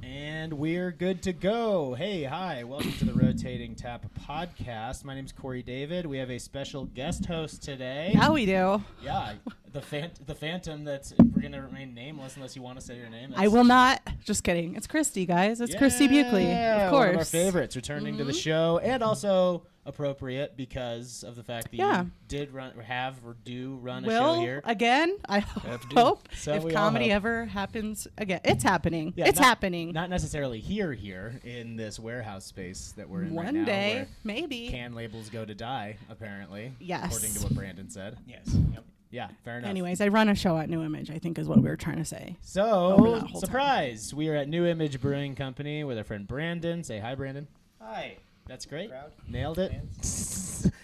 And we're good to go. Hey, hi. Welcome to the Rotating Tap podcast. My name's Corey David. We have a special guest host today. Yeah, we do. Yeah, the phantom that's we're going to remain nameless unless you want to say your name. I will not. Just kidding. It's Christie, guys. It's Christie Buchele, of course. One of our favorites returning to the show, and also appropriate because of the fact that you did run a show here. Again, I hope so if comedy ever happens again. It's happening. Yeah, it's happening. Not necessarily here in this warehouse space that we're in right now. One day, maybe. Can labels go to die, apparently. Yes. According to what Brandon said. Yes. Yep. Yeah, fair enough. Anyways, I run a show at New Image, I think is what we were trying to say. So, surprise! We are at New Image Brewing Company with our friend Brandon. Say hi, Brandon. Hi. That's great. Crowd. Nailed it.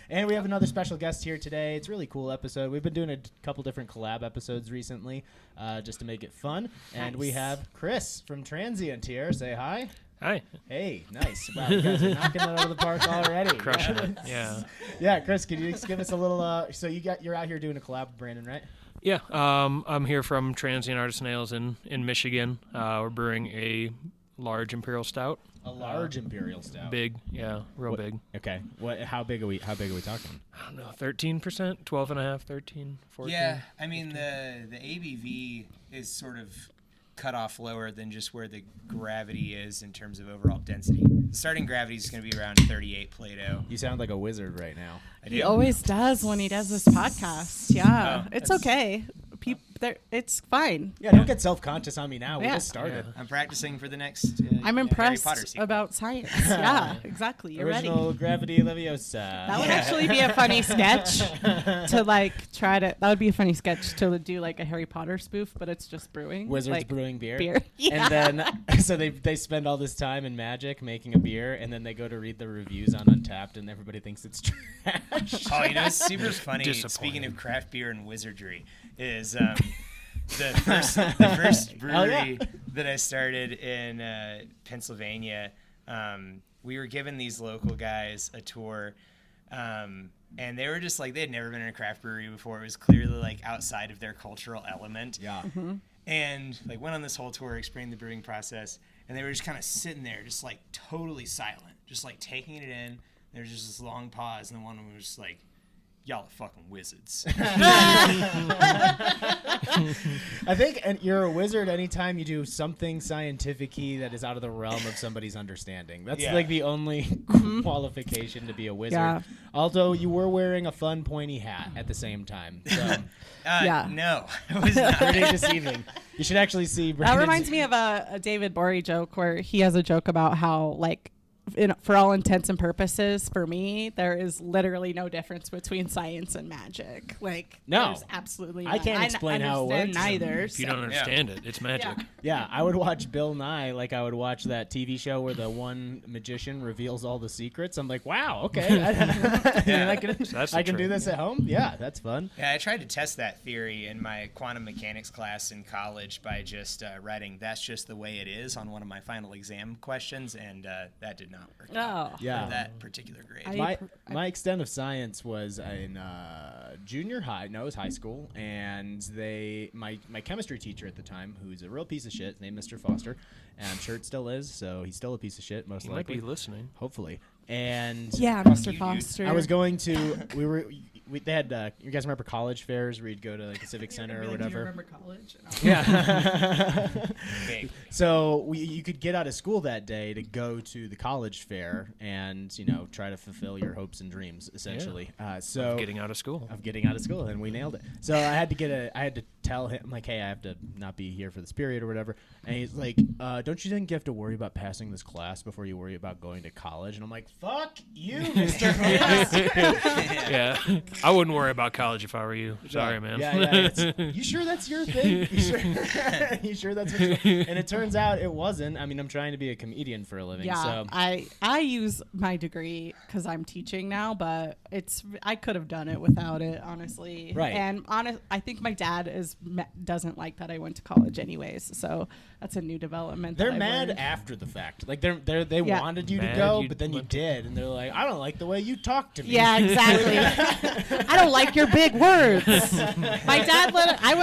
And we have another special guest here today. It's a really cool episode. We've been doing a couple different collab episodes recently just to make it fun. And we have Chris from Transient here. Say hi. Hi. Hey, nice. Wow, you guys are knocking it out of the park already. Crushing it. Yeah. Yeah, Chris, can you just give us a little so you're out here doing a collab with Brandon, right? Yeah. I'm here from Transient Artisan Ales in Michigan. We're brewing a large imperial stout. A large imperial stout. Big, yeah, real big. Okay. How big are we talking? I don't know, 13%, 12.5, 13, 14. Yeah, I mean the ABV is sort of cut off lower than just where the gravity is in terms of overall density. The starting gravity is going to be around 38 Plato. You sound like a wizard right now. He always does when he does this podcast. Yeah, it's okay. It's fine. Yeah, don't get self-conscious on me now. We just started. Yeah. I'm practicing for the next I'm impressed about science. Yeah, exactly. You're Original ready. Gravity Leviosa. That would actually be a funny sketch to that would be a funny sketch to do like a Harry Potter spoof, but it's just brewing. Wizards brewing beer. Yeah. And then, so they spend all this time in Magic making a beer, and then they go to read the reviews on Untappd, and everybody thinks it's trash. Oh, it's super funny. Speaking of craft beer and wizardry, is the first brewery that I started in Pennsylvania. We were giving these local guys a tour, and they were just like, they had never been in a craft brewery before. It was clearly like outside of their cultural element. Yeah. Mm-hmm. And like went on this whole tour, explained the brewing process, and they were just kind of sitting there, just like totally silent, just like taking it in. There was just this long pause, and then one of them was just like, "Y'all are fucking wizards." I think you're a wizard anytime you do something scientific-y that is out of the realm of somebody's understanding. That's like the only qualification to be a wizard. Yeah. Although you were wearing a fun pointy hat at the same time. So No, it was not. pretty deceiving. You should actually see Brandon's. That reminds me of a David Bory joke where he has a joke about how like for all intents and purposes, for me, there is literally no difference between science and magic. Like, there's absolutely I can't explain how it works. Neither. If you don't understand it, it's magic. Yeah, I would watch Bill Nye like I would watch that TV show where the one magician reveals all the secrets. I'm like, wow, okay. I can do this at home? Yeah, that's fun. Yeah, I tried to test that theory in my quantum mechanics class in college by just writing "that's just the way it is" on one of my final exam questions, and that did not work out for that particular grade. My extent of science was in junior high. No, it was high school, and my chemistry teacher at the time, who's a real piece of shit, named Mr. Foster, and I'm sure it still is. So he's still a piece of shit, most likely. He might be listening. Hopefully. And Mr. Foster. I was going to. They had. You guys remember college fairs where you'd go to like the Civic Center or whatever? Do you remember college? Yeah. So you could get out of school that day to go to the college fair and try to fulfill your hopes and dreams essentially. Of getting out of school. And we nailed it. So I had to tell him like, hey, I have to not be here for this period or whatever. And he's like, don't you think you have to worry about passing this class before you worry about going to college? And I'm like, fuck you, Mr. Yeah. I wouldn't worry about college if I were you. Sorry, man. Yeah. You sure that's your thing? You sure that's what and it turns out it wasn't. I mean, I'm trying to be a comedian for a living. Yeah, so. I use my degree because I'm teaching now, but I could have done it without it, honestly. Right. And I think my dad is doesn't like that I went to college anyways. So that's a new development. They're mad after the fact. Like they wanted you to go, but then you did, and they're like, I don't like the way you talk to me. Yeah, exactly. I don't like your big words. My dad I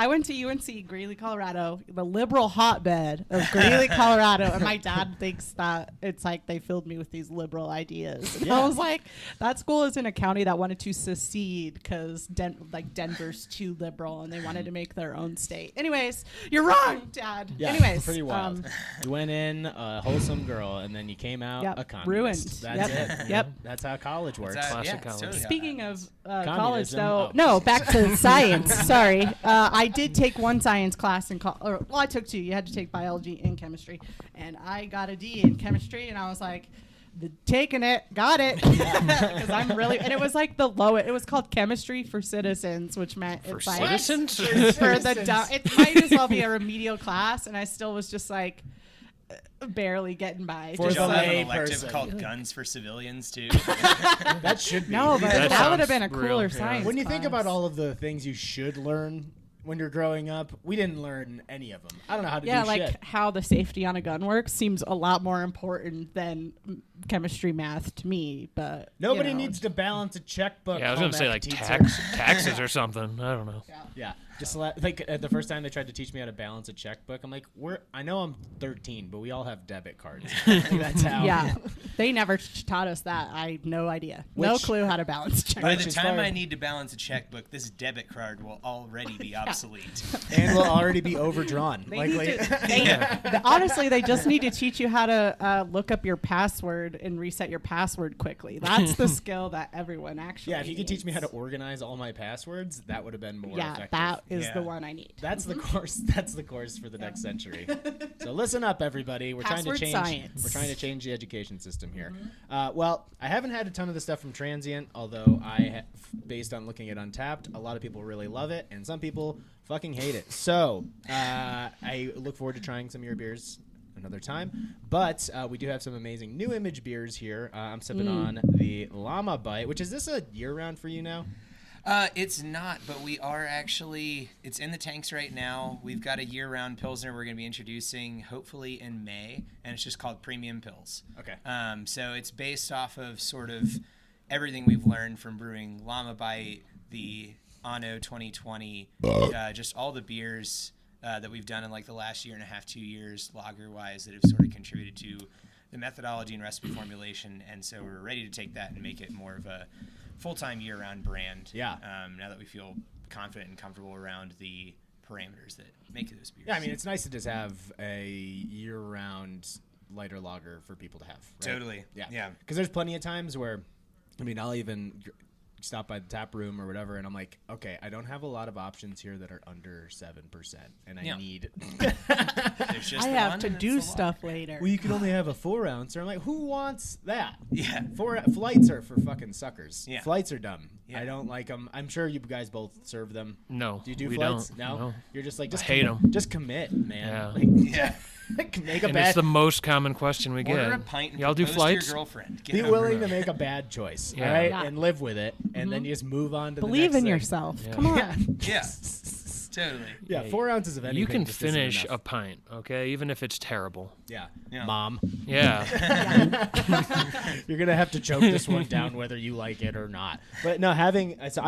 went to UNC Greeley, Colorado, the liberal hotbed of Greeley, Colorado, and my dad thinks that it's like they filled me with these liberal ideas. And I was like, that school is in a county that wanted to secede because Denver's too liberal and they wanted to make their own state. Anyways, you're wrong, Dad. Yeah, anyways, pretty wild. You went in a wholesome girl, and then you came out a communist. Ruined. That's it. Yep. That's how college works. Classic college. Totally. Speaking of college, though, Oh. no, back to science. Sorry, I did take one science class in college. Well, I took two. You had to take biology and chemistry, and I got a D in chemistry, and I was like, taking it, got it, because I'm really, and it was like the lowest. It was called chemistry for citizens, which meant For it's like citizens? for the dumb. It might as well be a remedial class, and I still was just like barely getting by. For Did y'all the have an lay elective person. called guns for civilians too? That should be. No, but That that would have sounds been a cooler real, yeah. science. When you think class. about all of the things you should learn when you're growing up, we didn't learn any of them. I don't know how to do like shit. how the safety on a gun works seems a lot more important than chemistry math to me. But Nobody needs to balance a checkbook. Yeah, I was going to say home like ec teacher. taxes or something. I don't know. Yeah, just like the first time they tried to teach me how to balance a checkbook, I'm like, I know I'm 13, but we all have debit cards. Like, that's how. Yeah, they never taught us that. I had no idea, no Which- clue how to balance a By checkbook. the is time far- I need to balance a checkbook, this debit card will already be obsolete. And will already be overdrawn. They Like, need to, honestly, they just need to teach you how to look up your password and reset your password quickly. That's the skill that everyone actually yeah, if you could teach me how to needs. organize all my passwords, that would have been more Yeah, effective. that is Yeah. the one I need. That's the course. That's the course for the next century. So listen up, everybody. We're Password trying to change. science. We're trying to change the education system here. Well, I haven't had a ton of the stuff from Transient, although based on looking at Untapped, a lot of people really love it, and some people fucking hate it. So I look forward to trying some of your beers another time. But we do have some amazing new image beers here. I'm sipping on the Llama Bite, which is this a year-round for you now? It's not, but we are actually, it's in the tanks right now. We've got a year-round Pilsner we're going to be introducing hopefully in May, and it's just called Premium Pils. Okay. So it's based off of sort of everything we've learned from brewing Llama Bite, the Anno 2020, just all the beers that we've done in like the last year and a half, 2 years, lager-wise, that have sort of contributed to the methodology and recipe formulation. And so we're ready to take that and make it more of a full-time year-round brand. Yeah. Now that we feel confident and comfortable around the parameters that make those beers. Yeah, I mean, it's nice to just have a year-round lighter lager for people to have. Right? Totally. Yeah. Because there's plenty of times where, I mean, I'll even stop by the tap room or whatever, and I'm like, okay, I don't have a lot of options here that are under 7%, and I need. There's just I the have one to and it's do the stuff later. Well, you can only have a 4 ounce. Or I'm like, who wants that? Yeah. Flights are for fucking suckers. Yeah. Flights are dumb. Yeah. I don't like them. I'm sure you guys both serve them. No, Do you do we flights? don't. No? No. You're just like, just hate commit. 'em. Just commit, man. Yeah. Like, Yeah. make a And bad. it's the most common question we Order get. a pint and Y'all do propose flights? to your girlfriend. Get Be over willing it. to make a bad choice, Yeah. all right, Yeah. and live with it, and then you just move on to Believe the in next yourself. Yeah. Come on. thing. Yeah. Totally. Yeah, 4 ounces of anything. You can just isn't finish enough. a pint, okay, even if it's terrible. Yeah. Yeah. Mom, Yeah. you're gonna have to choke this one down whether you like it or not. But no, I think it's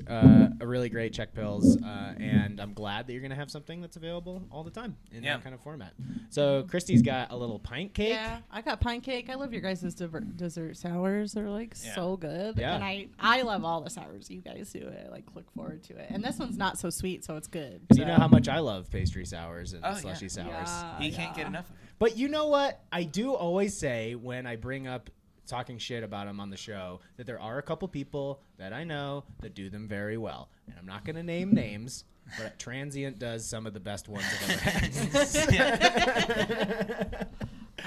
a really great Czech Pils, and I'm glad that you're gonna have something that's available all the time in that kind of format. So Christie's got a little pint cake. Yeah, I got pint cake. I love your guys' dessert sours. They're like so good. Yeah. And I love all the sours you guys do. I like look forward to it. And this one's not so sweet, so it's good. So you know how much I love pastry sours and slushy sours. Yeah. You can't get enough of it. But you know what? I do always say when I bring up talking shit about them on the show that there are a couple people that I know that do them very well. And I'm not going to name names, but Transient does some of the best ones I've ever had.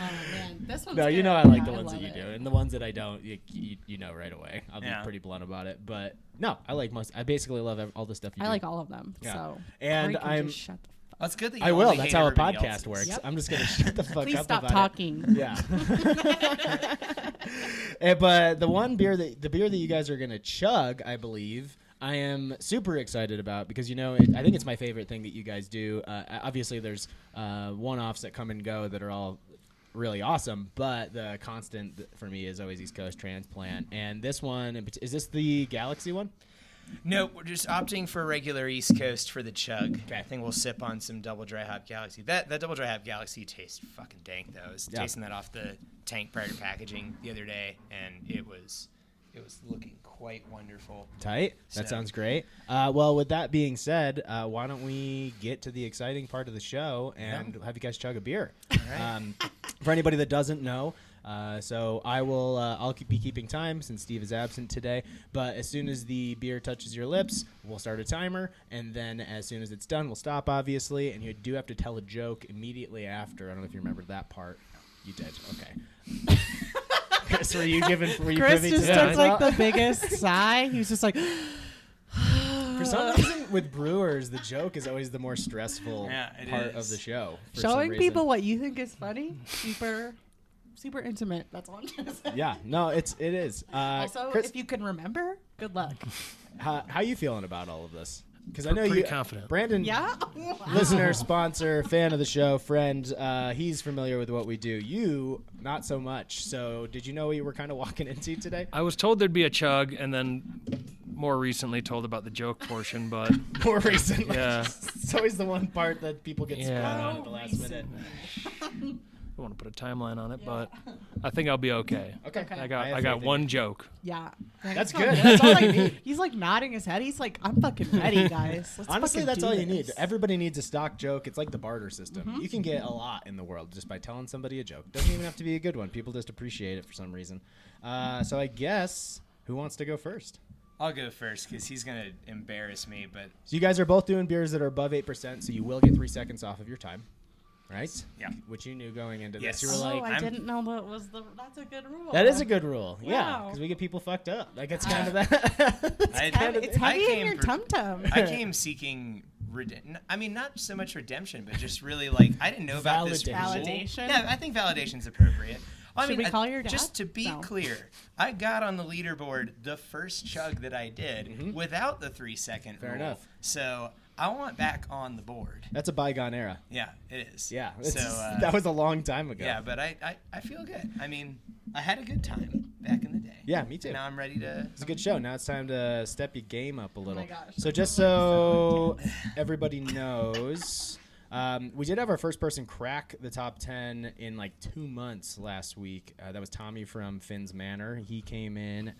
Oh man, this one's No, you good. know I like the Yeah, ones that love you do. it. And the ones that I don't, you know right away. I'll be Yeah. pretty blunt about it. But no, I like most. I basically love all the stuff you do. I like all of them. Yeah. So And Corey can I'm- just shut the Well, it's good that you I will. only That's hate how a everybody podcast else's. works. Yep. I'm just going to shut the fuck Please up stop about talking. it. Yeah. But the beer that you guys are going to chug, I believe, I am super excited about because, I think it's my favorite thing that you guys do. Obviously, there's one-offs that come and go that are all really awesome, but the constant for me is always East Coast Transplant. And this one, is this the Galaxy one? Nope, we're just opting for regular East Coast for the chug. Okay. I think we'll sip on some double dry hop Galaxy. That double dry hop Galaxy tastes fucking dank though. I was tasting that off the tank prior to packaging the other day, and it was looking quite wonderful. Tight. That sounds great. Well, with that being said, why don't we get to the exciting part of the show and have you guys chug a beer? All right. For anybody that doesn't know, so I'll be keeping time since Steve is absent today. But as soon as the beer touches your lips, we'll start a timer, and then as soon as it's done, we'll stop, obviously. And you do have to tell a joke immediately after. I don't know if you remember that part. You did. Okay. Chris, were you Chris just took like the biggest sigh. He was just like. For some reason, with brewers, the joke is always the more stressful part of the show. Showing people what you think is funny, super intimate. That's all I'm trying to say. Yeah, no, it is. Also, Chris, if you can remember, good luck. how you feeling about all of this? Because I know pretty you, confident. Brandon, Yeah, listener, sponsor, fan of the show, friend. He's familiar with what we do. You, not so much. So, did you know what you were kind of walking into today? I was told there'd be a chug, and then more recently told about the joke portion, but More recently. yeah, It's always the one part that people get spun on at the last minute. I want to put a timeline on it, but I think I'll be okay. Okay. I have got faith in one you. joke. yeah. That's good. That's all I need. He's like nodding his head. He's like, I'm fucking ready, guys. Let's Honestly, fucking that's do all you this. need. Everybody needs a stock joke. It's like the barter system. You can get a lot in the world just by telling somebody a joke. Doesn't even have to be a good one. People just appreciate it for some reason. So I guess, who wants to go first? I'll go first because he's going to embarrass me. But So you guys are both doing beers that are above 8%, so you will get 3 seconds off of your time. Right? Yeah. Which you knew going into Yes. this. You were Oh, like, I didn't know that's a good rule. that is a good rule. Yeah, Wow. because we get people fucked up. Like, it's kind of that. It's heavy in your tum-tum. I came seeking not so much redemption, but just really like I didn't know about this rule. Validation? Yeah, I think validation's appropriate. Well, Should we call your dad? Just to be No. clear, I got on the leaderboard the first chug that I did without the 3 second Fair rule. enough. So I want back on the board. That's a bygone era. Yeah, it is. Yeah. So that was a long time ago. yeah, but I feel good. I mean, I had a good time back in the day. Yeah, me too. Now I'm ready to. It's a good show. Now it's time to step your game up a little. gosh. So just so everybody knows, we did have our first person crack the top 10 in like 2 months last week. That was Tommy from Finn's Manor. He came in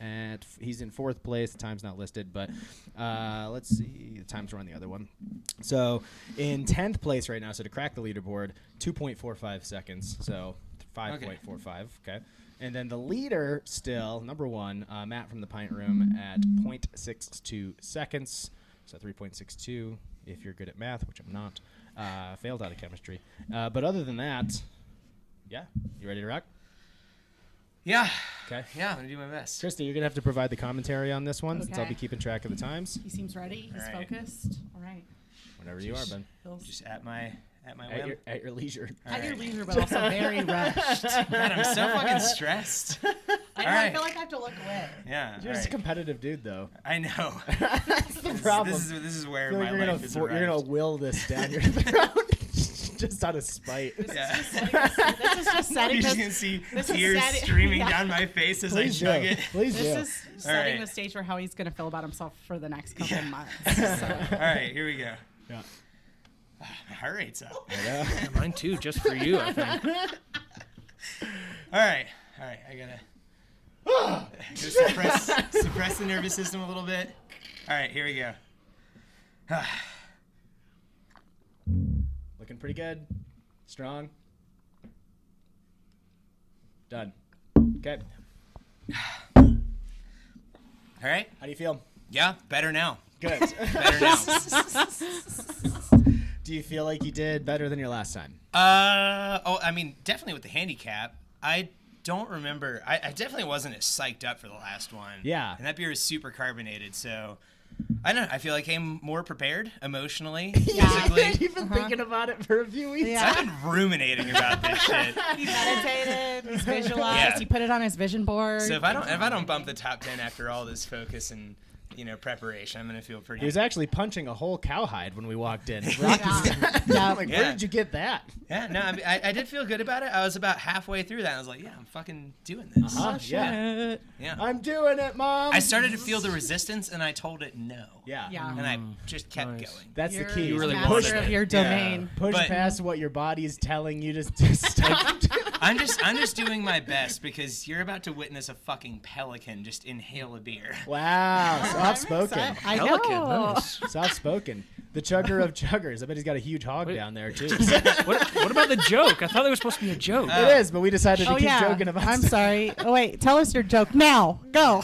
he's in 4th place. The time's not listed, but let's see. The times were on the other one. So in 10th place right now, so to crack the leaderboard, 2.45 seconds. So 5.45. Okay. And then the leader still, number 1, Matt from the Pint Room at 0.62 seconds. So 3.62 if you're good at math, which I'm not. Failed out of chemistry. But other than that, yeah. You ready to rock? Yeah. Okay. Yeah, I'm gonna do my best. Christy, you're going to have to provide the commentary on this one since I'll Okay. be keeping track of the times. He seems ready. He's All right. focused. All right. Whenever you are, Ben. Just at my whim. At your leisure. All At your right. leisure, but also very rushed. Man, I'm so fucking stressed. I know, I right. feel like I have to look away. Yeah. You're all just a right. competitive dude, though. I know. That's the problem. This is where I feel like my life is you're arrived. gonna will this down your throat just out of spite. Yeah. This is just setting You're just the, gonna see this is tears setting- streaming yeah. down my face as Please I chug do. it. Please do. this is setting right. the stage for how he's going to feel about himself for the next couple months. All right, here we go. Yeah. My heart rate's up. I know. Yeah, mine too, just for you, I think. All right. I gotta just suppress the nervous system a little bit. All right, here we go. Looking pretty good. Strong. Done. Okay. All right. How do you feel? Yeah, better now. Good. Better now. Do you feel like you did better than your last time? I mean, definitely with the handicap. I don't remember. I definitely wasn't as psyched up for the last one. Yeah. And that beer is super carbonated, so I don't know. I feel like I'm more prepared emotionally, Yeah. physically. You've been thinking about it for a few weeks. Yeah. I've been ruminating about this shit. He meditated. He's visualized. Yeah. He put it on his vision board. So if I don't bump the top 10 after all this focus and preparation. I'm gonna feel pretty. He was actually punching a whole cowhide when we walked in. I'm like, where did you get that? Yeah, no, I did feel good about it. I was about halfway through that. I was like, yeah, I'm fucking doing this. Yeah. Yeah. I'm doing it, Mom. I started to feel the resistance, and I told it no. Yeah. And I just kept going. That's the key. You're really master of your domain. Push past what your body is telling you to stop. I'm just doing my best because you're about to witness a fucking pelican just inhale a beer. Wow, soft spoken. I Pelican, know. nice. Soft spoken. The chugger of chuggers. I bet he's got a huge hog down there too. What about the joke? I thought it was supposed to be a joke. It is, but we decided to keep joking about it. I'm sorry. Oh wait, tell us your joke now. Go.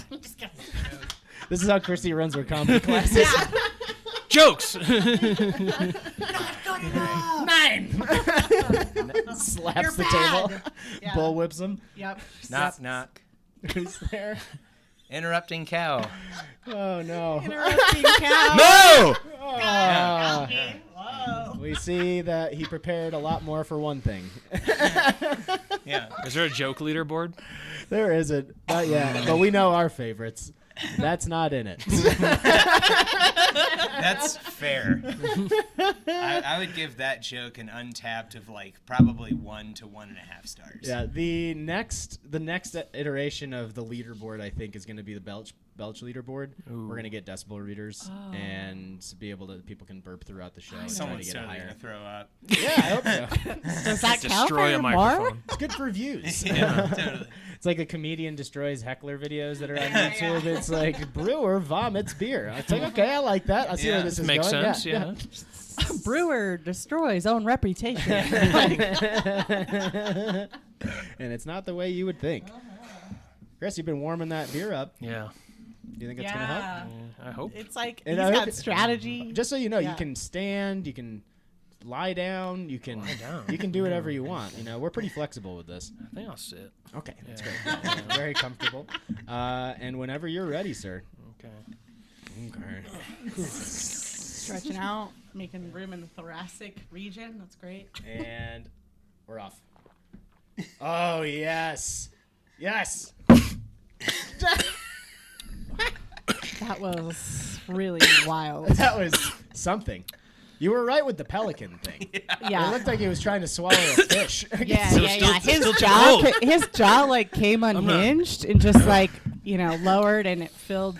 This is how Christie runs her comedy classes. Jokes. 9. Slaps You're the bad. table. Yeah. Bull whips him. Yep. Knock, knock. Who's there? Interrupting cow. Oh no. Interrupting cow. No! Oh. Whoa. We see that he prepared a lot more for one thing. Yeah. Is there a joke leaderboard? There isn't. Not yet. But we know our favorites. That's not in it. That's fair. I would give that joke an untapped of probably 1 to 1.5 stars. Yeah, the next iteration of the leaderboard, I think, is going to be the Belch leaderboard. Ooh. We're going to get decibel readers and be able to people can burp throughout the show. And try to Someone's get it certainly higher. going to throw up. Yeah, I hope so. Does that count for Destroy a your microphone. mark? It's good for views. Yeah, totally. It's like a comedian destroys heckler videos that are on YouTube. It's like brewer vomits beer. It's like, okay, I like that. I'll see where this is Makes going. sense, yeah. Brewer destroys own reputation. And it's not the way you would think. Chris, you've been warming that beer up. Yeah. Do you think it's going to help? Yeah, I hope. It's like And he's I got hope- strategy. Just so you know, Yeah. you can stand, you can lie down, you can down. you can do whatever you want. We're pretty flexible with this. I think I'll sit. Okay, that's great. Yeah, very comfortable. And whenever you're ready, sir. Okay. Okay. Stretching out, making room in the thoracic region. That's great. And we're off. Oh yes, yes. That was really wild. That was something. You were right with the pelican thing. Yeah. It looked like he was trying to swallow a fish. Yeah. Still His jaw came unhinged and just lowered, and it filled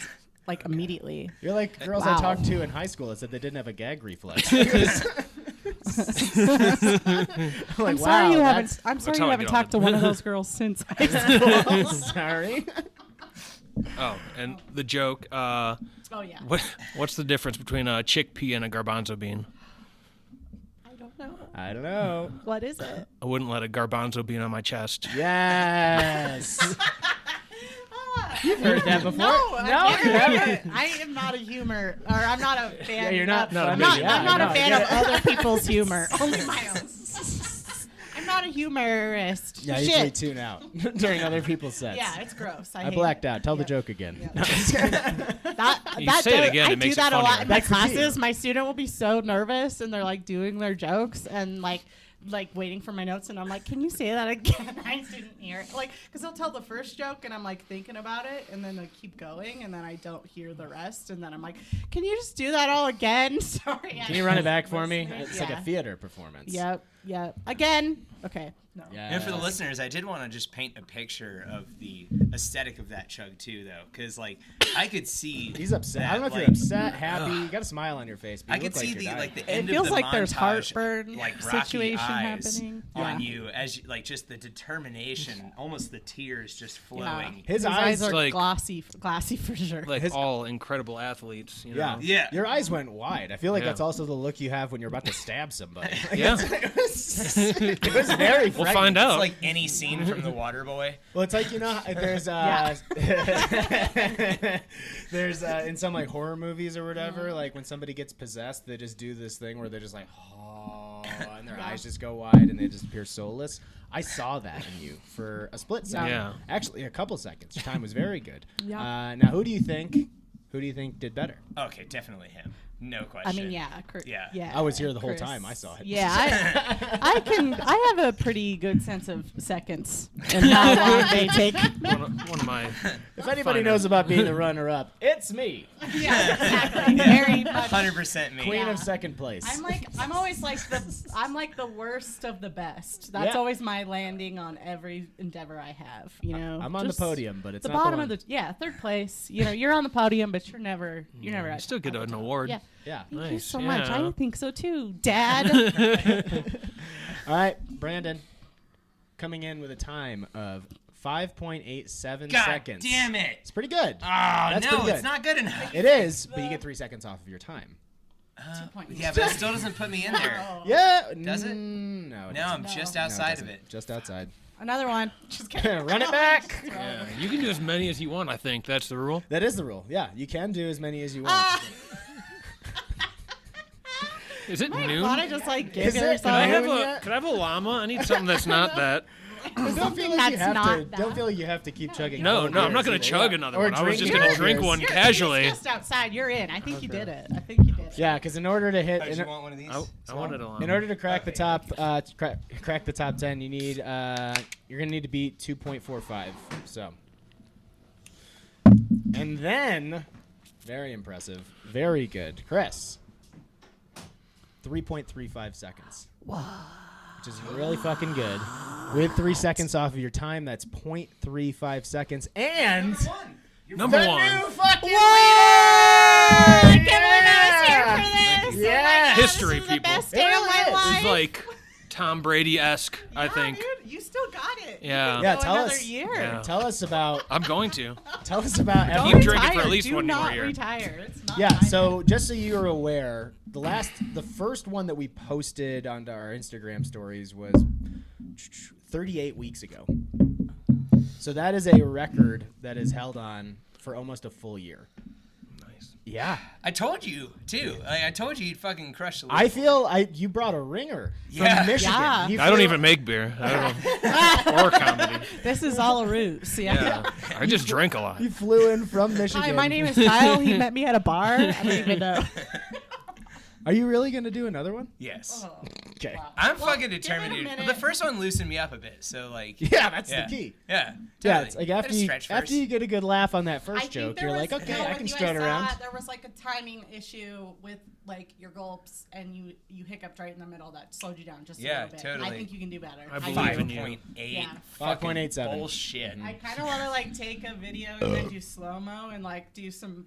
immediately. You're like girls I Wow. talked to in high school that said they didn't have a gag reflex. I'm sorry you haven't. I'm sorry how you I haven't get on talked to one of those girls since high school. Sorry. Oh, and the joke. Oh yeah. What's the difference between a chickpea and a garbanzo bean? I don't know. What is it? I wouldn't let a garbanzo bean on my chest. Yes. You've heard that before. No, you haven't. I am not a humor, or I'm not a fan. Yeah, you're not I'm funny. not Yeah, a fan no, of other people's humor. Only my own. I'm not a humorist. Yeah, I usually Shit. tune out during other people's sets. Yeah, it's gross. I I hate blacked it. out. Tell the Yeah. joke again. Yeah. No, I'm just kidding. That say it joke- again, I it makes do it that a lot funnier. in my That's the key. classes. My student will be so nervous, and they're doing their jokes, and waiting for my notes, and I'm like, can you say that again? I didn't hear it. Because they'll tell the first joke, and I'm thinking about it, and then they keep going, and then I don't hear the rest, and then I'm like, can you just do that all again? Sorry. Can you run it back for me? Listening. It's like a theater performance. Yep. Again. Okay. No. Yeah. And for the listeners, I did want to just paint a picture of the aesthetic of that chug too, though, because I could see. He's upset. that, I don't know if you're upset, happy. You got a smile on your face. But I you could look see like the you're dying. the It end feels of the like there's montage, heartburn rocky situation eyes happening. on Yeah. you as just the determination, almost the tears just flowing. His eyes eyes are glossy for sure. All incrable athletes. You know? Yeah. Yeah. Your eyes went wide. I feel like Yeah. that's also the look you have when you're about to stab somebody. Yeah. It was very We'll frightening. find out. It's like any scene from The Waterboy. Well, it's like, there's there's in some horror movies or whatever, when somebody gets possessed, they just do this thing where they're just and their eyes just go wide and they just appear soulless. I saw that in you for a split second. Yeah. Actually, a couple seconds. Your time was very good. Yeah. Now, who do you think did better? Okay, definitely him. No question. I mean, yeah. I was here the whole time. I saw it. Yeah, I have a pretty good sense of seconds and how long they take. One of my. If anybody knows about being the runner-up, it's me. Yeah, exactly. Very much. 100% me. Queen of second place. I'm always like the worst of the best. That's always my landing on every endeavor I have. You know, I'm on the podium, but it's the not bottom the one. of the third place. You know, you're on the podium, but you're never. You still get an award. Yeah. Yeah. Thank you so Nice, much. yeah. I think so too, Dad. All right, Brandon, coming in with a time of 5.87 seconds. Damn it! It's pretty good. That's no, it's not good enough. It is, but you get 3 seconds off of your time. Yeah, but it still doesn't put me in there. Yeah. Does it? No. No, I'm just outside of it. Just outside. Another one. Just kidding. Run it back. Yeah, you can do as many as you want. I think that's the rule. That is the rule. Yeah, you can do as many as you want. Is it noon? Why don't I just like give Is it? yourself? Can I have Yeah. a llama? I need something that's not that. Don't feel like that's you have not to. that. Don't feel like you have to keep chugging. No, more I'm not beers going to either. chug Yeah. another Or one. I was just drink going to more drink beers. one You're casually. just outside. You're in. I think you did it. I think you did it. Yeah, because in order to hit, Oh, did you want one of these? I wanted a llama. in order to crack the top, crack the top 10, you need you're gonna need to beat 2.45. So, and then, very impressive, very good, Chris. 3.35 seconds. Wow. Which is really fucking good. With 3 seconds off of your time, that's 0.35 seconds. And Number the one. new fucking I can't believe I was here for this. Yeah. Oh my God, History, this is the people. best It day of really my is. life. It's like Tom Brady-esque, I Yeah, think. dude, you still got it. Yeah. Yeah, Go tell another us. year. Yeah. Tell us about. I'm going to. Tell us about. Don't Keep drinking retire. for at least Do one more not year. retire. It's not Yeah, time so yet. just so you're aware, the first one that we posted onto our Instagram stories was 38 weeks ago. So that is a record that is held on for almost a full year. Nice. Yeah. I told you too. I told you you'd fucking crush the. I feel you brought a ringer Yeah. from Michigan. Yeah. You I don't feel- even make beer. I don't or comedy. This is all a ruse. Yeah. I just drink a lot. You flew in from Michigan. Hi, my name is Kyle. He met me at a bar. I don't even know. Are you really going to do another one? Yes. Okay. I'm Well, fucking give it a determined, dude. minute. The first one loosened me up a bit, so like. Yeah, that's Yeah. the key. Yeah. Yeah, Totally. it's like Gotta after stretch first. you get a good laugh on that I first think joke, there you're was- like, okay, no, I with can you, strut saw around. There was like a timing issue with like your gulps, and you hiccuped right in the middle. That slowed you down just a Yeah, little bit. totally. I think you can do better. I do. believe in you. 5.8. Yeah. 5.87. Bullshit. I kind of want to like take a video and then do slow mo and like do some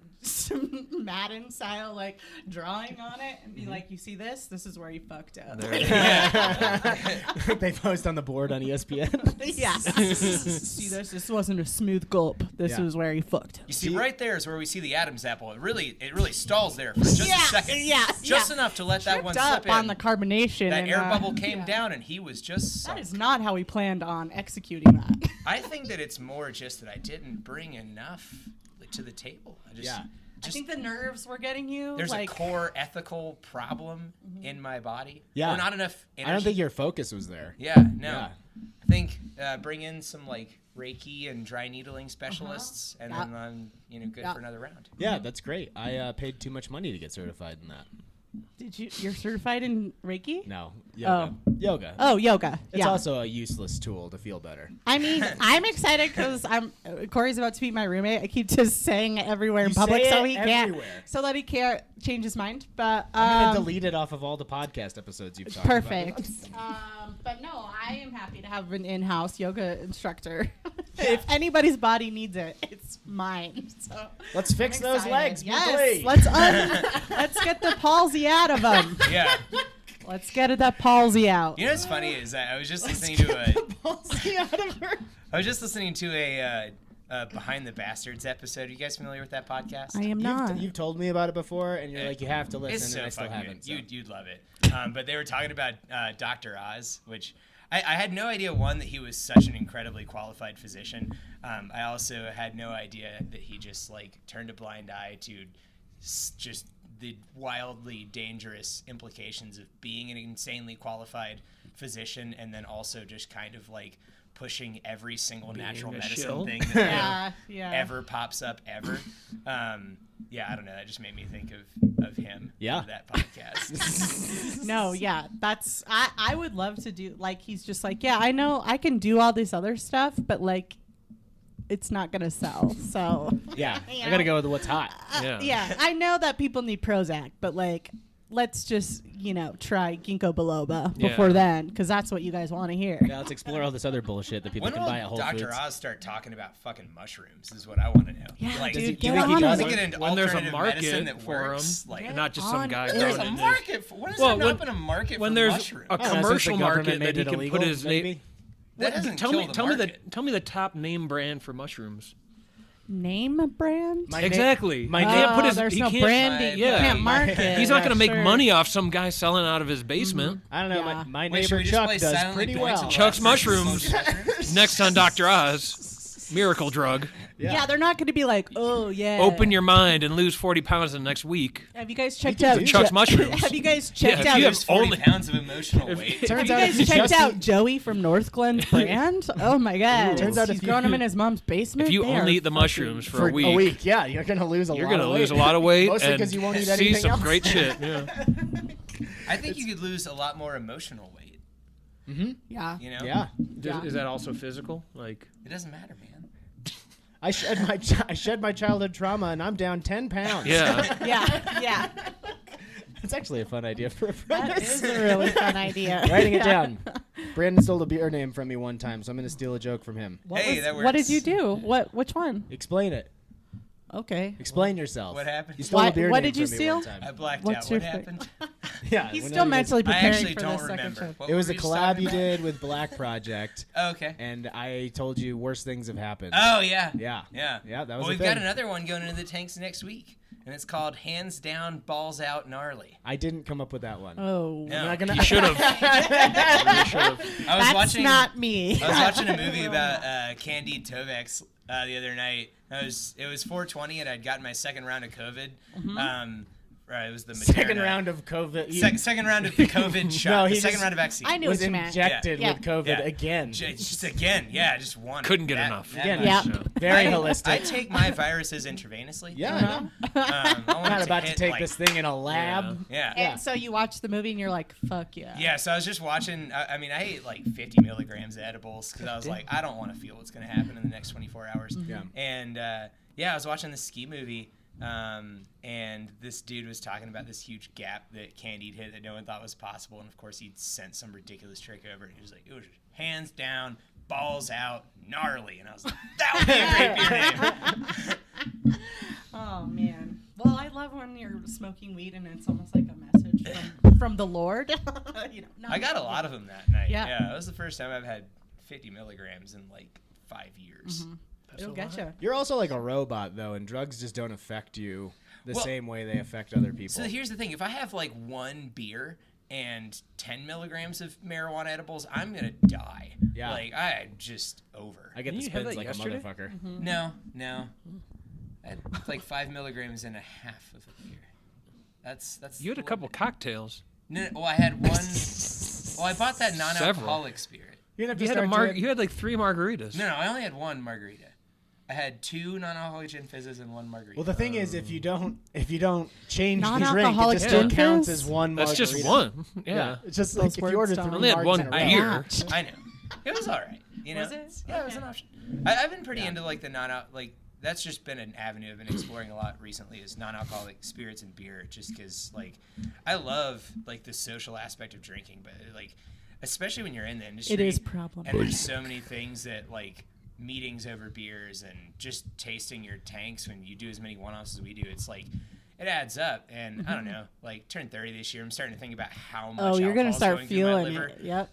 Madden style like drawing on it and be like, you see this? This is where you fucked up. There it is. They post on the board on ESPN. Yeah. See this? This wasn't a smooth gulp. This Yeah. was where you fucked. You see, right there is where we see the Adam's apple. It really stalls there for just a second. Just enough to let that one Tripped slip up in. on the carbonation. That and, air bubble came down, and he was just That sunk. is not how we planned on executing that. I think that it's more just that I didn't bring enough to the table. Yeah. I think the nerves were getting you. There's like, a core ethical problem in my body. Yeah. Or not enough energy. I don't think your focus was there. Yeah, no. Yeah. I think bring in some like Reiki and dry needling specialists, and then I'm good for another round. Yeah, that's great. I paid too much money to get certified in that. You're certified in Reiki? No. Yoga. Yoga. Oh, yoga. It's yeah. also a useless tool to feel better. I mean, I'm excited because Corey's about to be my roommate. I keep just saying it everywhere in You public say so it he can't, everywhere. so that he can't change his mind. But I'm going to delete it off of all the podcast episodes you've talked perfect. about. But no, I am happy to have an in-house yoga instructor. If anybody's body needs it, it's mine. So Let's fix I'm those excited. legs. Yes, quickly. let's get the palsy out of them. Yeah. Let's get that palsy out. You know what's funny is I was just listening to a Behind the Bastards episode. Are you guys familiar with that podcast? I am not. You've told me about it before, and you're like, you have to listen, It's so and I still fucking haven't. good. So. You'd love it. But they were talking about Dr. Oz, which I had no idea, one, that he was such an incredibly qualified physician. I also had no idea that he just like turned a blind eye to just the wildly dangerous implications of being an insanely qualified physician, and then also just kind of like pushing every single natural a medicine shill. thing that Yeah. ever pops up ever. I don't know. That just made me think of him. Yeah. Of that podcast. No, yeah, that's I would love to do, like, he's just like, yeah, I know I can do all this other stuff, but like it's not gonna sell. So yeah, I gotta go with what's hot. Yeah, I know that people need Prozac, but like, let's just try ginkgo biloba before then, because that's what you guys want to hear. Yeah, let's explore all this other bullshit that people can buy at Whole Foods. Dr. Oz start talking about fucking mushrooms is what I want to know. Yeah, like, dude, do you get think he on does it. get an When there's a alternative market medicine that for works? them, Like, not just some guy there's throwing a it. market. When is there not been a market when for there's mushrooms? a commercial market that he can put his name. That doesn't Tell kill me, the tell me market. tell me the top name brand for mushrooms. Name a brand? Exactly. My He name- can't put his. There's he no can't, branding. Yeah. You can't market. He's not going to make Sure. money off some guy selling out of his basement. I don't know. Yeah. My Wait, should neighbor we just Chuck play does Silently pretty Points well. and Chuck's Laughs versus mushrooms. mushrooms? Next on Dr. Oz, miracle drug. Yeah, they're not going to be like, oh yeah. Open your mind and lose 40 pounds in the next week. Have you guys checked can out do Chuck's mushrooms. Have you guys checked if out? you have Lose 40 only- pounds of emotional weight. Have Turns you out guys if you checked just out eat- Joey from North Glenn's brand? Oh my god! Turns out he's if you- grown them in his mom's basement. If you They only are eat the fucking- mushrooms for a week, yeah, you're gonna lose a you're lot. going to of weight. lose a lot of weight Mostly and 'cause you won't eat see anything some else. great shit. Yeah. I think you could lose a lot more emotional weight. Yeah. You know? Yeah, Is that also physical? Like, It doesn't matter, man. I shed my childhood trauma, and I'm down 10 pounds. yeah. Yeah. It's actually a fun idea for a That premise. is a really fun idea. Writing it down. Brandon stole a beer name from me one time, so I'm gonna steal a joke from him. That works. What did you do? Which one? Explain it. Okay. Explain yourself. What happened? You stole a beer What name did you from me steal? one time. I blacked What's out. your What fi- happened? Yeah, He's we still know you guys- mentally I preparing actually for don't the second remember. show. What It were was a we just collab talking you about? did with Black Project, Oh, okay. and I told you worse things have happened. Oh, yeah. Yeah. Yeah. Yeah, that was Well, a we've got thing. another one going into the tanks next week, and it's called Hands Down, Balls Out, Gnarly. I didn't come up with that one. Oh. No. I'm not gonna. You should have. You should have. I was That's watching. not me. I was watching a movie about Candide Tovex the other night. It was 420, and I'd gotten my second round of COVID. It was the Moderna. Second round of COVID. Second round of the COVID shot. No, the he second just- round of vaccine. I knew was what you meant. injected Yeah. with COVID Yeah. again. Just again, just one. Couldn't get enough. Again. Yeah. Very I holistic. take my viruses intravenously. Yeah, I know. I want I'm not it about to hit, take like- this thing in a lab. Yeah. And so you watch the movie and you're like, fuck yeah. Yeah, so I was just watching. I ate like 50 milligrams of edibles because I was like, I don't want to feel what's going to happen in the next 24 hours. Yeah. And I was watching this ski movie, and this dude was talking about this huge gap that Candide hit that no one thought was possible. And of course, he'd sent some ridiculous trick over, and he was like, it was hands down, balls out, gnarly. And I was like, that would be a great beer name. Oh man. Well, I love when you're smoking weed and it's almost like a message from the Lord. I got a lot of them that night. Yeah. Yeah, it was the first time I've had 50 milligrams in like 5 years. It'll get you. You're also like a robot though, and drugs just don't affect you the Well, same way they affect other people. So here's the thing: if I have like one beer and 10 milligrams of marijuana edibles, I'm gonna die. Yeah. Like I'm just over. I get the Didn't you have spins that like yesterday? a motherfucker. No. I had like 5 milligrams and a half of a beer. That's. You had a couple cocktails. No, well, I had one. Well, I bought that non-alcoholic spirit. You're gonna have to You had start doing- You had like 3 margaritas. No, I only had one margarita. I had 2 non-alcoholic gin fizzes and 1 margarita. Well, the thing is, if you don't change the drink, it Non-alcoholic just still gin counts fizz? as one That's margarita. just one. Yeah. It's just Those like if words you order don't- 3 I only had margs one in a I row. know. beer. I know. It was all right. You know? Was it? Yeah, it was an option. I've been pretty into like the that's just been an avenue I've been exploring a lot recently is non-alcoholic spirits and beer, just because like I love like the social aspect of drinking, but like especially when you're in the industry, It is problematic. and there's so many things that like meetings over beers and just tasting your tanks when you do as many one-offs as we do, it's like it adds up. And I don't know, like turned 30 this year, I'm starting to think about how much Oh, you're gonna alcohol's start going through my feeling liver. it. Yep.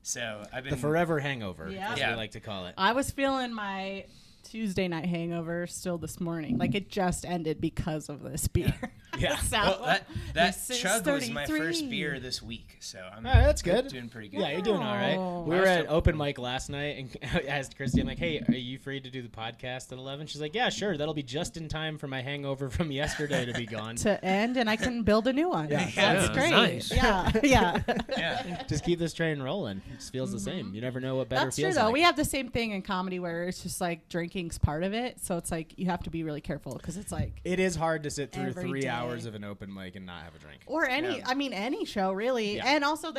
So I've been The forever hangover, Yeah. as Yeah. we like to call it. I was feeling my Tuesday night hangover still this morning. Like it just ended because of this beer. Yeah. So, Well, that this is chug was my 33. first beer this week, so I'm that's good. doing pretty good. Yeah, you're doing all right. Oh. We were at open mic last night, and I asked Christy, I'm like, hey, are you free to do the podcast at 11? She's like, yeah, sure. That'll be just in time for my hangover from yesterday to be gone. To end, and I can build a new one. Yeah. That's Yeah, great. nice. Yeah, yeah. Yeah. Just keep this train rolling. It just feels the same. You never know what better That's true, feels though. like. We have the same thing in comedy where it's just like drinking's part of it. So it's like you have to be really careful because it's like, It is hard to sit through Every 3 day. hours of an open mic and not have a drink. or any, any show really. Yeah. And also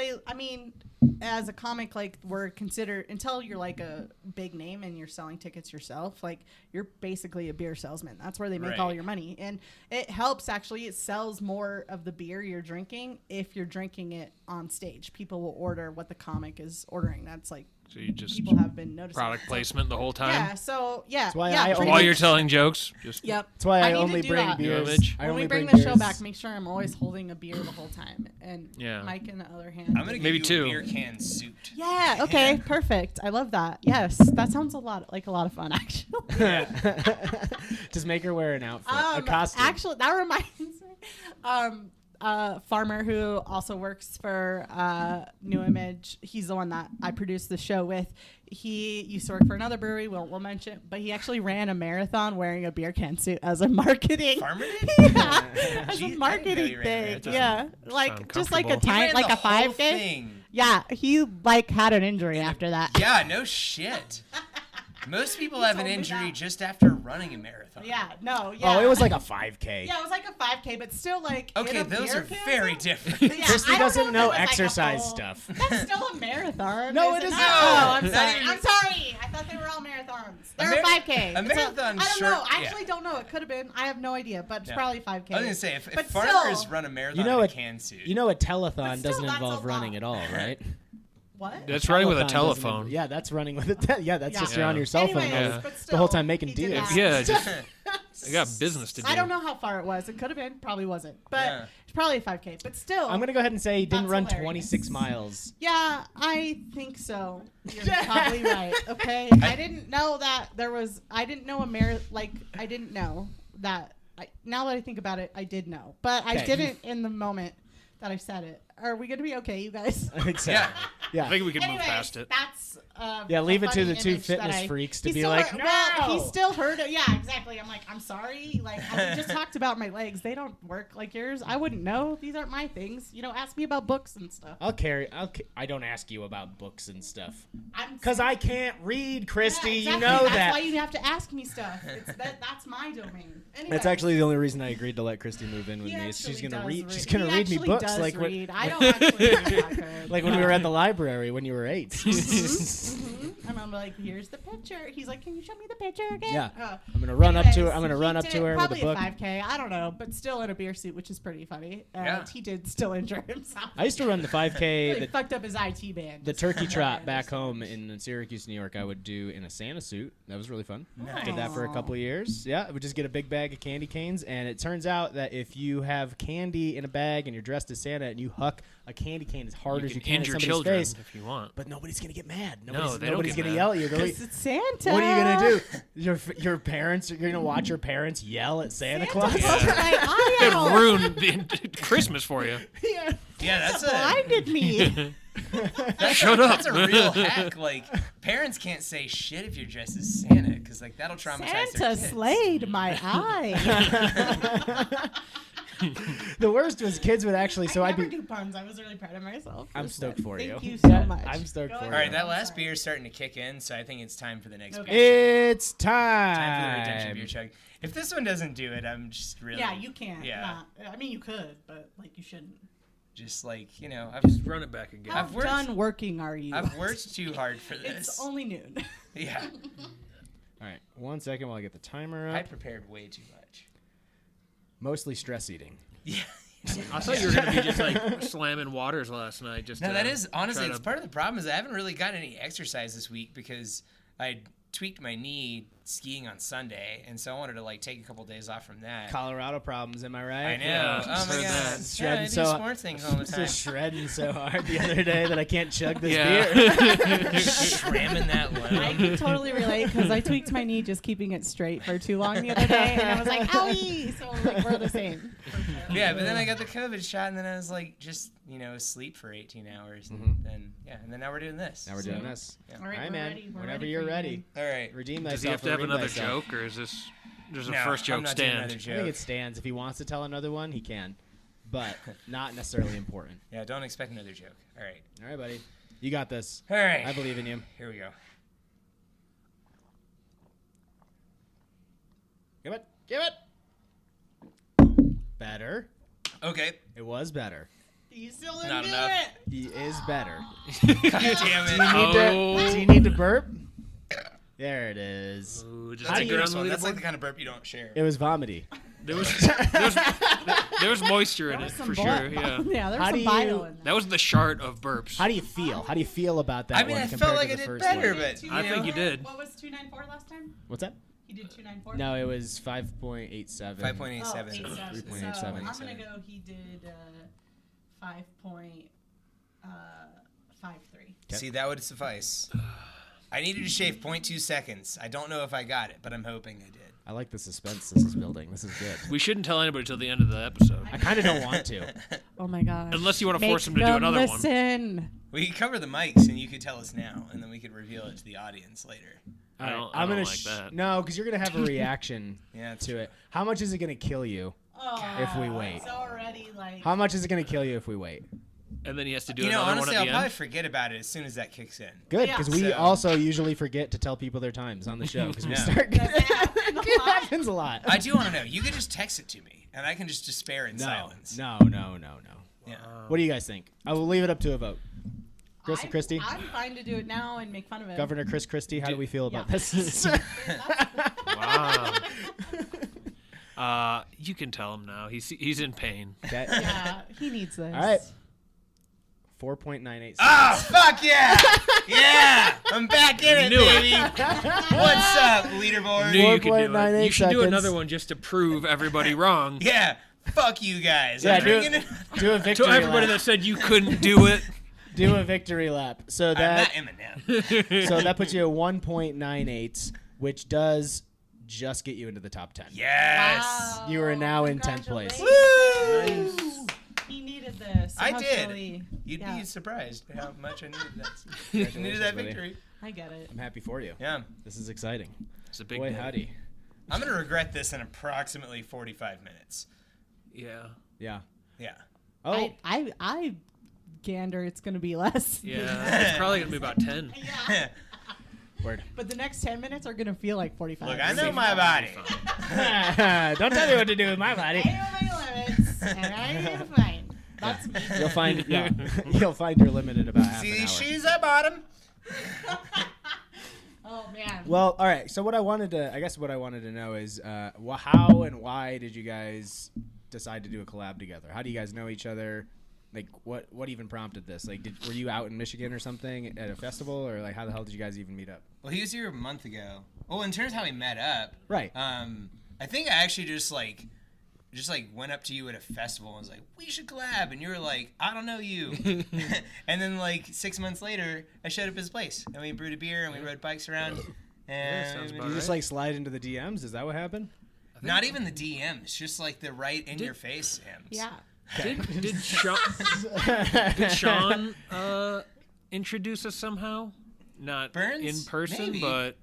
as a comic, like we're considered, until you're like a big name and you're selling tickets yourself, like you're basically a beer salesman. That's where they make all your money. And it helps, actually, it sells more of the beer you're drinking if you're drinking it on stage. People will order what the comic is ordering. That's like, So you just people have been noticing. product placement the whole time. Yeah, so yeah. That's why yeah, I pretty only- While much. you're telling jokes, just Yep. That's why I need to only do bring that. beers. Image. I When only we bring bring the show beers. back, make sure I'm always holding a beer the whole time. And Yeah. Mike, on the other hand, I'm gonna Maybe give you two. a beer can suit. yeah. Okay. Perfect. I love that. Yes, that sounds a lot of fun, actually. Just make her wear an outfit, a costume. Actually, that reminds me. Farmer who also works for New Image. He's the one that I produced the show with. He used to work for another brewery. We'll mention, but he actually ran a marathon wearing a beer can suit as a marketing. Farmer did? Yeah, as Gee, I a didn't marketing know you ran a thing. marathon. Yeah, like sound just like a comfortable. He time, ran like the a 5K. whole thing. Yeah, he like had an injury after that. Yeah, no shit. Most people have an told me injury that. just after running a marathon. Yeah, no, yeah. Oh, it was like a 5K. Yeah, it was like a 5K, but still like. Okay, in a those beer are can very suit? different. Yeah, Christy I don't doesn't if know it was, like, a exercise full- stuff. That's still a marathon. No, is it is not. not. Oh, I'm Not sorry. even- I'm sorry. I thought they were all marathons. They're A a 5K. a marathon I don't short- know. I yeah. actually don't know. It could have been. I have no idea, but it's Yeah. probably 5K. I was gonna say if But farmers still- run a marathon You know in a it- can suit. You know, a telethon But still, doesn't that's involve a running lot. at all, right? What? that's running with a Telethon doesn't telephone. inv- Yeah, that's running with a yeah, that's just Yeah. you're on your cell phone Anyways, all but the whole still, time making he did deals. that. Yeah, just I got business to do. I don't know how far it was. It could have been. Probably wasn't. But Yeah. it's probably a 5K. But still. I'm gonna go ahead and say he didn't That's run hilarious. 26 miles. Yeah, I think so. You're probably right. Okay, I didn't know that there was. I didn't know I didn't know that. Now that I think about it, I did know, but I Okay. didn't in the moment that I said it. Are we gonna be okay, you guys? I think so. Yeah. Yeah. I think we can Anyways, move past it. That's Yeah, leave a it to the funny two image that fitness freaks to he be still like, heard- Well, he "No!" still heard it. Yeah, exactly. I'm like, I'm sorry. Like, we just talked about my legs. They don't work like yours. I wouldn't know. These aren't my things. You know, ask me about books and stuff. I don't ask you about books and stuff I'm because I can't read, Christy. Yeah, exactly. You know That's that. why you have to ask me stuff. That's my domain. Anyway, That's actually the only reason I agreed to let Christy move in with he me. Is she's actually gonna does read. She's He gonna read me actually books does like read. I don't actually read that good. like when we were at the library when you were 8. And I'm like, here's the picture. He's like, can you show me the picture again? Yeah. I'm gonna run up to her. I'm gonna run up to her with probably a book. 5K. I don't know, but still in a beer suit, which is pretty funny. And Yeah. he did still injure himself. I used to run the 5K. Really fucked up his IT band. The turkey trot back home in Syracuse, New York, I would do in a Santa suit. That was really fun. Nice. Did that for a couple of years. Yeah, I would just get a big bag of candy canes, and it turns out that if you have candy in a bag and you're dressed as Santa and you huck a candy cane as hard You as you can can at injure somebody's children face, if you want. but nobody's gonna get mad. they Nobody's don't get gonna mad. yell at you. They're Because like, it's Santa. what are you gonna do? Your parents? You're gonna watch your parents yell at Santa Claus? Santa poked my eye It out. ruined the Christmas for you. Yeah. Yeah, that's Blinded me. Shut up. That's a real hack. Like, parents can't say shit if you're dressed as Santa, because like that'll traumatize their Santa kids. slayed my eye. The worst was kids would actually. So I I'd never be. do puns. I was really proud of myself. I'm stoked for you. Thank you so Yeah, much. I'm stoked Go for ahead. All right, you. that last beer is starting to kick in, so I think it's time for the next beer. Okay. It's Time for the redemption time. beer chug. If this one doesn't do it, I'm just really Yeah, you can't. Yeah. I mean, you could, but like you shouldn't. just like, you know, Just run it back again. How I've worked- done working are you? I've worked too hard for this. It's only noon. Yeah, All right, 1 second while I get the timer I up. prepared way too much. Mostly stress eating. Yeah. I thought you were gonna be just like slamming waters last night. Just No, to that is honestly, try it's to- part of the problem is I haven't really gotten any exercise this week because I tweaked my knee skiing on Sunday, and so I wanted to like take a couple days off from that. Colorado problems, am I right? I know. Yeah, Oh my god. Shredding I do so sports things all the time. Just shredding so hard the other day that I can't chug this beer. Shramming that I lemon. can totally relate because I tweaked my knee just keeping it straight for too long the other day, and I was like, "Owie!" So like we're the same. Yeah, but then I got the COVID shot, and then I was like, just asleep for 18 hours, and then now we're doing this. Now we're doing this. Yeah. All right, All right, we're man. ready. We're Whenever ready you're for you, ready. All right. Redeem Does thyself. he have to have redeem another thyself. joke, or is this there's a No, first I'm joke not doing stand? another I joke. think it stands. If he wants to tell another one, he can, but not necessarily important. Yeah, don't expect another joke. All right. All right, buddy. You got this. All right. I believe in you. Here we go. Give it. Give it. Better. Okay. It was better. You still didn't Not do enough. it. He is better. God damn it. Do you need to burp? There it is. Ooh, just That's a take it gross on one. the That's like leaderboard. the kind of burp you don't share. It was vomity. There was moisture in There it was some for blood. sure. Yeah, Yeah, there's How some do bile you- in that. that was the shart of burps. How do you feel? How do you feel about that I mean, one I compared felt like to I the did first better, one? but I think you did. What was 294 last time? What's that? He did 294. No, it was 5.87. 5.87. Oh, 3.87. So I'm gonna go. He did 5.53. See, that would suffice. I needed to shave 0.2 seconds. I don't know if I got it, but I'm hoping I did. I like the suspense this is building. This is good. We shouldn't tell anybody till the end of the episode, I kind of don't want to. Oh my gosh. unless you want to Make force him to do them another one. listen. We could cover the mics, and you could tell us now, and then we could reveal it to the audience later. I don't- All right, I I'm don't gonna like that. No, because you're gonna have a reaction Yeah, to it. How much is it gonna kill you if we wait? It's already like. How much is it gonna kill you if we wait? And then he has to do You know, another honestly, one I'll at the probably end. forget about it as soon as that kicks in. Good, Yeah. because we So- also usually forget to tell people their times on the show because we Yeah. start. Does it happen a It lot? happens a lot. I do want to know. You could just text it to me, and I can just despair in silence. No. Yeah. What do you guys think? I will leave it up to a vote. Christie? I'm fine to do it now and make fun of it. Governor Chris Christie, how do we feel about Yeah. this? Wow. You can tell him now. He's in pain. Okay. Yeah, he needs this. All right. 4.98. Oh, fuck yeah! Yeah! I'm back in it, Knew it. baby! What's up, leaderboard? Knew you could do 4.98 it. You should do seconds. another one just to prove everybody wrong. Yeah, fuck you guys. Yeah, I'm bringing it. do a To victory everybody lap. that said you couldn't do it. Do a victory lap. So I'm not that Eminem. so that puts you at 1.98, which does just get you into the top 10. Yes. Wow. You are now in 10th place. Congratulations. He needed this. I did. Emotionally. You'd Yeah. be surprised how much I needed that. I needed that buddy. victory. I get it. I'm happy for you. Yeah. This is exciting. It's a big Boy, day. howdy. I'm going to regret this in approximately 45 minutes. Yeah. Yeah. Yeah. Oh, I gander it's gonna be less. Yeah. It's probably gonna be about 10. Yeah. word. But the next 10 minutes are gonna feel like 45. Look, I know my body. Don't tell me what to do with my I body. know my limits, and I'm fine. That's me. You'll find you'll find your limit in about half an See hour. these shoes I bought 'em? Oh man. Well, all right. So what I wanted to know is how and why did you guys decide to do a collab together? How do you guys know each other? Like, what even prompted this? Like, were you out in Michigan or something at a festival, or like how the hell did you guys even meet up? Well, he was here a month ago. Well, in terms of how we met up, Right. I think I actually just went up to you at a festival and was like, we should collab, and you were like, I don't know you. And then like 6 months later, I showed up at his place, and we brewed a beer and we rode bikes around. And sounds about You right. just like slide into the DMs? Is that what happened? not even the DMs, just like the right in your face DMs. Yeah. Did Sean introduce us somehow? Not Burns? in person, Maybe. but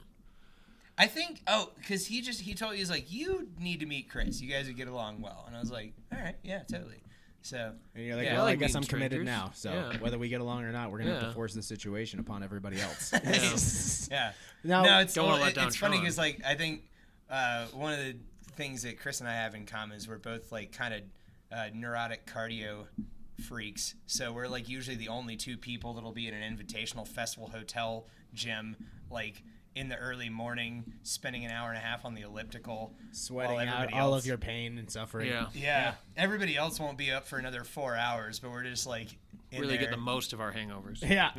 I think, because he told me, he was like, you need to meet Chris. You guys would get along well. And I was like, all right, yeah, totally. So, And you're like, Yeah, well, I I like guess I'm meeting committed strangers. now. So Yeah. whether we get along or not, we're gonna have Yeah. to force the situation upon everybody else. yeah. Now, No, it's Don't wanna let down it's funny Sean. because like I think one of the things that Chris and I have in common is we're both like kind of neurotic cardio freaks. So we're like usually the only two people that'll be in an invitational festival hotel gym like in the early morning, spending an hour and a half on the elliptical, sweating while out everybody all else- of your pain and suffering. yeah. Yeah. Everybody else won't be up for another 4 hours, but we're just like really get the most of our hangovers. Yeah.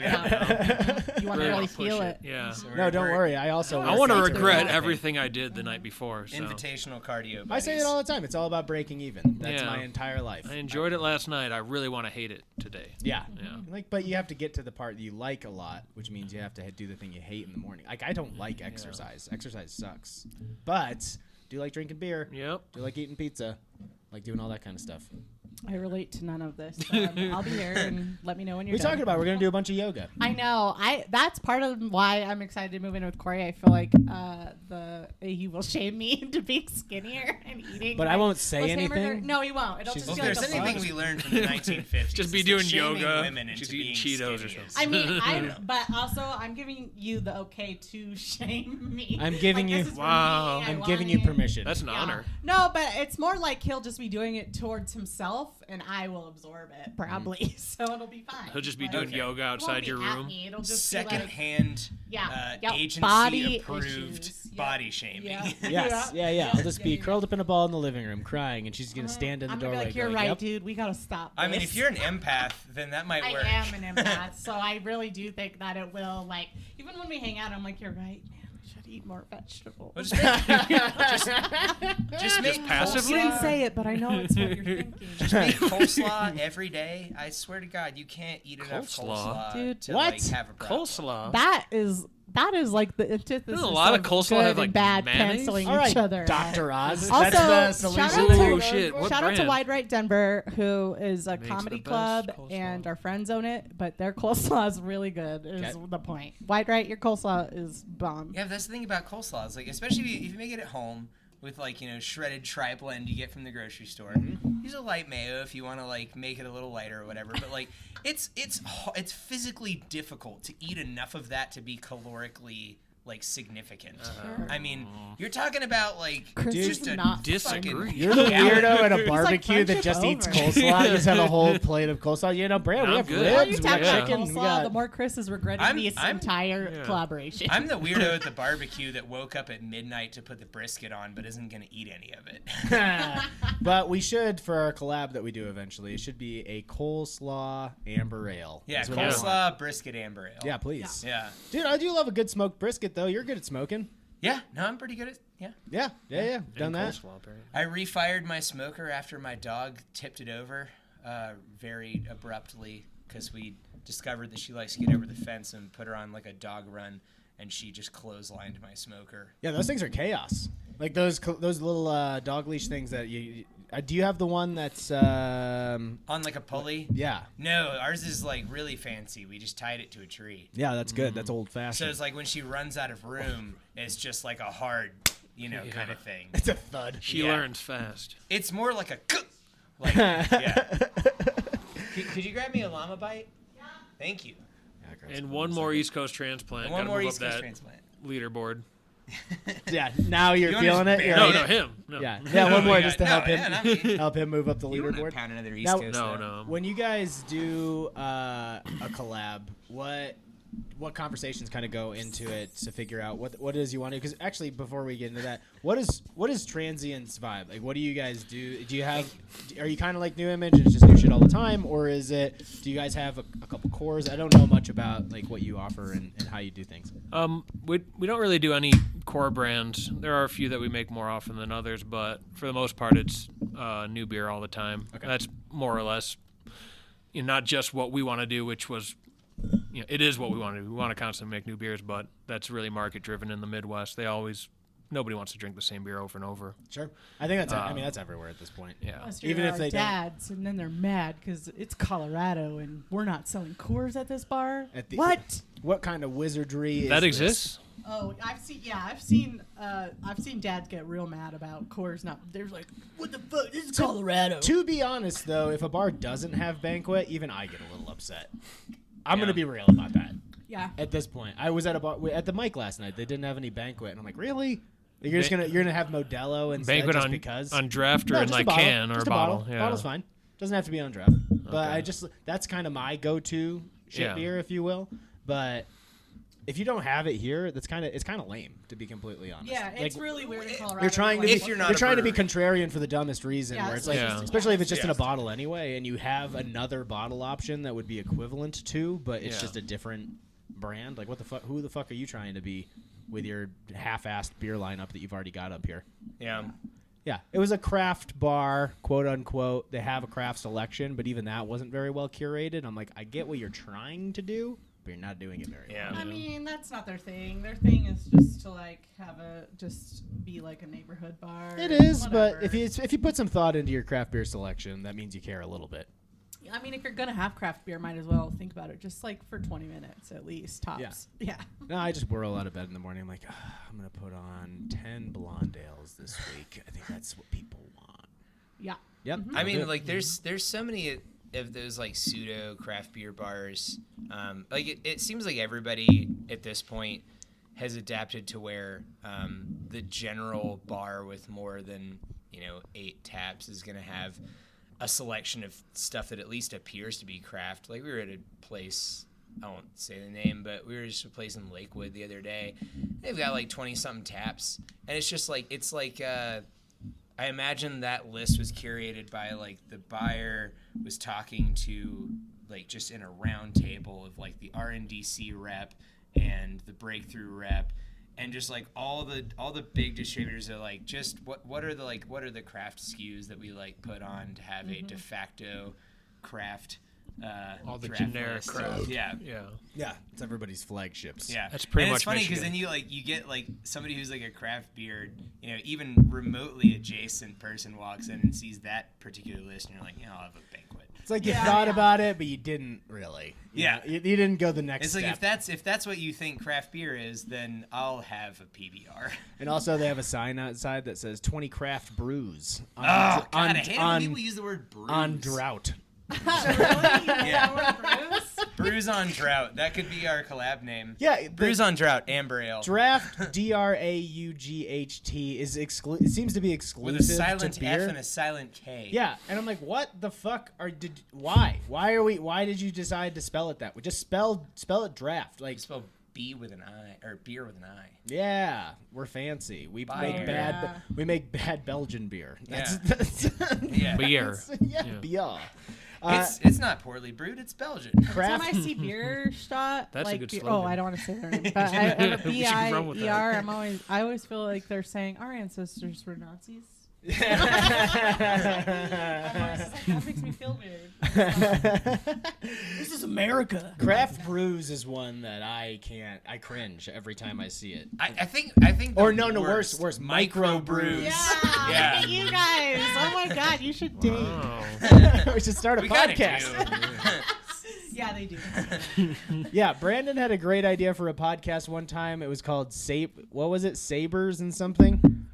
You want to really feel it. Yeah. So No, don't worry. I want to regret everything I did the night before. So. Invitational cardio buddies. I say it all the time. It's all about breaking even. That's my entire life. I enjoyed it last night. I really want to hate it today. Yeah. But you have to get to the part that you like a lot, which means you have to do the thing you hate in the morning. Like, I don't like exercise. Exercise sucks. But do like drinking beer. Yep. Do like eating pizza. Like doing all that kind of stuff. I relate to none of this. I'll be here and let me know when you're done. We're talking about we're going to do a bunch of yoga. I know. That's part of why I'm excited to move in with Corey. I feel like he will shame me into being skinnier and eating. But I won't say anything. Hamburger. No, he won't. It'll just Well, be if there's anything we learned from the 1950s, just be doing shaming yoga, women just into eating being Cheetos or skinny something. is- I mean, but also I'm giving you the okay to shame me. I'm giving Like, you. this is for Wow. me. I I'm want giving you it. permission. That's an honor. No, but it's more like he'll just be doing it towards himself, and I will absorb it probably. So it'll be fine. He'll just be Like, doing Okay. yoga it won't outside be your at room. me. It'll just be like, Secondhand Body agency-approved issues. Yeah. body shaming. Yeah. Yes. Yeah. I'll just be curled up in a ball in the living room crying, and she's going to stand in the I'm doorway. gonna be like, you're going, right, "Yep." dude. We gotta stop. I mean, this." if you're an empath, then that might I work. am an empath, so I really do think that it will. Like, even when we hang out, I'm like, you're right, man. We should eat more vegetables. Well, just make passively? You didn't say it, but I know it's what you're thinking. Just make coleslaw every day. I swear to God, you can't eat enough Coleslaw? coleslaw Dude. to What? like have a problem. Coleslaw. That is like the antithesis. Doesn't a lot of coleslaw good have, like, and bad mayonnaise? canceling All right, each other. Dr. Oz. Also, That's the shout solution. out to- Oh, shit. What Shout out to brand? Wide Right Denver, who is a Makes comedy the best club, coleslaw. and our friends own it. But their coleslaw is really good. Is Okay. the point? Wide Right, your coleslaw is bomb. Yeah, that's the thing about coleslaw. It's like, especially if you make it at home with like, shredded tri-blend you get from the grocery store. Use a light mayo if you want to like make it a little lighter or whatever. But like, it's physically difficult to eat enough of that to be calorically like significant. I mean, you're talking about like Chris just is a not disagree. fucking- You're the weirdo at a like barbecue that friendship just eats over. coleslaw. You just have a whole plate of coleslaw. Brad, we I'm have good. The more you ribs, we talk got about chicken, we coleslaw, got... the more Chris is regretting this entire collaboration. I'm the weirdo at the barbecue that woke up at midnight to put the brisket on, but isn't going to eat any of it. But we should, for our collab that we do eventually, it should be a coleslaw amber ale. Yeah, That's what I want. coleslaw, brisket, amber ale. Yeah, please. Yeah. Dude, I do love a good smoked brisket, though. You're good at smoking. Yeah, no, I'm pretty good at, Yeah. Done And that. coleslaw, apparently. I refired my smoker after my dog tipped it over very abruptly because we discovered that she likes to get over the fence and put her on like a dog run, and she just clotheslined my smoker. Yeah, those things are chaos. Like those little dog leash things that you do you have the one that's On like a pulley? yeah. No, ours is like really fancy. We just tied it to a tree. Yeah, that's good. That's old So fashioned. it's like when she runs out of room, it's just like a hard, kind of thing. It's a thud. She learns fast. It's more like a like, yeah. Could you grab me a llama bite? Yeah. Thank you. And one more East Coast transplant. And one Gotta more move East up Coast that transplant. leaderboard. Yeah, now you're You wanna feeling just it. You're bury No, like- no, him. No. Yeah, one more yeah, just to no, help yeah, not me. him help him move up the You wanna leaderboard. pound another East Now- Coast No, there. no. When you guys do a collab, what conversations kind of go into it to figure out what it is you want to? Because actually, before we get into that, what is Transient's vibe? Like, what do you guys do? Are you kind of like New Image and it's just new shit all the time, or is it? Do you guys have a couple cores? I don't know much about like what you offer and how you do things. We don't really do any core brands. There are a few that we make more often than others, but for the most part, it's new beer all the time. Okay. That's more or less, not just what we want to do, which was. It is what we want to do. We want to constantly make new beers, but that's really market driven in the Midwest. Nobody wants to drink the same beer over and over. Sure, I think that's. I mean, that's everywhere at this point. Yeah. Even if they dads, and then they're mad because it's Colorado and we're not selling Coors at this bar. What kind of wizardry That is exists? Oh, I've seen dads get real mad about Coors. Not they're like, what the fuck? This is Colorado. To be honest, though, if a bar doesn't have banquet, even I get a little upset. I'm gonna be real about that. Yeah. At this point, I was at a bar at the Mike last night. They didn't have any banquet, and I'm like, really? You're gonna have Modelo and Banquet just on because on draft or No, in just like a bottle. can or Just a bottle. Yeah. Bottle's fine. Doesn't have to be on draft. But Okay. that's kind of my go-to shit Yeah. beer, if you will. But if you don't have it here, it's kind of lame, to be completely honest. Yeah, it's really weird in Colorado. You're trying to if you're trying to be contrarian for the dumbest reason, where it's like, especially if it's just in a Yeah. bottle anyway, and you have another bottle option that would be equivalent to, but it's just a different brand. Like, what the fuck? Who the fuck are you trying to be with your half-assed beer lineup that you've already got up here? Yeah. Yeah, it was a craft bar, quote unquote. They have a craft selection, but even that wasn't very well curated. I'm like, I get what you're trying to do, but you're not doing it very well. I mean, that's not their thing. Their thing is just to like be like a neighborhood bar. It is, whatever. but if you put some thought into your craft beer selection, that means you care a little bit. I mean, if you're gonna have craft beer, might as well think about it, just like for 20 minutes at least, tops. Yeah. No, I just whirl out of bed in the morning. I'm like, I'm gonna put on 10 blonde ales this week. I think that's what people want. Yeah. Yep. I mean, like there's so many of those like pseudo craft beer bars. Like it seems like everybody at this point has adapted to where the general bar with more than 8 taps is gonna have a selection of stuff that at least appears to be craft. Like we were at a place, I won't say the name, but we were just a place in Lakewood the other day. They've got like 20-something taps, and it's just like I imagine that list was curated by like the buyer was talking to like just in a round table of like the RNDC rep and the breakthrough rep. And just like all the big distributors are like, just what are the craft SKUs that we like put on to have a de facto craft all the draft generic list. craft. Yeah. It's everybody's flagships. Yeah, that's pretty and much. It's funny because Michigan. then you get like somebody who's like a craft beer, even remotely adjacent person walks in and sees that particular list, and you're like, I'll have a banquet. It's like you thought about it, but you didn't really. You didn't go the next step. It's like if that's what you think craft beer is, then I'll have a PBR. And also they have a sign outside that says 20 craft brews. I hate when people use the word brews. On drought. Brews on drought. That could be our collab name. Yeah, Brews on drought. Amber ale. Draft DRAUGHT is it seems to be exclusive with a silent to beer. F and a silent K. Yeah, and I'm like, what the fuck why did you decide to spell it that way? Just spell it draft. Like spell B with an I or beer with an I. Yeah, we're fancy. We make bad Belgian beer. That's beer. Beer. It's not poorly brewed. It's Belgian. When I see beer shot, that's like, a good slogan. I don't want to say their name, but BIER, I always feel like they're saying our ancestors were Nazis. That makes me feel weird. This is America. Craft brews is one that I cringe every time I see it. I think. Worse. Micro brews. Yeah. You guys. Oh my God, you should date. Wow. We should start a podcast. Yeah, they do. Yeah, Brandon had a great idea for a podcast one time. It was called Sabers and something.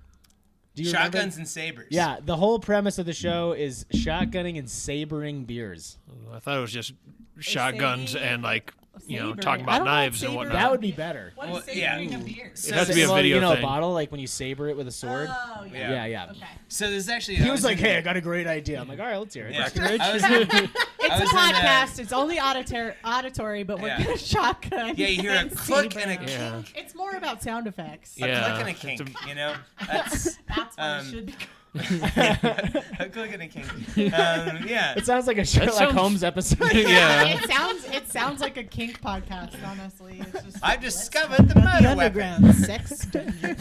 Shotguns and sabers. Yeah, the whole premise of the show is shotgunning and sabering beers. I thought it was just shotguns and like Saber. talking about knives and whatnot. That would be better. What is sabering a beer? It has to be a video thing. A bottle like when you saber it with a sword. Oh, Yeah. Okay. So there's actually. He was like, "Hey, I got a great idea." I'm like, "All right, let's hear it." Yeah. It's a podcast. It's only auditory, but we're gonna shotgun. Yeah, you hear a click and a Yeah. kink. It's more about sound effects. Yeah. A click and a kink. That's what it should be. A click and a kink. Yeah. It sounds like a Sherlock Holmes episode. Yeah. It sounds like a kink podcast. Honestly, it's just. I've discovered the murder underground sex dungeon.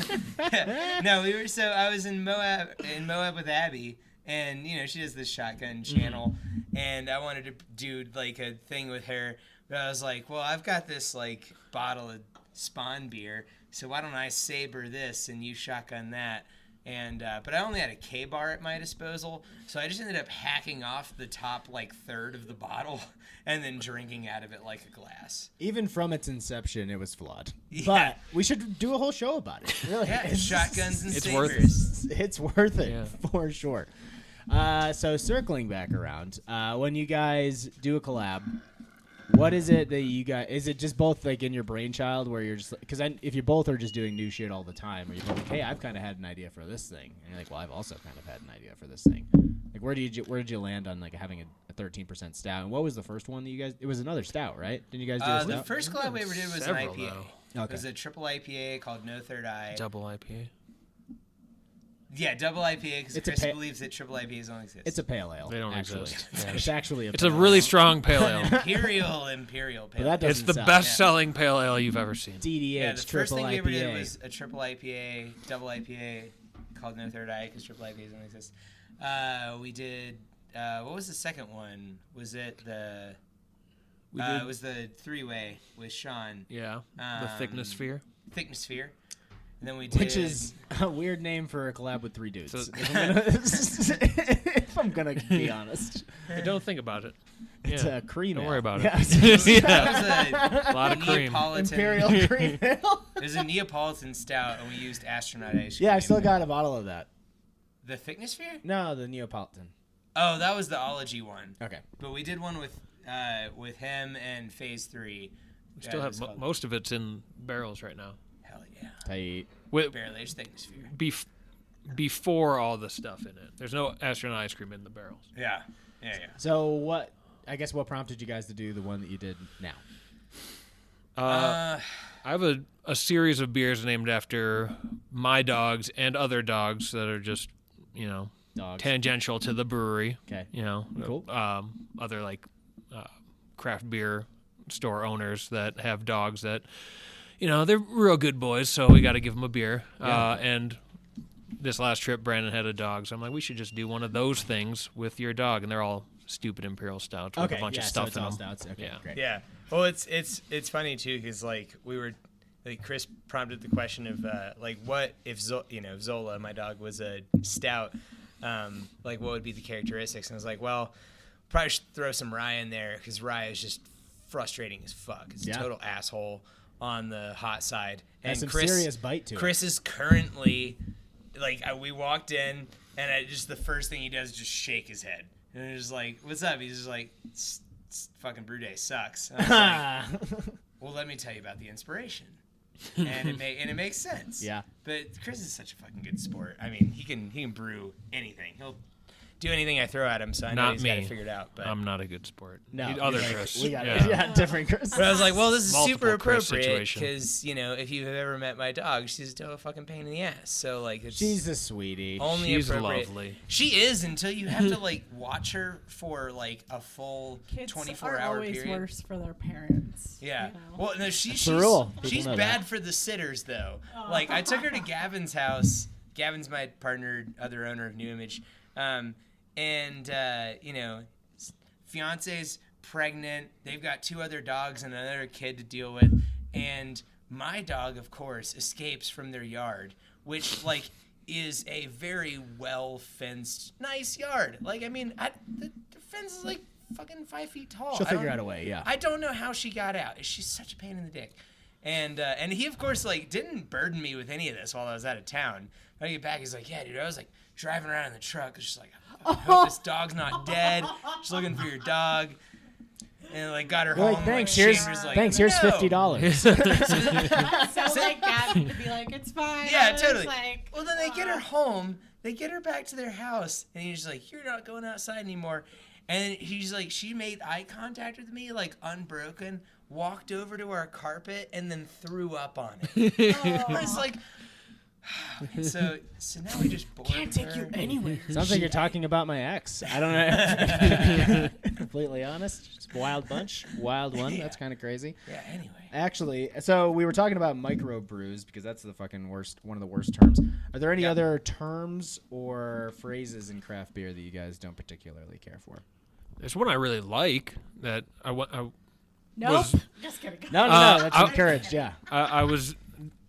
No, I was in Moab with Abby, and she does this shotgun channel, and I wanted to do like a thing with her, but I was like, well, I've got this like bottle of Spawn beer, so why don't I saber this and you shotgun that? And but I only had a K-bar at my disposal, so I just ended up hacking off the top like third of the bottle and then drinking out of it like a glass. Even from its inception, it was flawed. Yeah. But we should do a whole show about it. Really, Yeah, shotguns and it's sabers. It's worth it for sure. So circling back around, when you guys do a collab, what is it that you guys? Is it just both like in your brainchild where you're just because if you both are just doing new shit all the time, or you're like, hey, I've kind of had an idea for this thing, and you're like, well, I've also kind of had an idea for this thing. Like, where did you land on like having a 13% stout? And what was the first one that you guys? It was another stout, right? Didn't you guys do a stout? The first collab we ever did was an IPA. Okay. It was a triple IPA called No Third Eye. Double IPA. Yeah, double IPA because Chris believes that triple IPAs don't exist. It's a pale ale. They don't exist. Yeah. It's actually It's a really strong pale ale. Imperial pale ale. It's the best-selling pale ale you've ever seen. DDH, yeah, the first triple thing we IPA. ever did was a triple IPA, double IPA called No Third Eye because triple IPAs don't exist. We did, what was the second one? Was it the, it was the three-way with Sean. Yeah, the Thickness Sphere. Thickness Sphere. And then we did, which is a weird name for a collab with three dudes. So, if I'm gonna be honest, don't think about it. It's a cream. Don't worry about it. Yeah. That was a lot of cream. Imperial cream ale. It was a Neapolitan stout, and we used astronaut ice cream. Yeah, I still got a bottle of that. The Thickness Sphere? No, the Neapolitan. Oh, that was the Ology one. Okay. But we did one with him and Phase 3. We still have most of it's in barrels right now. Hell yeah. Tight. Barrel aged Thickness Sphere. Before all the stuff in it. There's no astronaut ice cream in the barrels. Yeah. So what prompted you guys to do the one that you did now? I have a series of beers named after my dogs and other dogs that are just, Dogs. tangential to the brewery. Okay. Cool. Other like craft beer store owners that have dogs that, they're real good boys, so we got to give them a beer. Yeah. And this last trip, Brandon had a dog, so I'm like, we should just do one of those things with your dog, and they're all stupid imperial stouts with a bunch of stuff so in them. Stouts. Okay, yeah, great. Yeah. Well, it's funny too because like we were, like Chris prompted the question of like what if Zola, my dog, was a stout, like what would be the characteristics? And I was like, well, probably should throw some rye in there because rye is just frustrating as fuck. It's a total asshole on the hot side. And some serious bite to it. Chris is currently like we walked in and just the first thing he does is just shake his head and it's just like, what's up? He's just like, fucking brew day sucks. And I was like, well, let me tell you about the inspiration. And it makes sense. Yeah. But Chris is such a fucking good sport. I mean, he can brew anything. He'll do anything I throw at him, so I know he's got to figure it out. But I'm not a good sport. No, other Chris. We got different Chris. But I was like, well, this is Multiple super Chris appropriate situation. because if you've ever met my dog, she's still a fucking pain in the ass. So like, it's she's a sweetie. only She's appropriate. lovely. She is until you have to like watch her for like a full 24-hour always period. worse for their parents. Yeah. you know? Well, no, she's the rule. People she's know bad that. for the sitters though. Like I took her to Gavin's house. Gavin's my partner, other owner of New Image, and fiance's pregnant. They've got 2 other dogs and another kid to deal with, and my dog, of course, escapes from their yard, which like is a very well fenced, nice yard. Like I mean, the fence is like fucking 5 feet tall. She'll figure out a way. Yeah. I don't know how she got out. She's such a pain in the dick. And he, of course, like, didn't burden me with any of this while I was out of town. When I get back, he's like, yeah, dude, I was, like, driving around in the truck. It's just like, I hope this dog's not dead. Just looking for your dog. And, like, got her You're home. like, thanks, like, here's Chambers, like, thanks, here's no. $50. So like Gavin could be like, it's fine. Yeah, And totally. it's like, Well, then they get her home. They get her back to their house. And he's like, you're not going outside anymore. And he's like, she made eye contact with me, like, unbroken, walked over to our carpet, and then threw up on it. I was like, so now we just bored can't take her. you anywhere. Sounds like you're talking about my ex. I don't know. Completely honest. Just wild bunch. Wild one. Yeah. That's kind of crazy. Yeah, anyway. Actually, so we were talking about microbrews because that's the fucking worst, one of the worst terms. Are there any other terms or phrases in craft beer that you guys don't particularly care for? There's one I really like that I Nope. Just kidding. No, that's encouraged, yeah. I was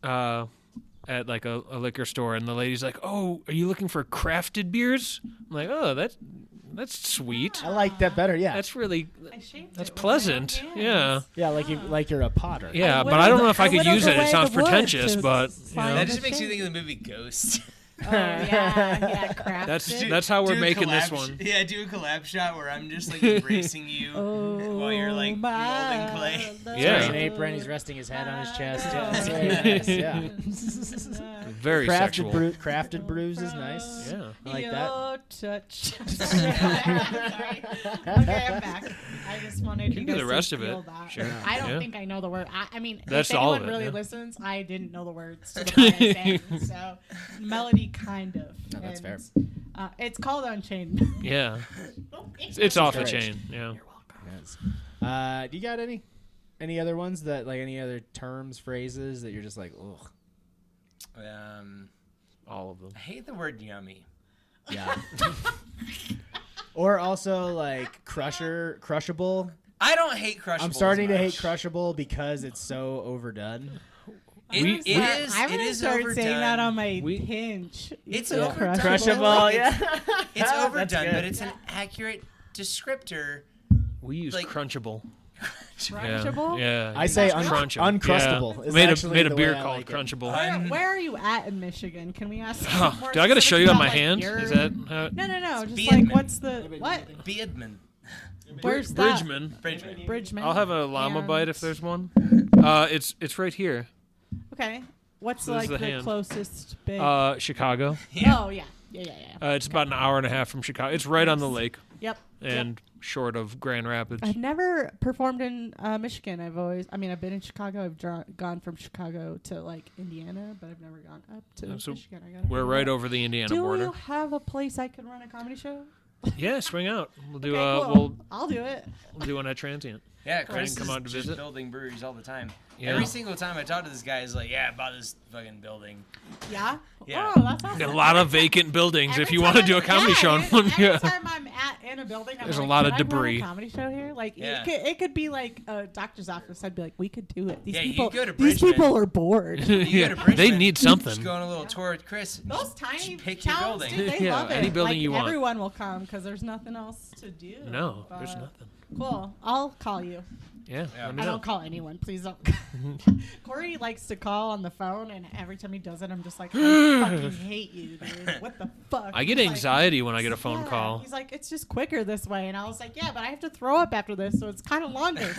at like a liquor store, and the lady's like, "Oh, are you looking for crafted beers?" I'm like, "Oh, that's sweet. I like that better, yeah. That's really I shaped that's it with my pleasant. hands. Yeah, Yeah, like you're a potter. yeah." But I don't know if I could whittled use it. It away sounds the wood pretentious, to but find That the just makes you shape. think of the movie Ghost. Oh yeah, crafted. That's how we're Do a making this collab one. Yeah, do a collab shot where I'm just like embracing you while you're like molding clay. Yeah. An apron. He's resting his head on his chest. Yeah, it's very nice. Yeah. Very sexual. Crafted brews is nice. Yeah. I like that. Touch. Sorry. Okay, I'm back. I just wanted You you can do guys the rest to of it. feel that. Sure. I don't Yeah. think I know the word. I mean, That's if all anyone of it, really yeah. listens, I didn't know the words to the part I sang. So melody, kind of. No, that's fair. It's called Unchained. Yeah. It's off the Courage. chain. Yeah. You're welcome. Yes. Do you got any other ones that like any other terms, phrases that you're just like, ugh? All of them. I hate the word yummy. Yeah. Or also like crushable. I don't hate crushable. I'm starting to hate much. crushable because it's so overdone. I'm gonna start overdone. saying that on my pinch. It's Yeah. overdone. Crushable, Like, yeah. It's That's overdone, good. but it's an accurate descriptor. We use Like- crunchable. Crunchable? Yeah. I say Crunchable. uncrustable. Yeah. is Made actually a the beer way I called like it. Crunchable. Where are you at in Michigan? Can we ask? Oh, more do I got to show you on my specifics about, hand? your- Is that how No. Just Beardman. like, what's the what? Beardman. Where's that? Bridgman? Bridgman. I'll have a llama And- bite if there's one. It's right here. Okay. What's So this like is the the hand. closest big? Chicago. Oh yeah. It's about an hour and a half from Chicago. It's right on the lake Yep. and short of Grand Rapids. I've never performed in Michigan. I've been in Chicago. I've gone from Chicago to like Indiana, but I've never gone up to So Michigan. I gotta We're figure right it out. over the Indiana Do border. you have a place I can run a comedy show? Yeah, swing out. We'll do Okay, cool. we'll I'll do it. do one at Transient. Yeah, Come Chris on to is visit. just building breweries all the time. Yeah. Every single time I talk to this guy, he's like, "Yeah, I bought this fucking building." Yeah. Yeah. Oh, that's awesome. A lot of vacant buildings. Every if you time want to do a I'm- comedy show on one, Every yeah. time I'm in a building, I'm There's a like, lot of "Can I run debris." a comedy show here, like Yeah. it could be like a doctor's office. I'd be like, we could do it. These Yeah, you people, go to these Bridgman. people are bored. You Yeah, go to Bridgman, they need something. Just go on a little tour with Chris. Those Just tiny pick your towns, building. dude, they Yeah, love it. any building like, you want. Everyone will come because there's nothing else to do. No, there's But- nothing. Cool. I'll call you. Yeah, Yeah. let me I know. don't call anyone. Please don't. Corey likes to call on the phone, and every time he does it, I'm just like, I fucking hate you, dude. What the fuck? I get He's like, anxiety when I get a phone yeah. call. He's like, it's just quicker this way, and I was like, yeah, but I have to throw up after this, so it's kind of longer.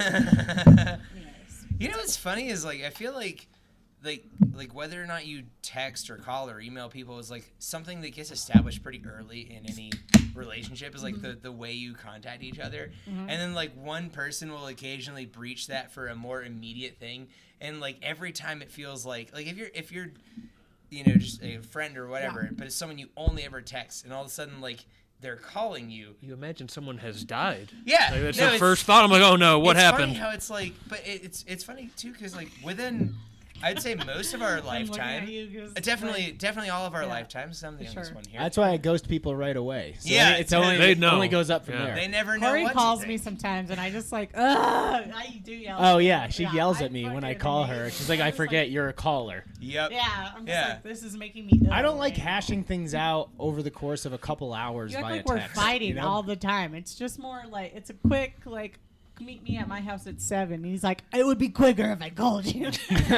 Anyways. You know what's funny is like I feel like whether or not you text or call or email people is like something that gets established pretty early in any relationship is like the way you contact each other. And then like one person will occasionally breach that for a more immediate thing, and like every time it feels like if you're you know just a friend or whatever, but it's someone you only ever text, and all of a sudden like they're calling you. You imagine someone has died. Yeah, Like, that's no, the it's- first thought. I'm like, oh no, what it's happened? Funny how it's like, but it's funny too because like within, I'd say most of our I'm looking at lifetime, you 'cause, definitely all of our Yeah, lifetimes. I'm the for youngest sure. one here. That's why I ghost people right away. So Yeah, it's only they it know. only goes up from Yeah. there. They never know Corey what calls to me think. sometimes, and I just like, ugh, I do yell. Oh yeah, she yells I at me when I fucking call hate her. it. She's like, I'm "I just forget you're a caller." Yep. Yeah, I'm just Yeah. like, this is making me ill. I don't like right now. hashing things out over the course of a couple hours You act via like we're text. fighting you know? all the time. It's just more like it's a quick like meet me at my house at 7. And he's like, it would be quicker if I called you. It's like,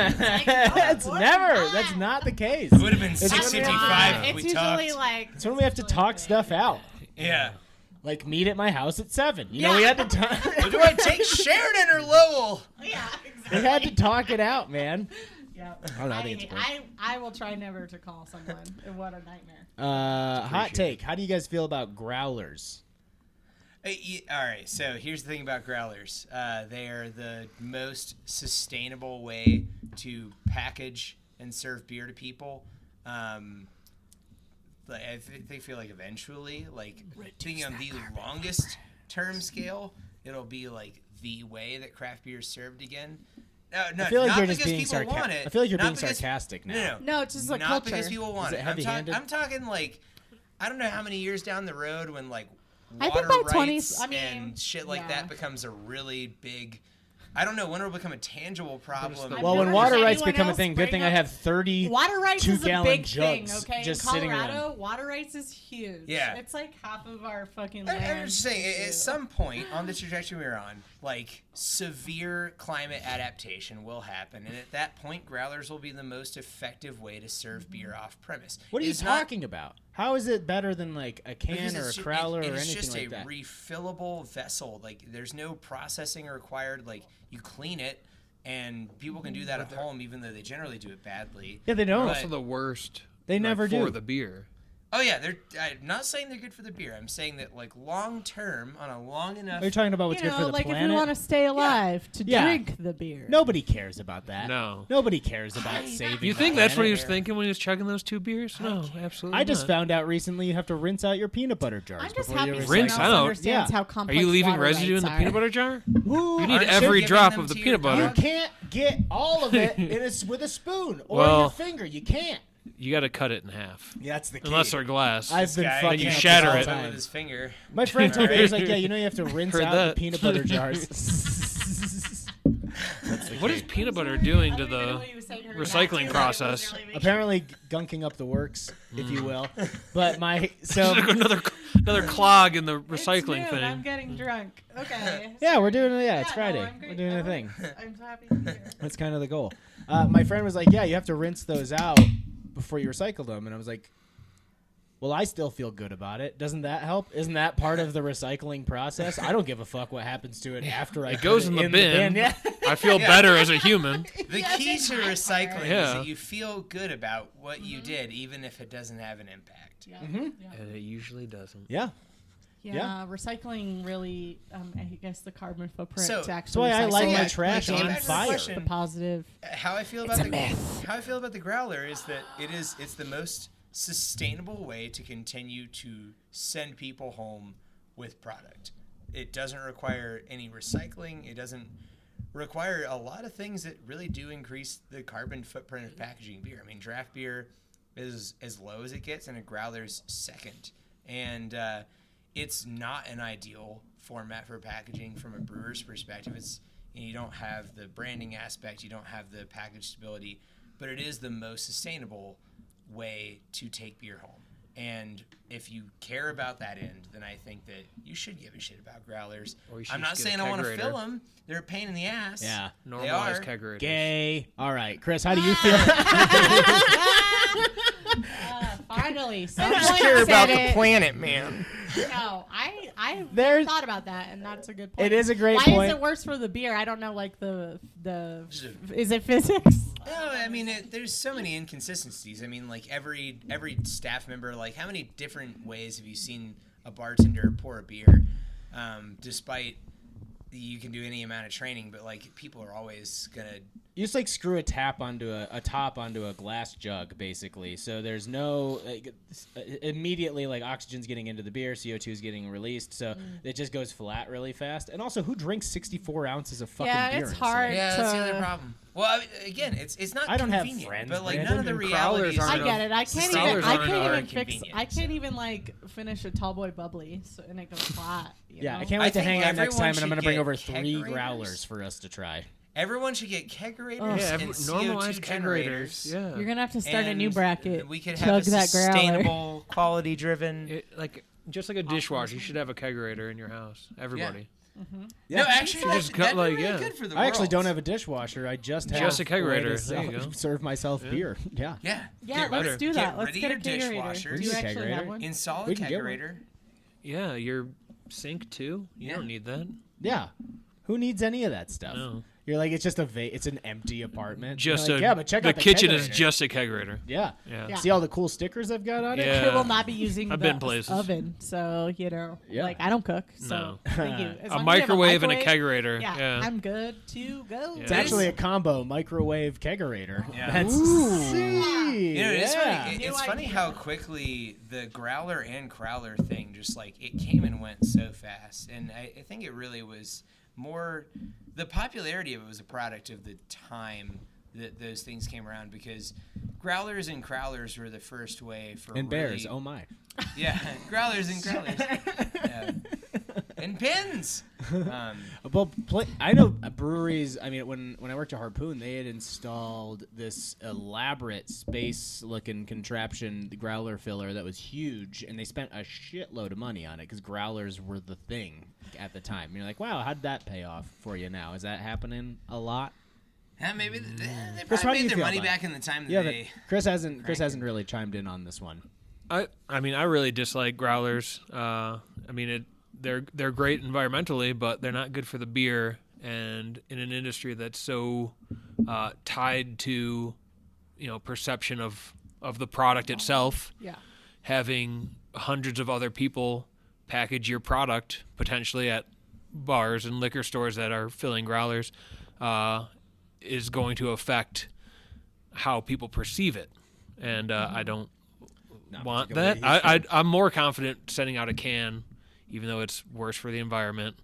no, That's it would never. not. That's not the case. It would have been It's 6:55 if It's we usually talked. like It's when we have to talk stuff out. Yeah. Like meet at my house at 7. You know, Yeah. we had to talk. Do I take Sheridan or Lowell? Yeah, exactly. We had to talk it out, man. Yeah. I don't know, I think it's great. I will try never to call someone. What a nightmare. Hot take. How do you guys feel about growlers? All right, so here's the thing about growlers. They are the most sustainable way to package and serve beer to people. They feel like eventually, like thinking on the longest term scale, it'll be like the way that craft beer is served again. No, I feel like not you're just because being people want sarcastic. it. I feel like you're not being because- sarcastic now. No, No, it's just a not culture. because people want Is it it. heavy-handed? I'm talking like I don't know how many years down the road when like I water think by 20 rights I mean, and shit like yeah. that becomes a really big I don't know when it'll become a tangible problem. Well, when water rights become a thing, good thing I have 30 water rights is a big jugs thing, okay? just In sitting Colorado, around. water rights is huge. Yeah. It's like half of our fucking land. I'm just saying, at some point on the trajectory we're on, like, severe climate adaptation will happen, and at that point, growlers will be the most effective way to serve beer off premise. What are you talking about? How is it better than like a can or a crowler or anything like that? It's just a refillable vessel. Like, there's no processing required. Like, you clean it, and people can do that at home, even though they generally do it badly. Yeah, they don't. Also the worst. They never do for the beer. Oh yeah, I'm not saying they're good for the beer. I'm saying that like long term, on a long enough. Are you talking about what's good for the like planet? if we want to stay alive to drink the beer. Nobody cares about that. No. Nobody cares about saving. You think the that's what he was planet. thinking when he was chugging those 2 beers? No, absolutely I just not. found out recently you have to rinse out your peanut butter jars. I'm just before happy you someone Rinse else out. understands Yeah. how Are complex you leaving water residue in rights the are. peanut butter jar? Ooh, You need Aren't you every giving drop them of the to peanut your You butter. dog? can't get all of it with a spoon or Well- your finger. You can't. You got to cut it in half. Yeah, that's the key. Unless they're glass. I've been Guy, fucking you up shatter this all it. the with time. his finger. My friend told me, he was like, yeah, you know you have to rinse Heard out that. the peanut butter jars. What is peanut butter doing to I don't even know the what he was saying to her recycling back. process? Apparently gunking up the works, if you will. But so another clog in the It's recycling noon, thing. I'm getting drunk. Okay. yeah, we're doing it. Yeah, it's Yeah, Friday. no, I'm great. We're doing a thing. I'm happy to be here. That's kind of the goal. My friend was like, yeah, you have to rinse those out before you recycle them. And I was like, well, I still feel good about it. Doesn't that help? Isn't that part of the recycling process? I don't give a fuck what happens to it after I It put goes in the bin. Yeah. I feel better as a human. The key to recycling is Yeah. that you feel good about what you did, even if it doesn't have an impact. Yeah. And it usually doesn't. Yeah. Yeah, recycling really, I guess the carbon footprint So- to actually That's why I recycle light my it. trash Like, on back to the fire. question. The positive. How I feel about the growler is that it's the most sustainable way to continue to send people home with product. It doesn't require any recycling. It doesn't require a lot of things that really do increase the carbon footprint of packaging beer. I mean, draft beer is as low as it gets, and a growler's second. And it's not an ideal format for packaging from a brewer's perspective. You don't have the branding aspect, you don't have the package stability, but it is the most sustainable way to take beer home. And if you care about that end, then I think that you should give a shit about growlers. Or you should I'm not just get a saying I want to kegerator. fill them. They're a pain in the ass. Yeah. Normalized are. kegerators. Gay. All right, Chris, how do you feel? Finally, I someone just care about said the it. planet, man. No, I There's- thought about that, and that's a good point. It is a great Why point. is it worse for the beer? I don't know. Like is it physics? No, I mean, there's so many inconsistencies. I mean, like every staff member, like how many different ways have you seen a bartender pour a beer? Despite you can do any amount of training, but like people are always gonna. You just like screw a top onto a glass jug, basically. So there's no immediately like oxygen's getting into the beer, CO2 is getting released, so it just goes flat really fast. And also, who drinks 64 ounces of fucking beer? it's in a hard. sitting? Yeah, that's the to- other problem. Well, I mean, again, it's not. I don't have convenient, friends, but like Brandon, none of the and realities. crawlers I aren't get it. I can't Scholars even. I aren't can't even inconvenient, fix. I can't even like finish a tall boy bubbly, and it goes flat. Yeah, know? I can't wait to think hang out next everyone time, and I'm should going to bring get over 3 kegerators. growlers for us to try. Everyone should get kegerators Yeah, and CO2 normalized generators. kegerators. Yeah. You're gonna have to start a new And bracket. We could Chug have a that growler. sustainable, quality-driven. Just like a dishwasher, you should have a kegerator in your house. Everybody. Yeah. No, actually, just cut, that'd be like, really yeah. good for the I actually world. don't have a dishwasher. I just have Just a way to kegerator. There you go. serve myself beer. Yeah. Yeah. Yeah, Get let's rid- do that. Get Let's rid get a of your kegerator. dishwasher. Do you We need a actually have kegerator. one? Install a We can get one. kegerator. Yeah, your sink too. You Yeah. don't need that. Yeah. Who needs any of that stuff? No. You're like, it's just it's an empty apartment. Just You're like, yeah, but check the out the kitchen is kegerator. just a kegerator. Yeah. Yeah. Yeah. See all the cool stickers I've got on it? Yeah. It will not be using I've the been places. oven, so Yeah. like I don't cook. So No. thank you. As A long as you have microwave and a kegerator. Yeah, Yeah. I'm good to go. Yeah. It's actually a combo microwave kegerator. Yeah. That's You know, it's yeah. funny. It's New funny idea. how quickly the growler and crowler thing just like it came and went so fast, and I think it really was more. The popularity of it was a product of the time that those things came around, because growlers and crowlers were the first way for And really, bears. Oh my. yeah, growlers and crowlers. Yeah. And pins. I know breweries. I mean, when I worked at Harpoon, they had installed this elaborate space-looking contraption, the growler filler, that was huge, and they spent a shitload of money on it because growlers were the thing at the time. And you're like, wow, how'd that pay off for you now? Is that happening a lot? Yeah, maybe they Chris, probably made their money back in the time that they. Chris hasn't really chimed in on this one. I mean, I really dislike growlers. I mean, they're great environmentally, but they're not good for the beer. And in an industry that's so tied to, perception of the product itself, having hundreds of other people package your product potentially at bars and liquor stores that are filling growlers is going to affect how people perceive it. And I don't want that. I'm more confident sending out a can, even though it's worse for the environment.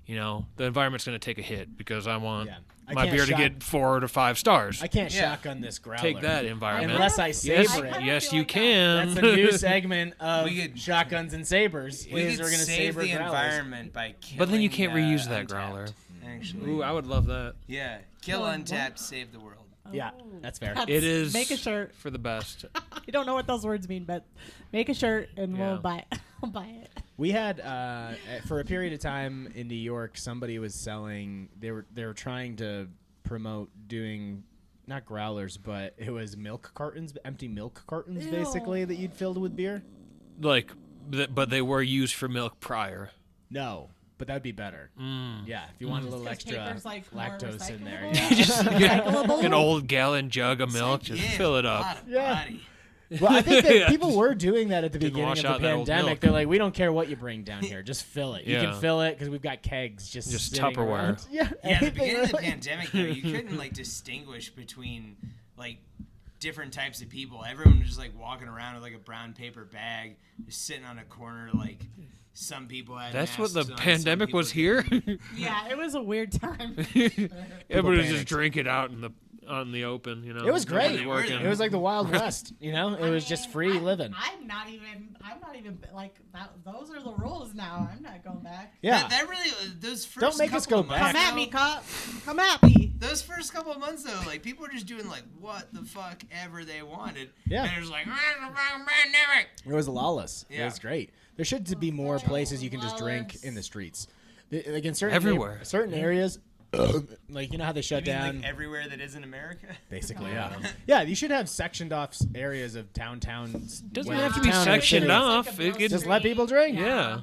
The environment's going to take a hit because I want my beer to get 4 to 5 stars. I can't shotgun this growler. Take that, environment. Unless I savor it. Yes, you can. That's a new segment of shotguns and sabers. We could save the environment by killing. But then you can't reuse that Untapped, growler. Actually. Ooh, I would love that. Yeah, kill Untapped, save the world. Yeah, that's fair. It is. Make a shirt for the best. I don't know what those words mean, but make a shirt and we'll buy it. We'll buy it. We had for a period of time in New York, somebody was selling. They were trying to promote doing not growlers, but it was milk cartons, empty milk cartons, basically that you'd filled with beer. But they were used for milk prior. No. But that'd be better. Yeah, if you want a little extra lactose in there. Just get an old gallon jug of milk, just fill it up. Well, I think that people were doing that at the beginning of the pandemic. They're like, we don't care what you bring down here, just fill it. You can fill it because we've got kegs just Tupperware. Around. Yeah, at the beginning of the pandemic, though, you couldn't distinguish between different types of people. Everyone was just walking around with a brown paper bag, just sitting on a corner Some people had. That's what the pandemic was here. Yeah, it was a weird time. Everybody was just drinking out on the open. It was great. It was like the Wild West. It was just free living. I'm not even like that. Those are the rules now. I'm not going back. Yeah, that really those first. Don't make us go back. Come at me, cop. Come at me. Those first couple of months though, people were just doing what the fuck ever they wanted. Yeah, and it was pandemic. It was lawless. Yeah. It was great. There should be more places you can just drink in the streets. In certain certain areas, how they shut down everywhere that isn't America. Basically, yeah. Yeah, you should have sectioned off areas of downtown. Doesn't have to be sectioned off. Just let people drink. Yeah.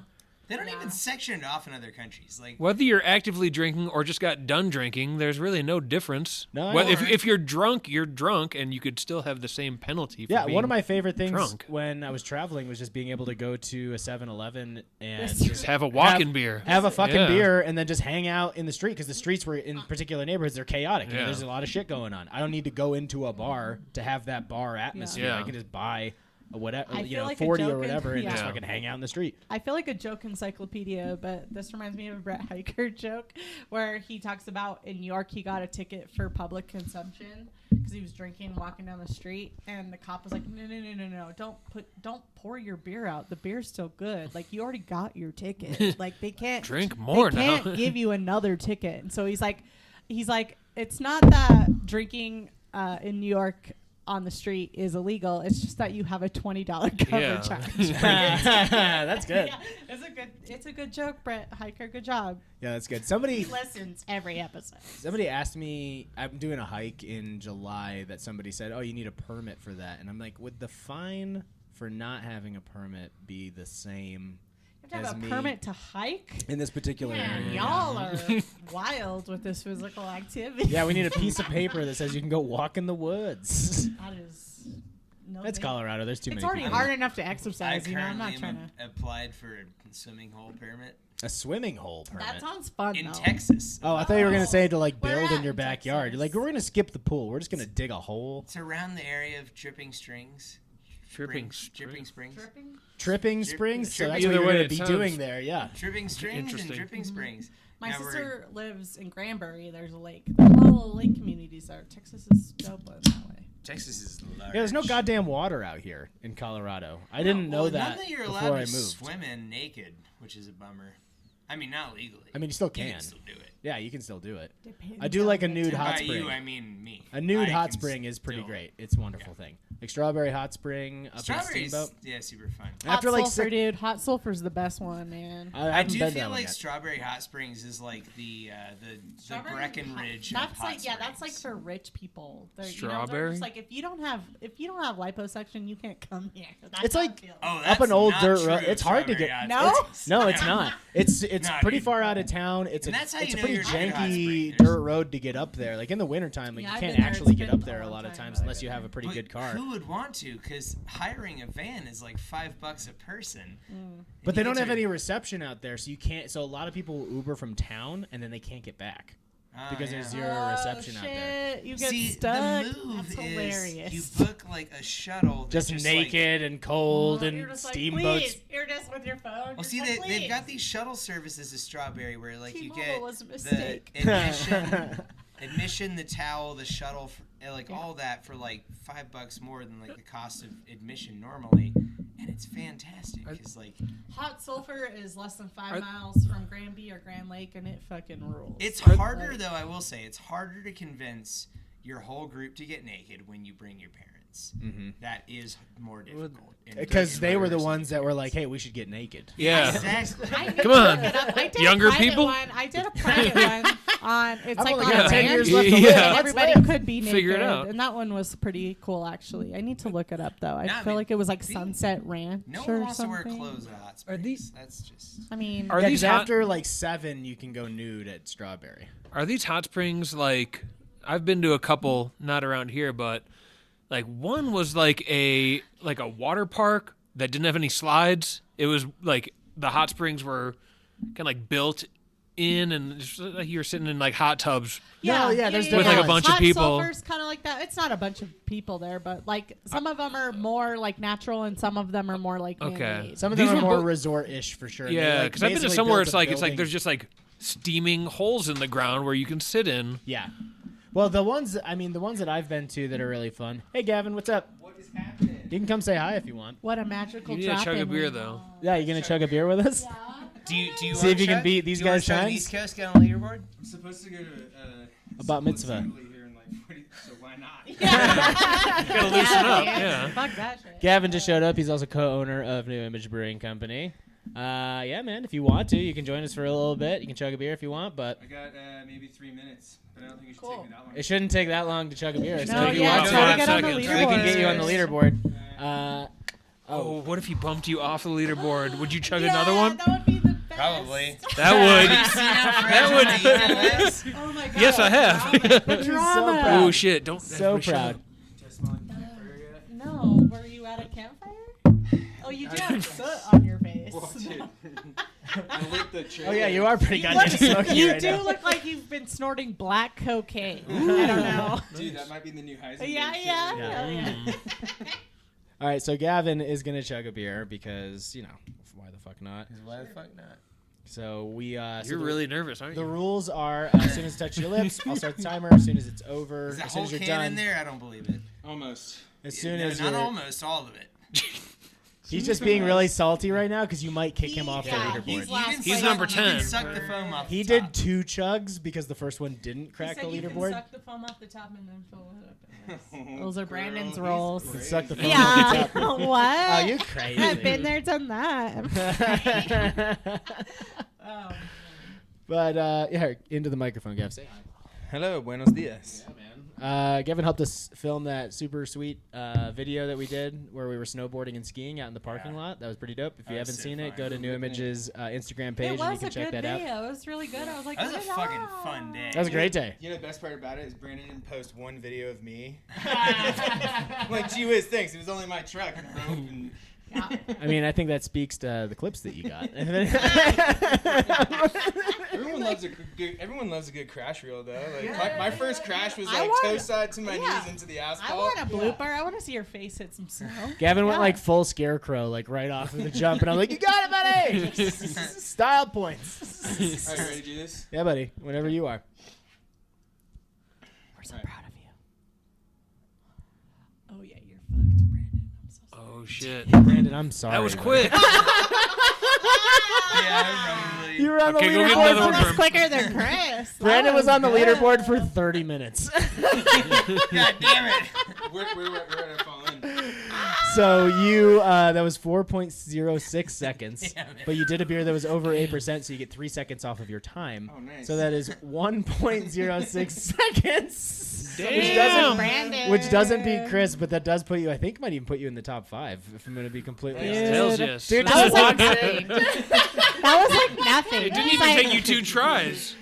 They don't even section it off in other countries. Whether you're actively drinking or just got done drinking, there's really no difference. No, if you're drunk, you're drunk, and you could still have the same penalty for being one of my favorite things drunk. When I was traveling was just being able to go to a 7-Eleven and just have a walk-in beer. Have a fucking beer and then just hang out in the street because the streets were in particular neighborhoods, they're chaotic. Yeah. There's a lot of shit going on. I don't need to go into a bar to have that bar atmosphere. Yeah. I can just buy whatever, 40 or whatever, and just fucking hang out in the street. I feel like a joke encyclopedia, but this reminds me of a Brett Hiker joke where he talks about in New York he got a ticket for public consumption because he was drinking walking down the street, and the cop was like, no, don't pour your beer out. The beer's still good. You already got your ticket. They can't drink more now. They can't give you another ticket. And so he's like, it's not that drinking in New York on the street is illegal. It's just that you have a $20 cover charge. That's good. Yeah, it's a good joke, Brett Hiker. Good job. Yeah, that's good. Somebody listens every episode. Somebody asked me, I'm doing a hike in July that somebody said, oh, you need a permit for that. And I'm like, would the fine for not having a permit be the same? You have to have a permit to hike? In this particular area. Y'all are wild with this physical activity. Yeah, we need a piece of paper that says you can go walk in the woods. That is... That's Colorado. There's too many people. It's already hard enough to exercise. I'm not trying to... applied for a swimming hole permit. A swimming hole permit? That sounds fun, in Texas. Oh, I thought you were going to say to build in your backyard. You're like, we're going to skip the pool. We're just going to dig a hole. It's around the area of Dripping Springs. Dripping Springs. Tripping Springs? So that's what you're going to be doing there, yeah. Dripping Springs and Dripping Springs. My sister lives in Granbury. There's a lake. There's a lot of little lake communities there. Texas is dope in that way. Texas is large. Yeah, there's no goddamn water out here in Colorado. I didn't know that none that you're before allowed I to moved. swim in naked, which is a bummer. I mean, not legally. I mean, you still You can. can still do it. Yeah, you can still do it. Depends I do like a nude And hot by spring. you, I mean me. A nude I hot can spring is pretty still- great. It's a wonderful thing. Like strawberry hot spring up in Strawberries, Steamboat. yeah, super fun. Hot After like sulfur, dude. Hot sulfur's the best one, man. I I haven't do been feel down like yet. Strawberry Hot Springs is like the Breckenridge. That's of hot like that's like springs. for rich people. They're, Strawberry? You know, just like if you don't have liposuction, you can't come here. That's It's how like- it feels. Oh, Up that's an old not dirt true road. of It's hard to Strawberry get. Hot No? Springs. No, it's not. It's Nah, pretty dude. far out of town. It's And a that's how it's you a know pretty you're doing hot janky spring. dirt road to get up there. Like in the wintertime, like Yeah, you I've can't been there. actually It's get been up there a a long lot of time, times but unless you have a pretty But good car. Who would want to? Because hiring a van is like $5 a person. But they you don't get have to- any reception out there, so you can't. So a lot of people Uber from town and then they can't get back because there's yeah. zero reception out there. Shit, you get See, stuck. the move That's is hilarious. you book like a shuttle. That Just naked and cold You're and just like, steamboats. please, you're just with your phone. Well, You're see, just like, they've got please. these shuttle services to Strawberry where like you T-Mobile get was a the mistake. admission, the towel, the shuttle, like all that for like $5 more than like the cost of admission normally, and it's fantastic because like Hot sulfur is less than 5 miles from Granby or Grand Lake, and it fucking rules. it's harder though. I will say it's harder to convince your whole group to get naked when you bring your parents. That is more difficult Because they were the ones that were like, "Hey, we should get naked." Yeah. Exactly. I Come on. I did Younger a private people? one. I did a private one on. It's I've like only on got a 10 ranch, years left to live. and Yeah. everybody Let's could be naked. Figure it out. And that one was pretty cool, actually. I need to look it up though. I Nah, feel man, like it was like see, Sunset Ranch No or one wants to wear something. clothes at hot springs. these- That's just. I mean, Are Yeah, these 'cause hot, after like 7, you can go nude at Strawberry. Are these hot springs like? I've been to a couple, not around here, but like one was like a water park that didn't have any slides. It was like the hot springs were kind of like built in, and just, like you were sitting in like hot tubs. No, yeah, there's With, like, a different bunch of Hot people. sulfur's kind of like that. It's not a bunch of people there, but like some of them are more like natural, and some of them are more like Okay. man-made. Some of These them are were more bo- resort-ish for sure. They, Yeah, like, because I've been to basically somewhere built it's a like building. there's just like steaming holes in the ground where you can sit in. Yeah. Well, the ones that I've been to that are really fun. Hey, Gavin, what's up? What is happening? You can come say hi if you want. What a magical You need to drop chug a in beer there. though. Yeah, you gonna chug a beer with us? Do you See wanna if you can chug? beat these Do you wanna guys' chug the times? East Coast, get on the leaderboard? I'm supposed to go to A bat school mitzvah. assembly here in like 40, so why not? You gotta loosen up. Yeah. Fuck that shit. Gavin just showed up. He's also co-owner of New Image Brewing Company. Yeah, man. If you want to, you can join us for a little bit. You can chug a beer if you want, but I got maybe 3 minutes, but I don't think it should Cool. take me that long. it shouldn't take that long to chug a beer. So No, if you yeah, want try to to, get on the we we leaderboard. can get you on the leaderboard. Oh, what if he bumped you off the leaderboard? Would you chug Yeah, another one? That would be the best. Probably. That would. Oh my god. Yes, I have. The So drama. proud. Oh shit! Don't. So proud. Do I smell like campfire yet? No, were you at a campfire? Oh, you do have soot on your face. Well, dude. I lit the trailer. Oh yeah, you are pretty You goddamn look- smoky you right do now. look like you've been snorting black cocaine. I don't know. Dude, that might be the new Heisenberg. Yeah, kid. yeah, Yeah. hell yeah. All right, so Gavin is gonna chug a beer because why the fuck not? Why the fuck not? So we. So You're the- really nervous, aren't The you? rules are as soon as it touches your lips, I'll start the timer. As soon as it's over, Is that as soon whole as you're can done, in there? I don't believe it. Almost. as soon No, as not you're, almost all of it. he's just being really salty right now because you might kick him off the Yeah, leaderboard. he's last He's place. number You 10. can suck the foam off. He the did top. 2 chugs because the first one didn't crack the You can leaderboard. suck the foam off the top and then fill it up. Those are Brandon's rolls. You can suck the foam off the Yeah. top. What? Oh, you crazy. I've been there, done that. Oh, But yeah, into the microphone, Gav. Say hi. Hello, buenos dias. Yeah, man. Gavin helped us film that super sweet video that we did where we were snowboarding and skiing out in the parking lot. That was pretty dope. If you That was haven't so seen it, fun. go to New Image's Instagram page it and you was can a check good that out. video. It was really good. I was like, That was a "Look at fucking that." fun day. That was a great day. You know the best part about it is Brandon didn't post one video of me. I'm like, gee whiz, thanks. It was only my truck. And I mean, I think that speaks to the clips that you got. everyone loves a good crash reel though. Like my first crash was I like want- toe side to my yeah. knees into the I asphalt. want a blooper. I want to see your face hit some snow. Gavin went Yeah. like full scarecrow, like right off of the jump, and I'm like, "You got it, buddy! Style points." All right, ready to do this? Yeah, buddy. Whenever you are. We're so All right. proud of you. Oh yeah, you're fucked, Brandon. I'm so sorry. Oh shit! Brandon, I'm sorry. That was buddy. quick. Yeah, probably. You were on the Okay, go get leaderboard. another one That's from- quicker than Chris. Brandon was on the That was leaderboard for 30 minutes. God damn it. Where did I fall in? So you, that was 4.06 seconds. Damn it. But you did a beer that was over 8%, so you get 3 seconds off of your time. Oh, nice. So that is 1.06 seconds. Damn. Brandon. Which doesn't beat Chris, but that does put you, I think might even put you in the top 5, if I'm going to be completely Dude. honest. Hells yes. Dude, That was like nothing. that was like nothing. It didn't even take you 2 tries.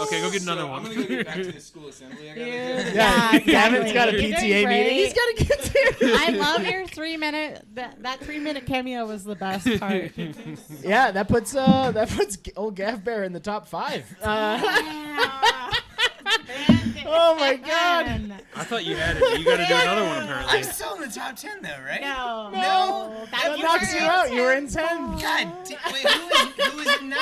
Okay, go get another So, I'm one. going to go get back to the school assembly. I gotta Dude. do. Yeah, Gavin's got a You're doing PTA meeting. He's got to get to. I love your 3-minute. That 3-minute cameo was the best part. Yeah, that puts old Gav Bear in the top 5. Oh my God. I thought you had it. But you got to do another one apparently. I'm still in the top 10 though, right? No. That knocks you out. You were in 10. God wait, who was in 9?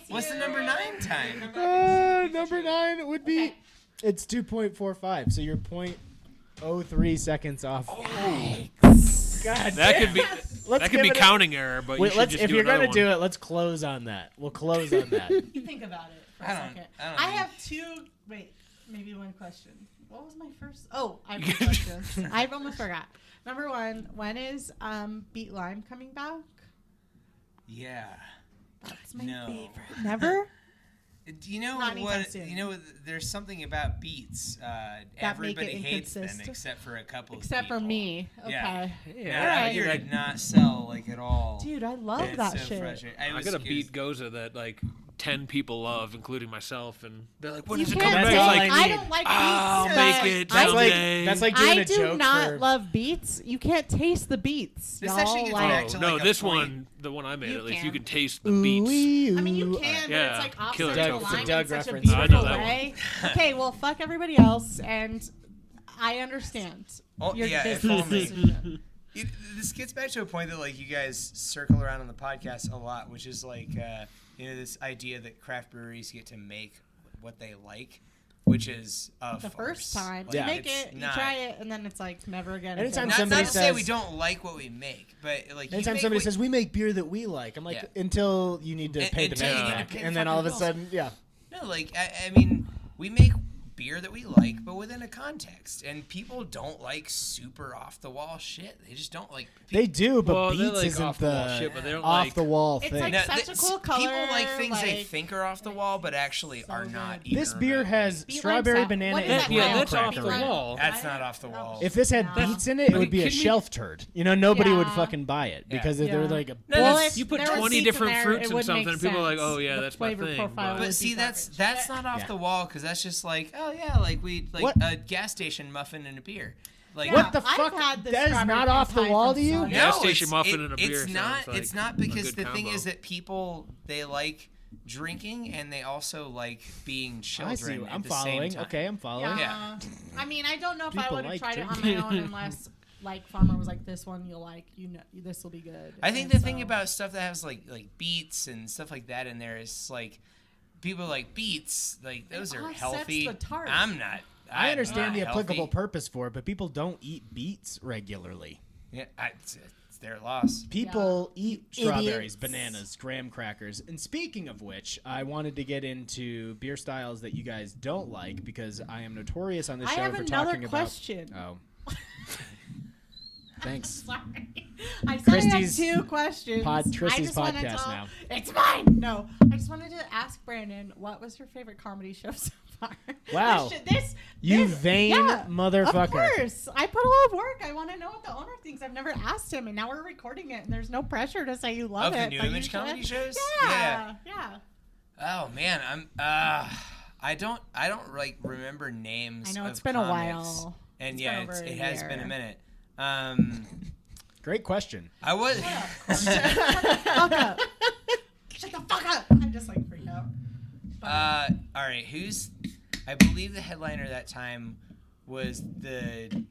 What's the number 9 time? Number 9 would be, it's 2.45, so you're 0.03 seconds off. God, That could be Let's that give could be it a- counting error, but Wait, you should let's. just If do you're another gonna one. do it, let's close on that. We'll close on that. You think about it for a second. I don't I know. have 2. Wait, maybe one question. What was my first? Oh, I have 2 questions. I almost forgot. Number 1, when is Beat Lime coming back? Yeah. That's my No. favorite. Never? Do you know Not anytime what? soon. You know, there's something about beets. Everybody it hates them inconsistent? except for a couple. Except of people. for me. Okay. Yeah. Yeah, No, Alright. beer did not sell like at all. Dude, I love It's that so shit. frustrating. I was got a curious. beat Goza that like 10 people love, including myself, and they're like, "When You is it can't coming back?" That's all It's I like, I need. don't like I'll beets. make but it That's like someday. that's like doing I a do joke not for. love beets. You can't taste the beets. This y'all. actually gets Like, back Oh, to, no, like, a this point. one, the one I made You at least, can. you can taste the Ooh, beats. I mean, you ooh. can, but Yeah, it's like killer offset the Doug- line Doug in such a reference. I know beautiful that way. Okay, well, fuck everybody else, and I understand Oh, your yeah, if business only. decision. This gets back to a point that like you guys circle around on the podcast a lot, which is like this idea that craft breweries get to make what they like, which is a The farce. first time Like, you make it's it, you not- try it, and then it's like never again. Anytime Not, somebody not to say we says- don't like what we make, but like you Anytime make somebody what- says we make beer that we like, I'm like, Yeah. until you need to Un- pay the until you man need to back, pay the and then all of a fucking sudden, yeah. No, like I mean, we make beer that we like, but within a context, and people don't like super off the wall shit. They just don't like. They do, but Well, they beats like isn't off-the-wall the shit, but they don't off like- the wall It's thing. like such a cool color, People like things they like- think are off the wall, but actually So are not. good. even This beer remotely. has Beet strawberry, lime's banana, what is and that Yeah, graham that's off cracker. the wall. That's not off the wall. If this had No. beets in it, it would be a kidding me? shelf turd. You know, nobody would Yeah. fucking buy it Yeah. because they're Yeah. like a. No, Well, that's- if You put there was 20 seeds in different there, fruits it in would something, make and people are like, sense. "Oh, yeah, The that's my flavor thing," profile but- would But see, be that's garbage. not off Yeah. the wall because that's just like, oh yeah, like we like What? a gas station muffin and a beer. Like What the I've fuck? had the That is strawberry not off the pie wall from to you? Sonic. Gas No, station it's- muffin it- and a beer It's not. sounds It's like not a because good the thing combo. is that people they like drinking and they also like being children. I see. at I'm the same following. time. Okay, I'm following. Yeah. I mean, I don't know if I People would have like tried it on my drinking. own unless like Farmer was like, "This one you'll like. You know, this will be good." I think And the thing so- about stuff that has like beets and stuff like that in there is like people like beets. Like those are offsets healthy. the tart. I'm not. I I'm understand not the applicable healthy. purpose for it, but people don't eat beets regularly. Yeah, it's their loss. People eat strawberries, Idiots. bananas, graham crackers. And speaking of which, I wanted to get into beer styles that you guys don't like because I am notorious on this I show have for another talking question. about. Oh. Thanks. Sorry. I said I had Christie's 2 questions. Christie's I just wanted podcast to, now. It's mine. No, I just wanted to ask Brandon, what was your favorite comedy show so far? Wow. This You this- vain yeah, motherfucker. Of course. I put a lot of work. I want to know what the owner thinks. I've never asked him, and now we're recording it, and there's no pressure to say you love Of it. the New but you Image should. comedy shows? Yeah. Oh man, I'm. I don't like remember names. I know it's of been a comics. while. And It's yeah, been over a it has been a year. minute. Great question. I was. Fuck up. Shut the fuck up. I just like freak out. All right, I believe the headliner that time was the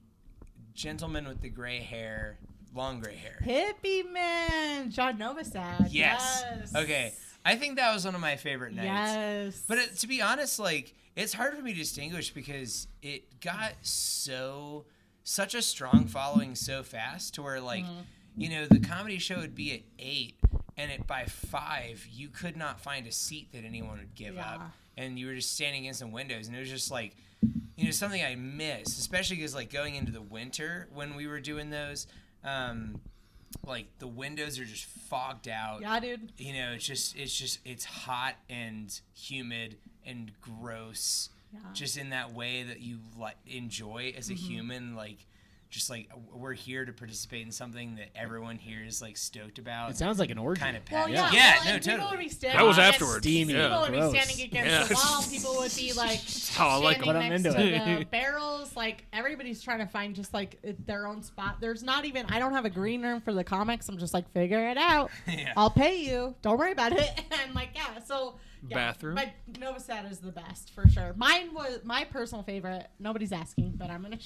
gentleman with the gray hair, long gray hair. Hippie Man, John Novosad. Yes. Yes. Okay. I think that was one of my favorite nights. Yes. But to be honest, like it's hard for me to distinguish because it got such a strong following so fast to where like Mm-hmm. you know the comedy show would be at 8 and by 5, you could not find a seat that anyone would give up, and you were just standing against some windows, and it was just like, something I miss, especially because like going into the winter when we were doing those, like the windows are just fogged out. Yeah, dude. It's hot and humid and gross. Yeah. Just in that way that you enjoy as a human, like. Just like we're here to participate in something that everyone here is like stoked about. It sounds like an orgy. Kind of well, yeah, no, totally. Would be that was afterwards. Steamy. People would Gross. be standing against the wall. People would be like standing next to the barrels. Like everybody's trying to find just like their own spot. There's not even. I don't have a green room for the comics. I'm just like figure it out. Yeah. I'll pay you. Don't worry about it. And like so. Yeah, bathroom. But Nova Sad is the best for sure. Mine was my personal favorite. Nobody's asking, but I'm gonna.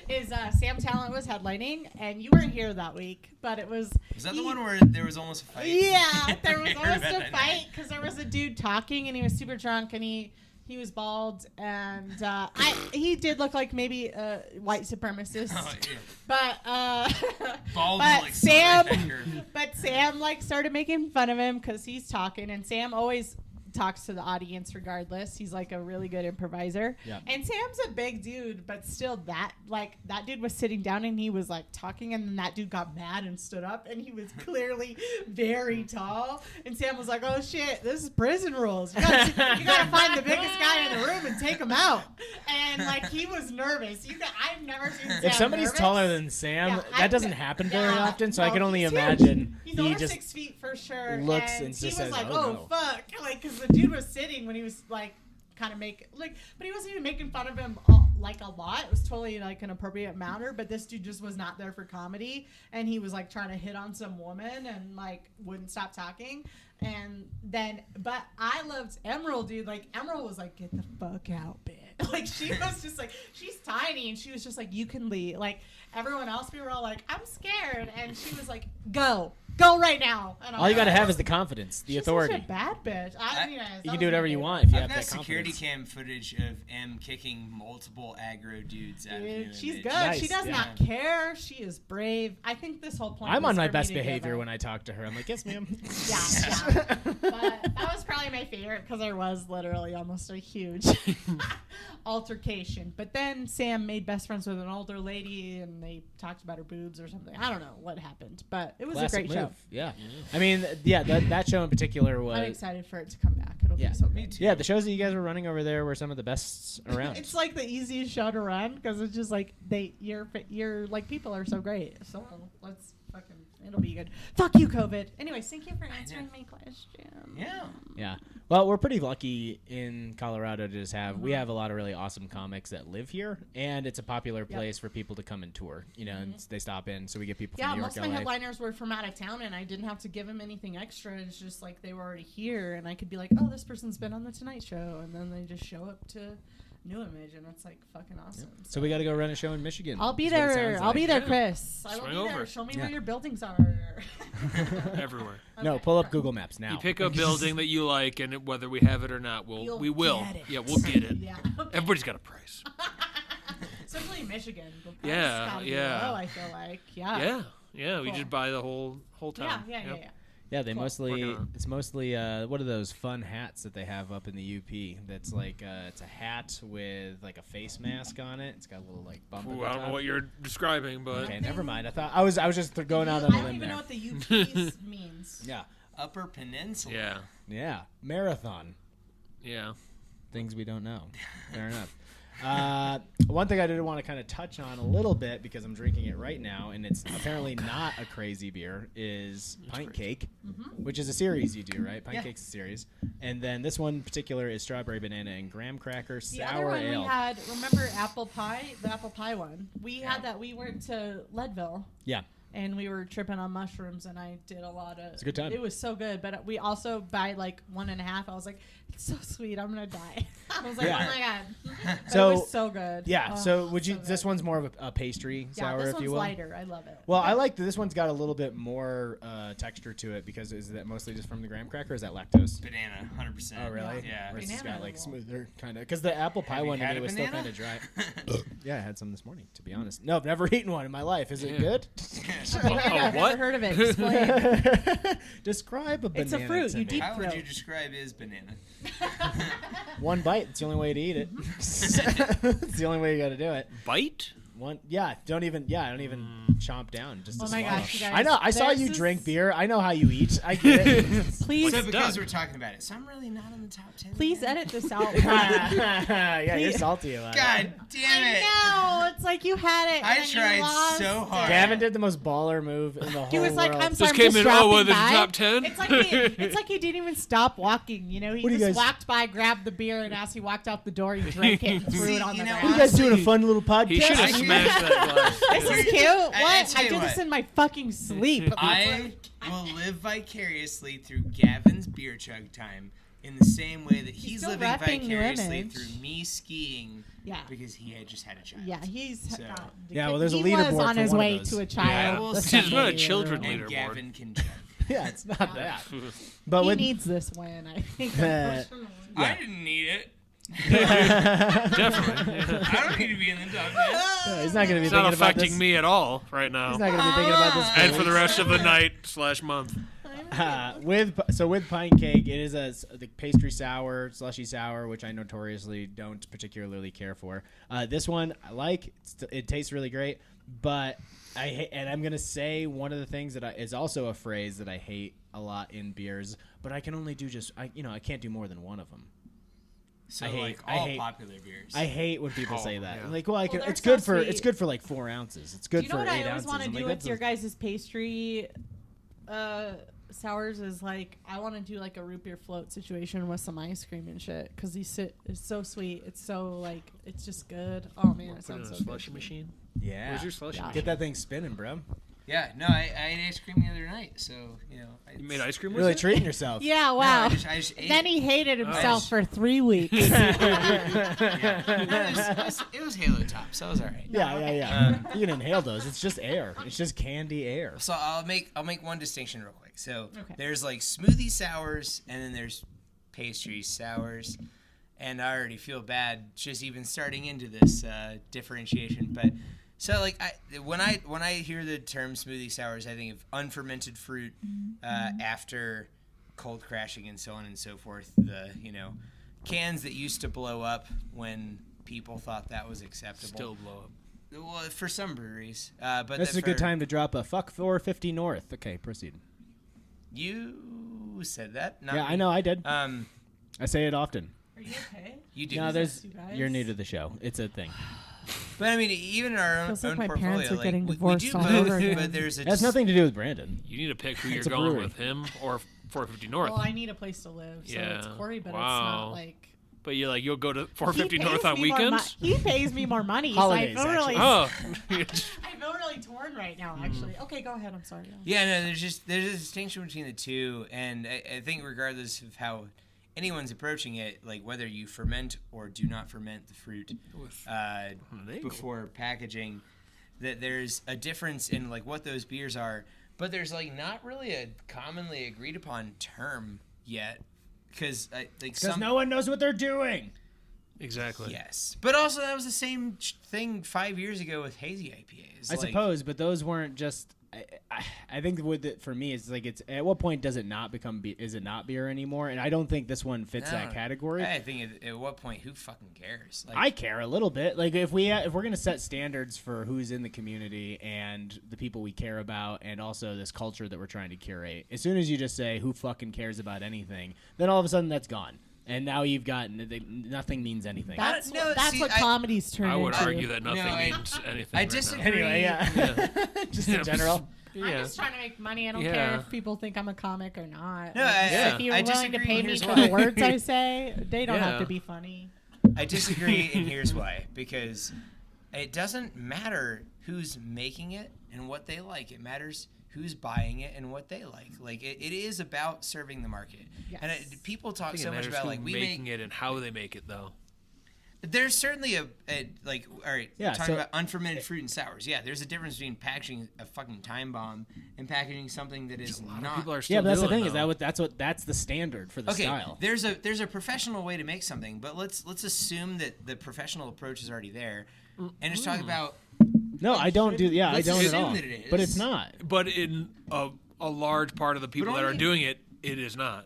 Is Sam Talent was headlining, and you weren't here that week, but it was. Was that the one where there was almost a fight? Yeah, there was almost a fight because there was a dude talking, and he was super drunk, and he was bald, and he did look like maybe a white supremacist. Oh, yeah. But bald, like Sam like started making fun of him because he's talking, and Sam always talks to the audience regardless. He's like a really good improviser. Yeah. And Sam's a big dude, but still that dude was sitting down and he was like talking, and then that dude got mad and stood up, and he was clearly very tall. And Sam was like, "Oh shit, this is prison rules. You gotta find the biggest guy in the room and take him out." And like he was nervous. I've never seen Sam if somebody's nervous. Taller than Sam, that doesn't happen very often. So I can only huge. imagine he's over 6 feet for sure. Looks and and he just was says, like, "Oh, no. Fuck," like because the dude was sitting when he was like kind of but he wasn't even making fun of him like a lot. It was totally like an appropriate manner, but this dude just was not there for comedy, and he was like trying to hit on some woman and like wouldn't stop talking. And then but I loved Emerald, dude. Like Emerald was like, "Get the fuck out, bitch." Like she was just like, she's tiny, and she was just like, "You can leave." Like everyone else, we were all like, "I'm scared," and she was like, Go right now. And all you gotta have is the confidence, the authority. She's such a bad bitch. You can do whatever you want if you have that confidence. Security cam footage of M kicking multiple aggro dudes out of New She's Image. good. Nice. She does not care. She is brave. I think this whole point. I'm was on my for best me to behavior when I talk to her. I'm like, "Yes, ma'am." Yeah. But that was probably my favorite because there was literally almost a huge altercation. But then Sam made best friends with an older lady, and they talked about her boobs or something. I don't know what happened, but it was a great show. Yeah. I mean, that show in particular was. I'm excited for it to come back. It'll be so good. Me too. Yeah, the shows that you guys were running over there were some of the best around. It's like the easiest show to run because it's just like you're like people are so great. So let's fucking. It'll be good. Fuck you, COVID. Anyways, thank you for answering my question. Yeah. Well, we're pretty lucky in Colorado to just have. We have a lot of really awesome comics that live here, and it's a popular place for people to come and tour. And they stop in, so we get people from New York, most of my headliners were from out of town, and I didn't have to give them anything extra. It's just like they were already here, and I could be like, "Oh, this person's been on the Tonight Show," and then they just show up to New Image, and it's like fucking awesome. Yep. So we got to go run a show in Michigan. I'll be there. I'll be there, Chris. I will be there. Show me where your buildings are. Everywhere. Okay. No, pull up Google Maps now. You pick a building that you like, and whether we have it or not, we will. Get it. Yeah, we'll get it. Yeah. Okay. Everybody's got a price. Especially Michigan. Yeah. Low, I feel like. Yeah. Yeah. We just buy the whole town. Yeah. Yeah, they it's mostly what are those fun hats that they have up in the UP? That's like it's a hat with like a face mask on it. It's got a little like bump. Ooh, I don't know what you're describing, but okay, never mind. I was just going out on a limb there. I don't even know what the UP means. Yeah, Upper Peninsula. Yeah, marathon. Yeah, things we don't know. Fair enough. One thing I did want to kind of touch on a little bit because I'm drinking it right now, and it's apparently not a crazy beer, is Pint Cake, which is a series you do, right? Pint Cake's a series. And then this one in particular is strawberry banana and graham cracker sour ale. The other one we had, remember apple pie? The apple pie one. We had that. We went to Leadville. Yeah. And we were tripping on mushrooms, and I did a lot of. It's a good time. It was so good, but we also by like 1.5. I was like, it's so sweet. I'm gonna die. I was like, oh my god. So it was so good. Yeah. Oh, so would you? So this one's more of a pastry sour, this if you will. one's lighter. I love it. Well, I like that this one's got a little bit more texture to it because is that mostly just from the graham cracker? Or is that lactose? Banana, 100%. Oh really? Yeah. Or it's just got like smoother kind of because the apple pie one to me was still kind of dry. Yeah, I had some this morning. To be honest, no, I've never eaten one in my life. Is it good? I've what? never heard of it. Explain. Describe a banana. It's a fruit. to You me. deep How would throat. you describe his banana? One bite. It's the only way to eat it. It's the only way you got to do it. Bite? One. Yeah. I don't even chomp down. Just to Oh my swallow. gosh, you guys, I know. I saw there's you this- drink beer. I know how you eat. I get it. Please, So What's because done? we're talking about it, so I'm really not in the top 10. please again. edit this out. Yeah, you're Please. salty about it. God damn it! No, it's like you had it. I and you tried lost so it. hard. Gavin did the most baller move in the whole He was like, world. "I'm sorry, Just I'm came just in, dropping with the by." top 10? It's like he didn't even stop walking. You know, he What do you just guys- walked by, grabbed the beer, and as he walked out the door, he drank it and threw See, it on you the know, What are you ground. guys doing? A honestly, fun little podcast? He should have I- smashed that glass. This is cute. I What? tell I you do this what. in my fucking sleep. I will live vicariously through Gavin's beer chug time in the same way that he's still living repping New vicariously Image. through me skiing Yeah. because he had just had a child. Yeah, he's So- Yeah, well, there's a he leaderboard was on for his one of way those. to a Yeah, child. we'll this see. It's not a Sunday. children And leaderboard. Gavin can chug. Yeah, it's not that. But He with needs this win, I think. Yeah. I didn't need it. Definitely. I don't need to be in the top 10. he's not going to be It's thinking not about affecting this. me at all right now. He's not going to be thinking about this. And for the rest of the night/month. With pint cake, it is the pastry sour, slushy sour, which I notoriously don't particularly care for. This one I like. It tastes really great, but and I'm gonna say one of the things that is also a phrase that I hate a lot in beers, but I can only do I can't do more than one of them. So I hate- like I all hate- popular beers. I hate when people say that. yeah. Like, well, I can, they're it's so good for sweet. it's good for like 4 ounces. It's good Do you know for what 8 I always ounces. want to I'm do like, with that's your guys' pastry sours is like I want to do like a root beer float situation with some ice cream and shit because it's so sweet. It's so like it's just good. Oh man, it Put it in sounds a so slushy good. machine. yeah. Where's your slushy Yeah. machine? Get that thing spinning, bro. Yeah, no, I ate ice cream the other night, so You made ice cream with Really it? treating yourself. Yeah, No, wow. I just ate Then it. he hated himself Oh. for 3 weeks. It was Halo Top, so it was all right. Yeah. You can inhale those. It's just air. It's just candy air. So I'll make one distinction real quick. So Okay. there's like smoothie sours, and then there's pastry sours, and I already feel bad just even starting into this differentiation. But so like when I hear the term smoothie sours, I think of unfermented fruit after cold crashing and so on and so forth. The cans that used to blow up when people thought that was acceptable. Still blow up. Well, for some breweries, but This is a good time to drop a fuck 450 North. Okay, proceed. You said that. Not Yeah, me. I know. I did. I say it often. Are you okay? You do. No, there's. you guys? You're new to the show. It's a thing. But I mean, even in our own, Feels like own my portfolio, parents are like, getting we divorced do all both, over again. but there's a It has nothing to do with Brandon. You need to pick who It's you're a going brewery. with, him or 450 North. Well, I need a place to live, so it's Yeah. Corey, but it's Wow. not like. But you'll go to 450 He North pays on me more weekends? He pays me more money, Holidays, so I feel really, Oh. I feel really torn right now. Actually, okay, go ahead. I'm sorry. Yeah, no, there's a distinction between the two, and I think regardless of how anyone's approaching it, like whether you ferment or do not ferment the fruit before packaging, that there's a difference in like what those beers are, but there's like not really a commonly agreed upon term yet, because Because no one knows what they're doing. Exactly. Yes, but also that was the same thing 5 years ago with hazy IPAs. I suppose, but those weren't just. I think with it for me, it's like it's at what point does it not become is it not beer anymore? And I don't think this one fits that category. I think at what point, who fucking cares? Like, I care a little bit. Like if we're gonna set standards for who's in the community and the people we care about, and also this culture that we're trying to curate. As soon as you just say who fucking cares about anything, then all of a sudden that's gone. And now you've got nothing means anything. That's No, that's see, what I- comedy's turned I would into. argue that nothing No, means anything. I right disagree. now. Anyway, yeah. Just in general. I'm Yeah. just trying to make money. I don't Yeah. care if people think I'm a comic or not. No, Like, I- if you're I willing to disagree, pay and me here's for why. the words I say, they don't have Yeah. to be funny. I disagree, and here's why. Because it doesn't matter who's making it and what they like. It matters who's buying it and what they like. Like it is about serving the market. Yes. And people I talk think it so much matters about who like we making make. it and how they make it, though. There's certainly a like all right. Yeah, talking so- about unfermented fruit and sours. Yeah, there's a difference between packaging a fucking time bomb and packaging something that is A lot of not. people are still Yeah, but that's the doing thing. though. That's the standard for the Okay, style. there's a professional way to make something, but let's assume that the professional approach is already there, and just talk about No, I don't do. Yeah, Let's I don't at assume all. that it is. But it's not. But in a large part of the people that are doing it, it is not.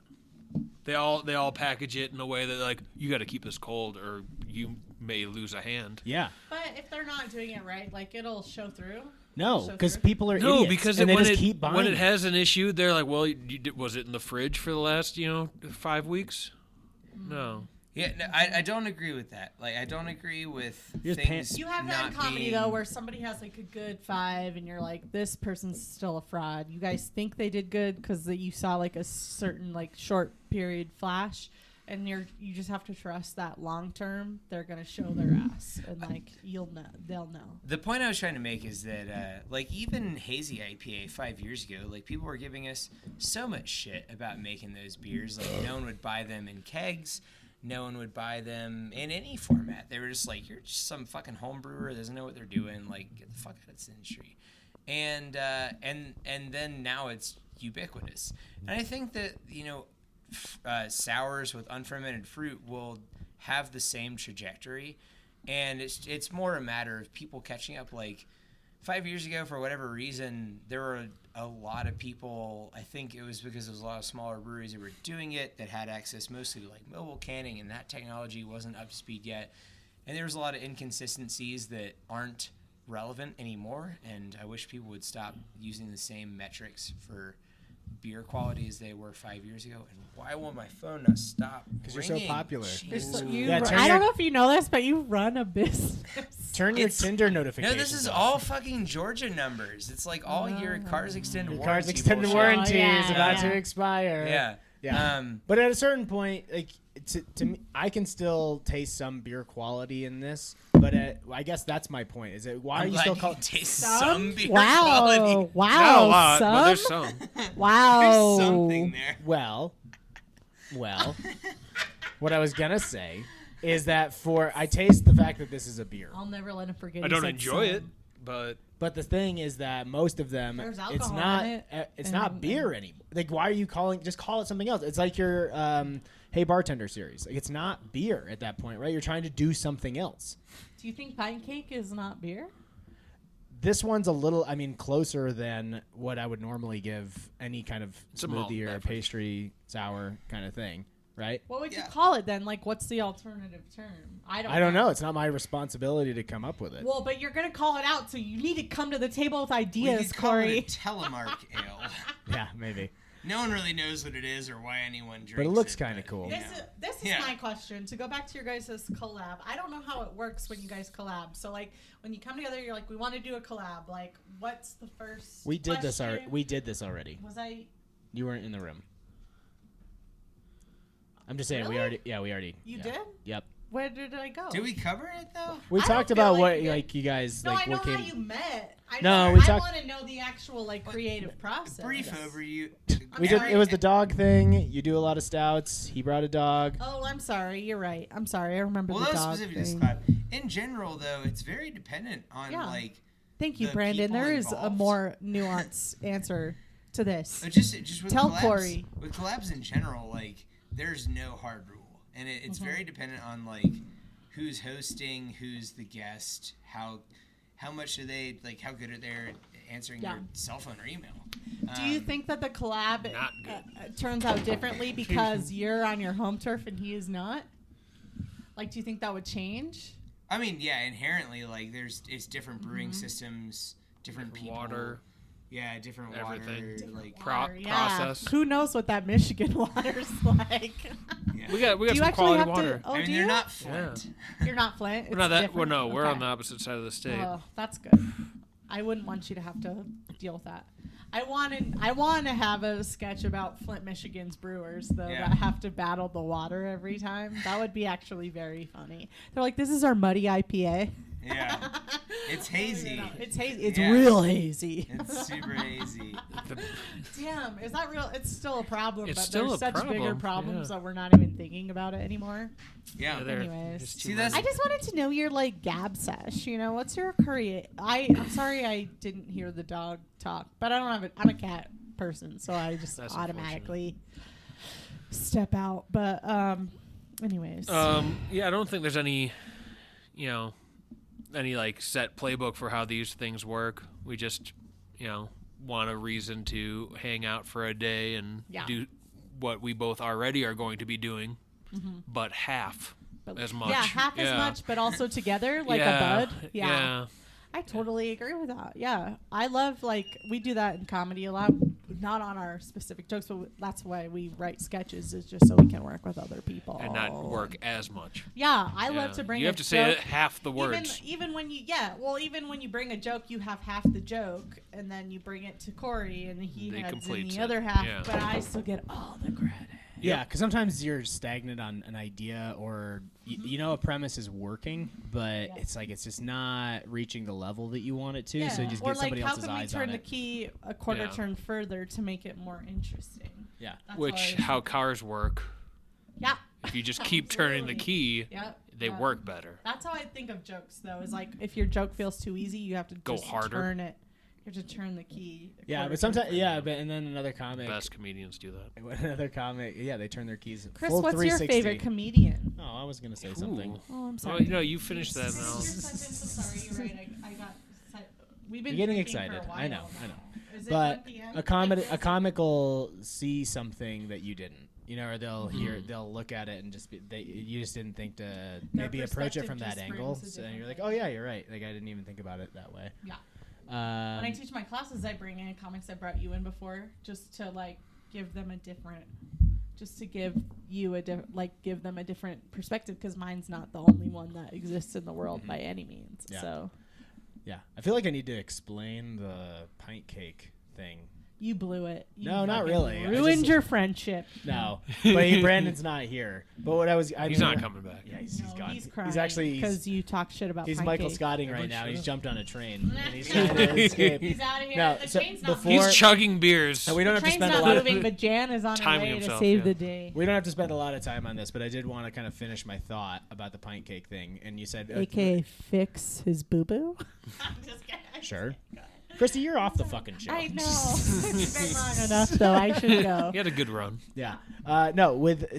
They all package it in a way that like you got to keep this cold or you may lose a hand. Yeah. But if they're not doing it right, like it'll show through. No, because people are no, idiots, because and they when just keep buying. When it has an issue, they're like, "Well, was it in the fridge for the last 5 weeks?" No. Yeah, no, I don't agree with that. Like, I don't agree with things. You have that in comedy though, where somebody has like a good 5, and you're like, this person's still a fraud. You guys think they did good because you saw like a certain like short period flash, and you just have to trust that long term they're gonna show their ass, and like they'll know. The point I was trying to make is that like even hazy IPA 5 years ago, like people were giving us so much shit about making those beers. Like no one would buy them in kegs. No one would buy them in any format. They were just like, you're just some fucking home brewer that doesn't know what they're doing. Like, get the fuck out of this industry. And then now it's ubiquitous. And I think that, sours with unfermented fruit will have the same trajectory. And it's more a matter of people catching up. Like, 5 years ago, for whatever reason, there were a lot of people, I think it was because there was a lot of smaller breweries that were doing it that had access mostly to like mobile canning, and that technology wasn't up to speed yet. And there was a lot of inconsistencies that aren't relevant anymore, and I wish people would stop using the same metrics for beer quality as they were 5 years ago. And why won't my phone not stop? Because you're so popular. I don't know if you know this, but you run a business. Turn your Tinder notifications. No, this is off. all fucking Georgia numbers. It's like all your cars extended warranty. Cars extended bullshit. warranty is about to expire. Yeah. Yeah. But at a certain point, like to me, I can still taste some beer quality in this. But I guess that's my point. Is it why are you still calling taste some beer quality? Wow! Not a lot, some? but there's some. Wow! There's something there. Well, what I was gonna say is that I taste the fact that this is a beer. I'll never let him forget. I don't enjoy it, but the thing is that most of them, it's not beer anymore. Like, why are you just call it something else? It's like your Hey Bartender series. Like, it's not beer at that point, right? You're trying to do something else. Do you think pine cake is not beer? This one's a little, closer than what I would normally give any kind of smoothie or pastry sour kind of thing, right? What would you call it then? Like, what's the alternative term? I don't know. It's not my responsibility to come up with it. Well, but you're going to call it out, so you need to come to the table with ideas, we could Corey. call it a telemark ale. Yeah, maybe. No one really knows what it is or why anyone drinks it. But it looks kind of cool. This is my question. To go back to your guys' collab, I don't know how it works when you guys collab. So, like, when you come together, you're like, we want to do a collab. Like, what's the first We did this question? already. Was I? You weren't in the room. I'm just saying, Really? we already. You did? Yep. Where did I go? Did we cover it, though? We I talked don't feel about like what, you guys, No, like, I know what came. how you met. I talked- want to know the actual, like, creative process. Brief overview. It was the dog thing. You do a lot of stouts. He brought a dog. Oh, I'm sorry. You're right. I'm sorry. I remember the that was dog specific to this thing. collab. In general, though, it's very dependent on, like... Thank you, the Brandon. people There is a involved. more nuanced answer to this. Just with Tell collabs, Corey. With collabs in general, like, there's no hard rule. And it's very dependent on, like, who's hosting, who's the guest, how much do they, like, how good are they answering your cell phone or email. Do you think that the collab turns out differently because you're on your home turf and he is not? Like, do you think that would change? I mean, yeah, inherently, like, it's different brewing systems, different people. Water. Yeah, different Everything. water, like process. Who knows what that Michigan water's like? Yeah. We got Do you some actually quality have water. To, oh, I mean, do they're you? not Flint. You're not Flint. We're not that. different? No, we're Okay. on the opposite side of the state. Oh, that's good. I wouldn't want you to have to deal with that. I want to have a sketch about Flint, Michigan's brewers though that have to battle the water every time. That would be actually very funny. They're like, "This is our muddy IPA." Yeah, it's hazy. It's hazy. It's real hazy. It's super hazy. Damn, is that real? It's still a problem, It's but still there's a such bigger problem, problems yeah. that we're not even thinking about it anymore. Yeah. Anyways, See, that's I just wanted to know your like gab sesh. You know, what's your curry? I'm sorry I didn't hear the dog talk, but I don't have it. I'm a cat person, so I just That's automatically step out. But anyways, Yeah, I don't think there's any, any like set playbook for how these things work. We just, want a reason to hang out for a day and do what we both already are going to be doing, but half as much. Yeah, half as much, but also together, like a bud. Yeah. I totally agree with that. Yeah. I love, we do that in comedy a lot. Not on our specific jokes, but that's why we write sketches, is just so we can work with other people. And not work as much. Yeah. I love to bring You have to say half the words. Even when you bring a joke, you have half the joke, and then you bring it to Corey, and he heads in the other half, but I still get all the credit. Yeah, because sometimes you're stagnant on an idea, or a premise is working, but it's just not reaching the level that you want it to. So you just get somebody else's eyes on it. Or how can we turn the key a quarter turn further to make it more interesting? Yeah, how cars work. Yeah. If you just keep turning the key, they work better. That's how I think of jokes, though. Is if your joke feels too easy, you have to go harder. Turn it. You have to turn the key. Yeah, but sometimes, and then another comic. Best comedians do that. Another comic, they turn their keys. Chris, full what's 360. your favorite comedian? Oh, I was gonna say something. Oh, I'm sorry. Well, you finished that now. I'm sorry. You're right. I got. We've been getting excited. For a while I know. Is but it a comic will see something that you didn't. Or they'll look at it and you just didn't think to maybe approach it from that angle. So you're like, oh yeah, you're right. I didn't even think about it that way. Yeah. When I teach my classes, I bring in comics I brought you in before, just to give them a different, give them a different perspective, because mine's not the only one that exists in the world by any means. Yeah. So, yeah, I feel like I need to explain the pint cake thing. You blew it. No, not really. Ruined your friendship. No, but Brandon's not here. But what he's not coming back. Yeah, he's gone. He's crying. He's actually because you talk shit about. He's pint Michael cake. Scotting right now. He's jumped on a train and he's trying to escape. He's out of here. No, the so train's not he's chugging beers. So we don't have to spend not a lot moving, of but Jan is on her way himself, to save the day. We don't have to spend a lot of time on this, but I did want to kind of finish my thought about the pint cake thing. And you said, AKA fix his boo boo. I'm just kidding. Sure. Christy, you're off the fucking show. I know. It's been long enough, though. I should go. You had a good run. Yeah.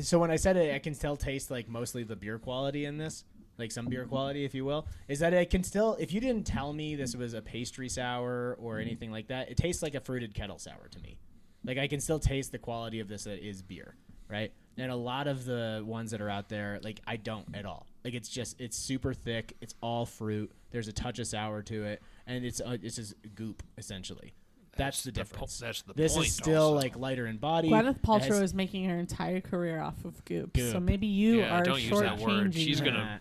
So when I said it, I can still taste mostly the beer quality in this, some beer quality, if you will. Is that I can still, if you didn't tell me this was a pastry sour or anything like that, it tastes like a fruited kettle sour to me. I can still taste the quality of this that is beer, right? And a lot of the ones that are out there, I don't at all. It's super thick. It's all fruit. There's a touch of sour to it, and it's just goop essentially. That's the difference. That's the this point. This is still also. Lighter in body. Gwyneth Paltrow is making her entire career off of goop. So maybe you are don't use that word. She's her. gonna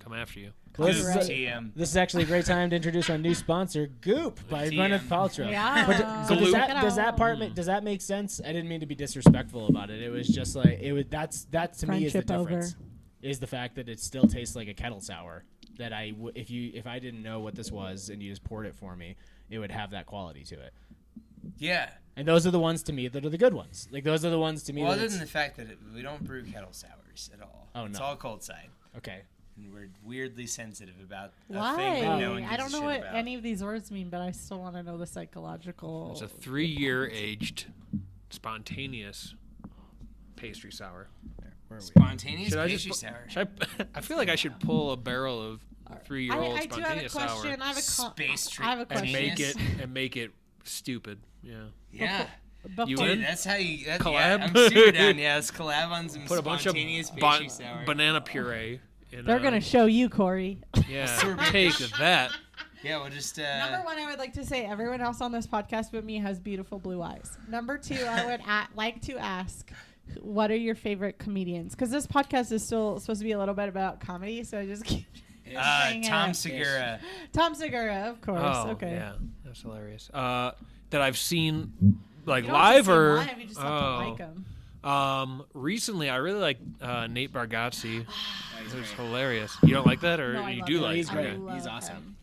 come after you. Well, this is actually a great time to introduce our new sponsor, Goop by Gwyneth Paltrow. Yeah. So does that make sense? I didn't mean to be disrespectful about it. It was just that to me is the difference. Is the fact that it still tastes like a kettle sour. That if I didn't know what this was and you just poured it for me, it would have that quality to it. Yeah. And those are the ones to me that are the good ones. Those are the ones to me. Well, other than the fact that we don't brew kettle sours at all. Oh no. It's all cold side. Okay. And we're weirdly sensitive about why? A thing that no one gives I don't know what about. any of these words mean, but I still want to know the psychological. It's a 3-year aged, spontaneous pastry sour. Spontaneous pastry sour. I feel like I should pull a barrel of 3-year-old spontaneous sour. I have a question. And make it stupid. Yeah. Yeah. You Dude, in? that's how you collab. I'm super down. Yeah, let's collab on some Put a bunch of pastry sour. banana puree. They're gonna show you, Corey. Yeah. Take that. Yeah, we'll just. Number one, I would like to say everyone else on this podcast but me has beautiful blue eyes. Number two, I would like to ask, what are your favorite comedians? Because this podcast is still supposed to be a little bit about comedy, so I just keep. Tom Segura. Tom Segura, of course. Oh, okay. Yeah, that's hilarious. That I've seen live or live, you just have to like him. Recently, I really like Nate Bargatze. It was hilarious. You don't like that, or no, you do like? He's great. He's awesome.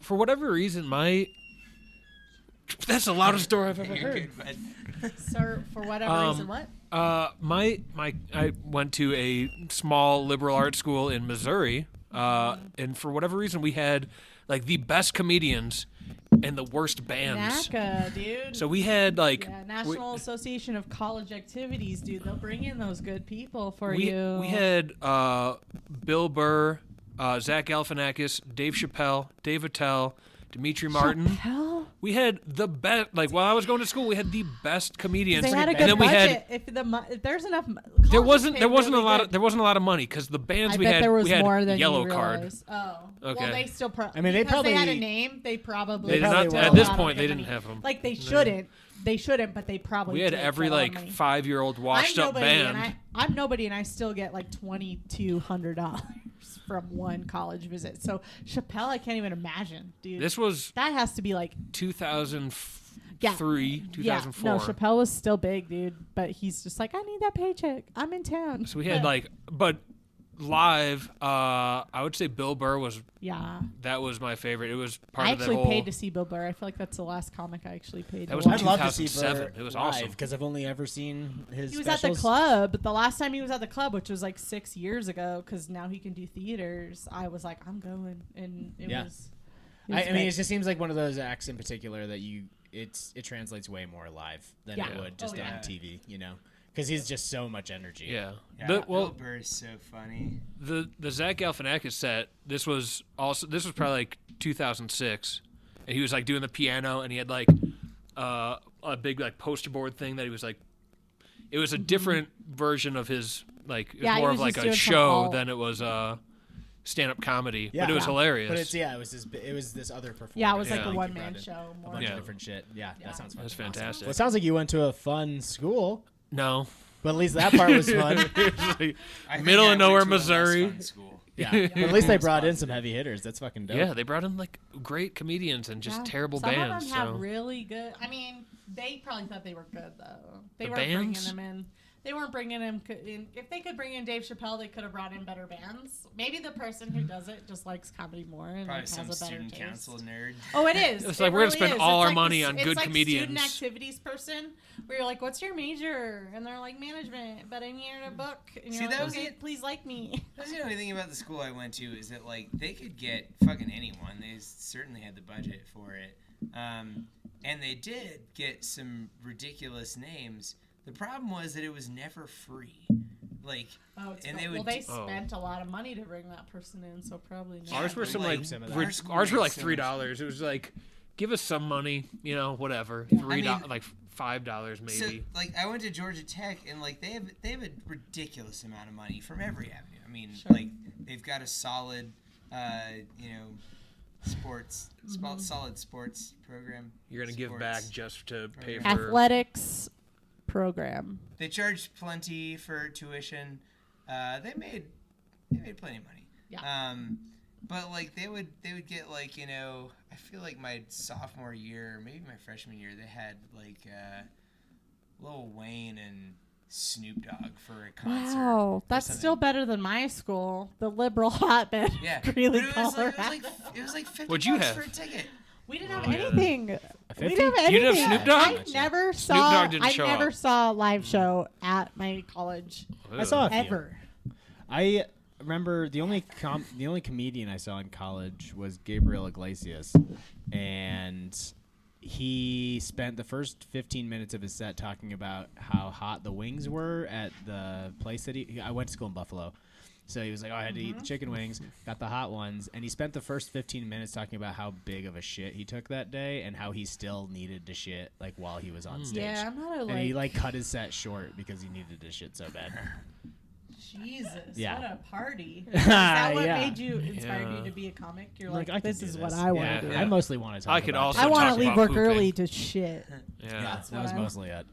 For whatever reason, that's the loudest door I've ever heard. Sir, for whatever reason, what? I went to a small liberal arts school in Missouri, and for whatever reason, we had the best comedians and the worst bands. NACA, dude. So we had National Association of College Activities, dude. They'll bring in those good people for you. We had Bill Burr, Zach Galifianakis, Dave Chappelle, Dave Attell, Dimitri Martin. Chappelle? We had the best. Like while I was going to school, we had the best comedians. They had a and good then we budget. had. If there's enough, There wasn't a lot of money because the bands we had there was we had more than Yellow you Card. realize. Oh, Okay. well, they still. I mean, they probably they had a name. They probably. They did probably not, will. at this Lot of point they money. didn't have them. Like they shouldn't. They shouldn't, but they probably. We had did every get a lot of like money. 5-year-old washed up band. I'm nobody, and I still get like $2,200 from one college visit. So Chappelle, I can't even imagine, dude. This was that has to be like 2003, 2004. No, Chappelle was still big, dude. But he's just like, I need that paycheck. I'm in town. So we had but live, I would say Bill Burr was. Yeah. That was my favorite. It was part I of that actually whole. paid to see Bill Burr. I feel like that's the last comic I actually paid. That was to in watch. I'd love to see 2007. Burr It was live awesome because I've only ever seen his. He was specials. at the club. The last time he was at the club, which was like 6 years ago, because now he can do theaters. I was like, I'm going, and it was. I mean, it just seems like one of those acts in particular that it translates way more live than it would just on TV, you know, because he's just so much energy. Yeah. Bill Burr is so funny. The Zach Galifianakis set. This was probably like 2006, and he was like doing the piano, and he had like a big like poster board thing that he was like. It was a different version of his like. It was more of like a show than it was stand-up comedy, but it was hilarious. But it was this other performance. Yeah, it was like Yeah. a one-man show. A More. bunch of different shit. Yeah, that sounds fun. That's fantastic. Well, it sounds like you went to a fun school, No. but at least that part was fun. Middle of nowhere, Missouri. Yeah, but at least they brought in some heavy hitters. That's fucking dope. Yeah, they brought in like great comedians and just terrible Some bands. of them have so. really good. I mean, they probably thought they were good though. They The weren't bringing bands? them in. They weren't bringing him in. If they could bring in Dave Chappelle, they could have brought in better bands. Maybe the person who does it just likes comedy more and Probably like, some has a better student taste. council nerd. Oh, it is. It's It like we're gonna really spend is. all It's our like money this- on it's good like comedians. Student activities person, where you're like, "What's your major?" And they're like, "Management," but I'm here to book. And See, you're that like, was "Okay, it. please like me." That's the only thing about the school I went to is that like they could get fucking anyone. They certainly had the budget for it, and they did get some ridiculous names. The problem was that it was never free. Like, and they would. They spent a lot of money to bring that person in, so probably not. Ours were ours were like $3. It was like, give us some money, you know, whatever. $3, like $5 maybe. So, like, I went to Georgia Tech, and like they have a ridiculous amount of money from every avenue. I mean, like they've got a solid, solid sports program. You're gonna give back just to pay for athletics program. They charged plenty for tuition. They made plenty of money. Yeah. But like they would get like, you know, I feel like my sophomore year, maybe my freshman year, they had like Lil Wayne and Snoop Dogg for a concert. Wow, that's still better than my school, the liberal hotbed. Yeah, Greeley, it was like $50 What'd you have? for a ticket. We didn't have anything. We 50? didn't have You anything. didn't have Snoop Dogg? I never Snoop Dogg didn't show never up. saw a live show at my college I saw a few. ever. I remember the only comedian I saw in college was Gabriel Iglesias, and he spent the first 15 minutes of his set talking about how hot the wings were at the place that I went to school in Buffalo. So he was like, I had to eat the chicken wings, got the hot ones, and he spent the first 15 minutes talking about how big of a shit he took that day and how he still needed to shit like while he was on stage. Yeah, I'm not and he like cut his set short because he needed to shit so bad. Jesus, Yeah. what a party! Is that what Yeah. made you inspired Yeah. you to be a comic? You're Like, like, I can this do is this. what I want Yeah. to do. I mostly want to talk I could about also I want talk to leave about work pooping. early to shit. Yeah. that was what I- mostly it.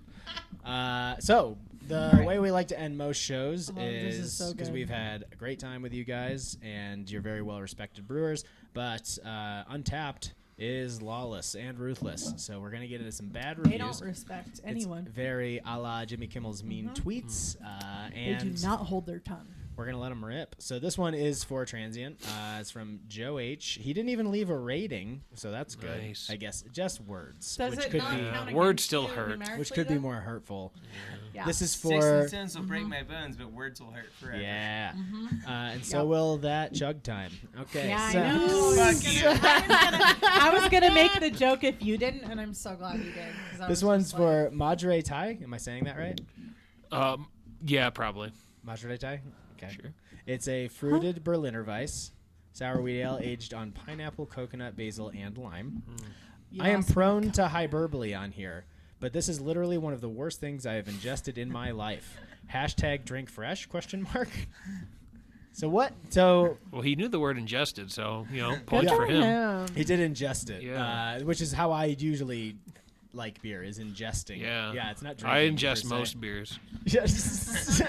So the way we like to end most shows this is is so because good. we've had a great time with you guys and you're very well respected brewers, but Untapped is lawless and ruthless. So we're gonna get into some bad They reviews. don't respect It's anyone. very a la Jimmy Kimmel's mean tweets, They do and not hold their tongue. we're going to let them rip. So this one is for Transient. It's from Joe H. He didn't even leave a rating, so that's good. Nice. I guess just words, Does which it could not be count Words against still you hurt. numerically, which could be though? more hurtful. Yeah. This is Sticks for and stones will break my bones, but words will hurt forever. yeah, and so will that chug time. Okay, Yeah, so I know. I was gonna make the joke if you didn't, and I'm so glad you did. 'Cause I this was one's just like, for Madre Thai. Am I saying that right? Yeah, probably. Madre Thai. Okay. Sure. It's a fruited Berliner Weiss sour wheat ale aged on pineapple, coconut, basil, and lime. You I am also- prone to hyperbole on here, but this is literally one of the worst things I have ingested in my life. # drink fresh, ? So what? So Well, he knew the word ingested, so, points for him. Yeah. he did ingest it, Yeah. which is how I usually like beer, is ingesting. Yeah. Yeah, it's not drinking. I ingest per se. most beers. Yes.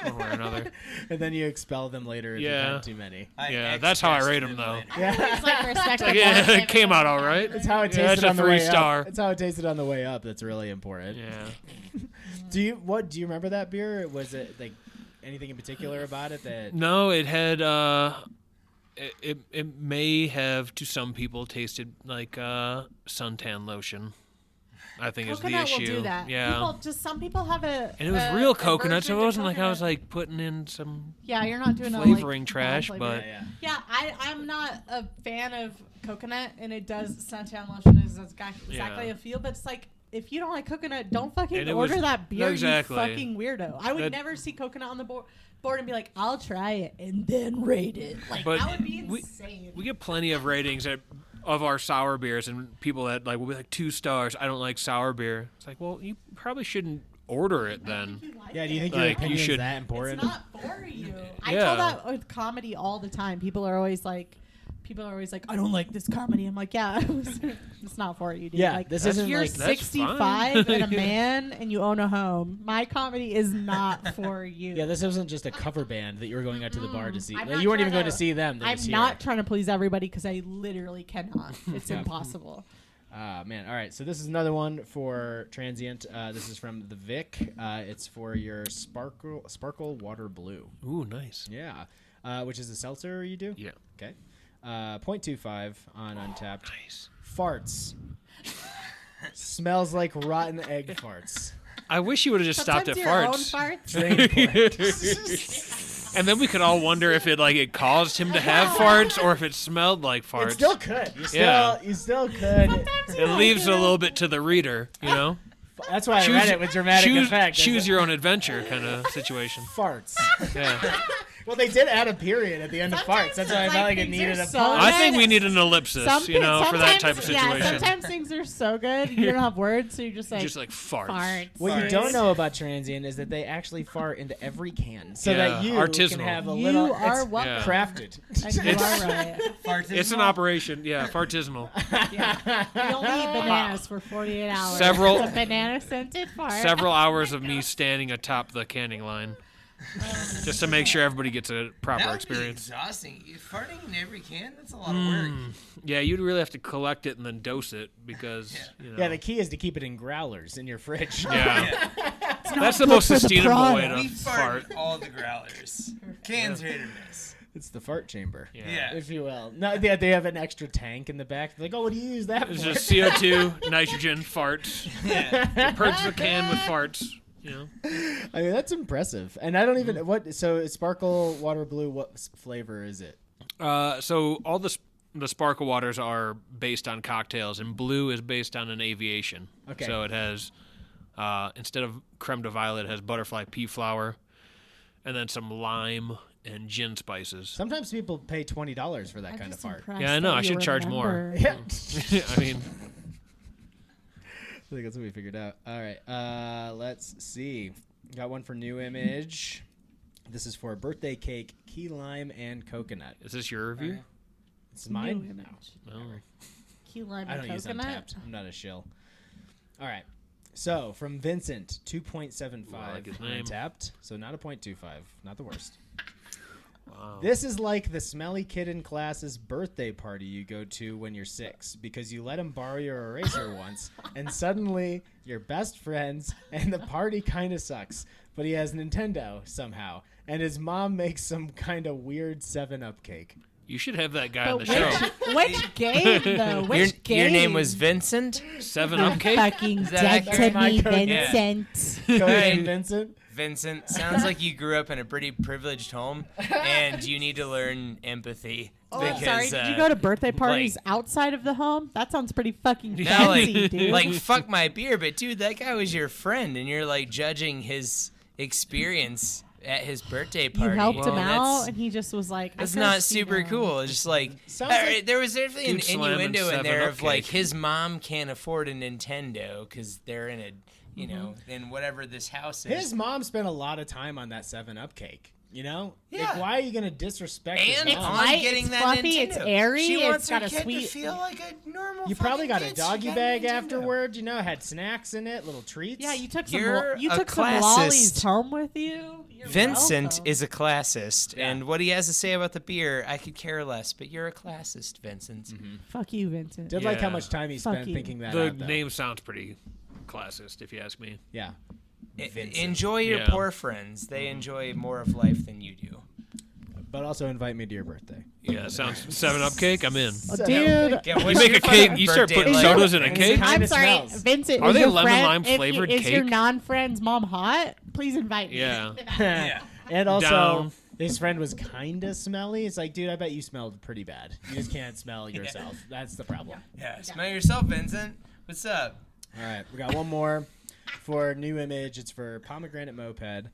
One way or another. And then you expel them later if you've Yeah. had too many. Yeah, that's how I rate them, though. Yeah. It's like respect. Like, yeah, it came out all right. It's how it Yeah, tasted it's a on the way 3-star. up. It's how it tasted on the way up. That's really important. Yeah. Do you remember that beer? Was it like anything in particular about it that? No, it had. It may have to some people tasted like suntan lotion. I think Coconut is the will issue. do that. Yeah. Some people have a. And it was real coconut, so it wasn't like I was like putting in some Yeah, you're not doing flavoring a, like, trash, bad but flavor. Yeah, I'm not a fan of coconut, and it does suntan lotion is exactly Yeah. a feel, but it's like if you don't like coconut, don't fucking And it order was- that beer. exactly. You fucking weirdo. I would That- never see coconut on the board and be like, I'll try it and then rate it. Like But that would be we- insane. we get plenty of ratings of our sour beers, and people that like will be like 2 stars. I don't like sour beer. It's like, well, you probably shouldn't order it then. Yeah. Do you think your Like, you opinion's should- that important? It's not for you. I Yeah. tell that with comedy all the time. People are always like, I don't like this comedy. I'm like, yeah, it's not for you, dude. Yeah, like, this if isn't you're like- That's 65 fine. and a man and you own a home, my comedy is not for you. Yeah, this wasn't just a cover band that you were going out to the bar to see. I'm Like, not you weren't even trying going to see them. They're I'm just not here. trying to please everybody because I literally cannot. It's Yeah. impossible. Man, all right. So this is another one for Transient. This is from the Vic. It's for your Sparkle Water Blue. Ooh, nice. Yeah, which is a seltzer you do. Yeah. Okay. 0.25 on Untapped. Nice. Farts. Smells like rotten egg farts. I wish you would have just stopped at Sometimes your own farts. farts. Drain point. And then we could all wonder if it caused him to have farts or if it smelled like farts. It still could. You still could. Sometimes It leaves a little bit to the reader, That's why I read it with dramatic effect. Choose your own adventure kind of situation. Farts. Yeah. Well, they did add a period at the end of farts. That's why I felt like it things needed are a so pause. I think we need an ellipsis, for that sometimes- type of Yeah, situation. sometimes things are so good you don't have words, so you're just like farts. farts. What you Farts. don't know about Transient is that they actually fart into every can, so Yeah, that you artisanal. can have a You little. are it's welcome. Yeah. crafted. And you are right. It's an operation, fartisanal. Yeah. You only eat bananas for 48 hours. Several- It's a banana scented fart. Several hours of me standing atop the canning line, just to make sure everybody gets a proper That would experience. be exhausting. Farting in every can, that's a lot of work. Yeah, you'd really have to collect it and then dose it because, Yeah, the key is to keep it in growlers in your fridge. Yeah. That's the most for the sustainable way product. to We fart fart. all the growlers. Cans hit or miss. It's the fart chamber, Yeah. if you will. No, they have an extra tank in the back. They're like, oh, what do you use that It's for? just CO2, nitrogen, farts. Yeah. Purge the can with farts. I mean, that's impressive. And I don't even what. So Sparkle Water Blue. What flavor is it? So all the sparkle waters are based on cocktails, and blue is based on an aviation. Okay. So it has instead of creme de violet, it has butterfly pea flower, and then some lime and gin spices. Sometimes people pay $20 for that kind of fart. Yeah, I know. I should charge more. Yeah. I mean, I think that's what we figured out. All right. Let's see. Got one for New Image. This is for birthday cake, key lime, and coconut. is this your review? It's mine. No. Key lime I and don't use coconut. Untapped. I'm not a shill. All right. So from Vincent, 2.75 I like his on name. Untapped. So not a 0.25. Not the worst. Wow. This is like the smelly kid in class's birthday party you go to when you're 6 because you let him borrow your eraser once, and suddenly you're best friends, and the party kind of sucks. But he has Nintendo somehow, and his mom makes some kind of weird 7-Up cake. You should have that guy on the But show. which game though? Which game? Your name was Vincent? 7-Up cake? Fucking Is that dead accurate? to me, My code? Yeah. Vincent. Go ahead, Vincent. Vincent, sounds like you grew up in a pretty privileged home, and you need to learn empathy. Oh, because, sorry. Did you go to birthday parties like- outside of the home? That sounds pretty fucking No, fancy, dude. like, fuck my beer, but dude, that guy was your friend, and you're like judging his experience at his birthday party. You helped him and out, and he just was like, that's not super cool. It's just like, there was definitely an innuendo in there of like his mom can't afford a Nintendo because they're in a, you know, in whatever this house is. His mom spent a lot of time on that 7-Up cake. You know? Yeah. Like, why are you going to disrespect and his mom? on getting it's that fluffy, Nintendo. it's airy, She wants got her a kid sweet... to feel like a normal You probably got a kid. doggy bag afterward, you know, had snacks in it, little treats. Yeah, you took You're some a lollies classist. home with you. You're Vincent welcome. is a classist, Yeah. and what he has to say about the beer, I could care less, but you're a classist, Vincent. Mm-hmm. Fuck you, Vincent. Did like how Yeah. much time he Fuck spent you. thinking that The out, though. name sounds pretty classist, if you ask me. Yeah. Vincent. Enjoy your Yeah. poor friends. They enjoy more of life than you do. But also invite me to your birthday. Yeah, sounds 7-Up cake. I'm in. Oh, dude. Yeah, You what's make your a cake. fucking You start birthday putting like? sodas in a And cake. it's I'm Kinda sorry, smells. Vincent. Are is they your lemon friend, lime if flavored Is your cake? non-friend's mom hot? Please invite me. Yeah. Yeah. And also, Down. his friend was kind of smelly. It's like, dude, I bet you smelled pretty bad. You just can't smell yourself. That's the problem. Yeah, smell yourself, Vincent. What's up? All right, we got one more for New Image. It's for Pomegranate Moped.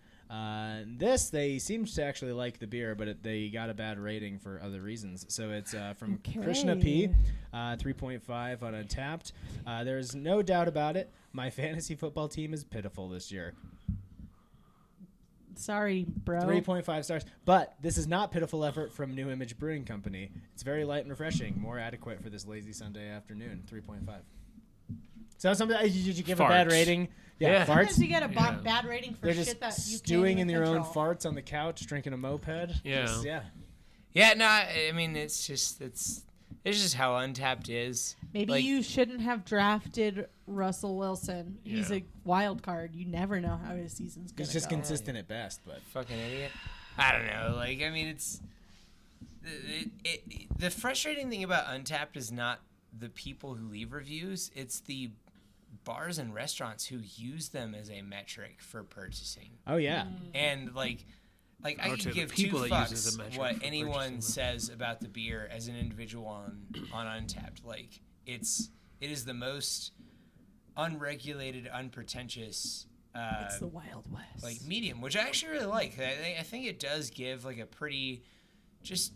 This, they seem to actually like the beer, but they got a bad rating for other reasons. So it's from Krishna P, 3.5 on Untapped. There's no doubt about it. My fantasy football team is pitiful this year. Sorry, bro. 3.5 stars. But this is not pitiful effort from New Image Brewing Company. It's very light and refreshing, more adequate for this lazy Sunday afternoon. 3.5. So something did you give a bad Farts. rating? Yeah, Yeah. Sometimes farts. you get a Yeah. bad rating for They're shit just that you stewing can't in their own control. farts on the couch, drinking a moped. Yeah. Just- yeah. Yeah, no, I mean, it's just how Untapped is. Maybe Like, you shouldn't have drafted Russell Wilson. He's Yeah. a wild card. You never know how his season's going He's to just go. consistent at best, but fucking idiot. I don't know. Like, I mean, it's the frustrating thing about Untapped is not the people who leave reviews. It's the bars and restaurants who use them as a metric for purchasing. oh yeah. And like I I would could say the give two people that use it as a fucks metric what for anyone purchasing them. says about the beer as an individual on Untapped. Like it is the most unregulated, unpretentious It's the Wild West. like medium, which I actually really like. I think it does give like a pretty just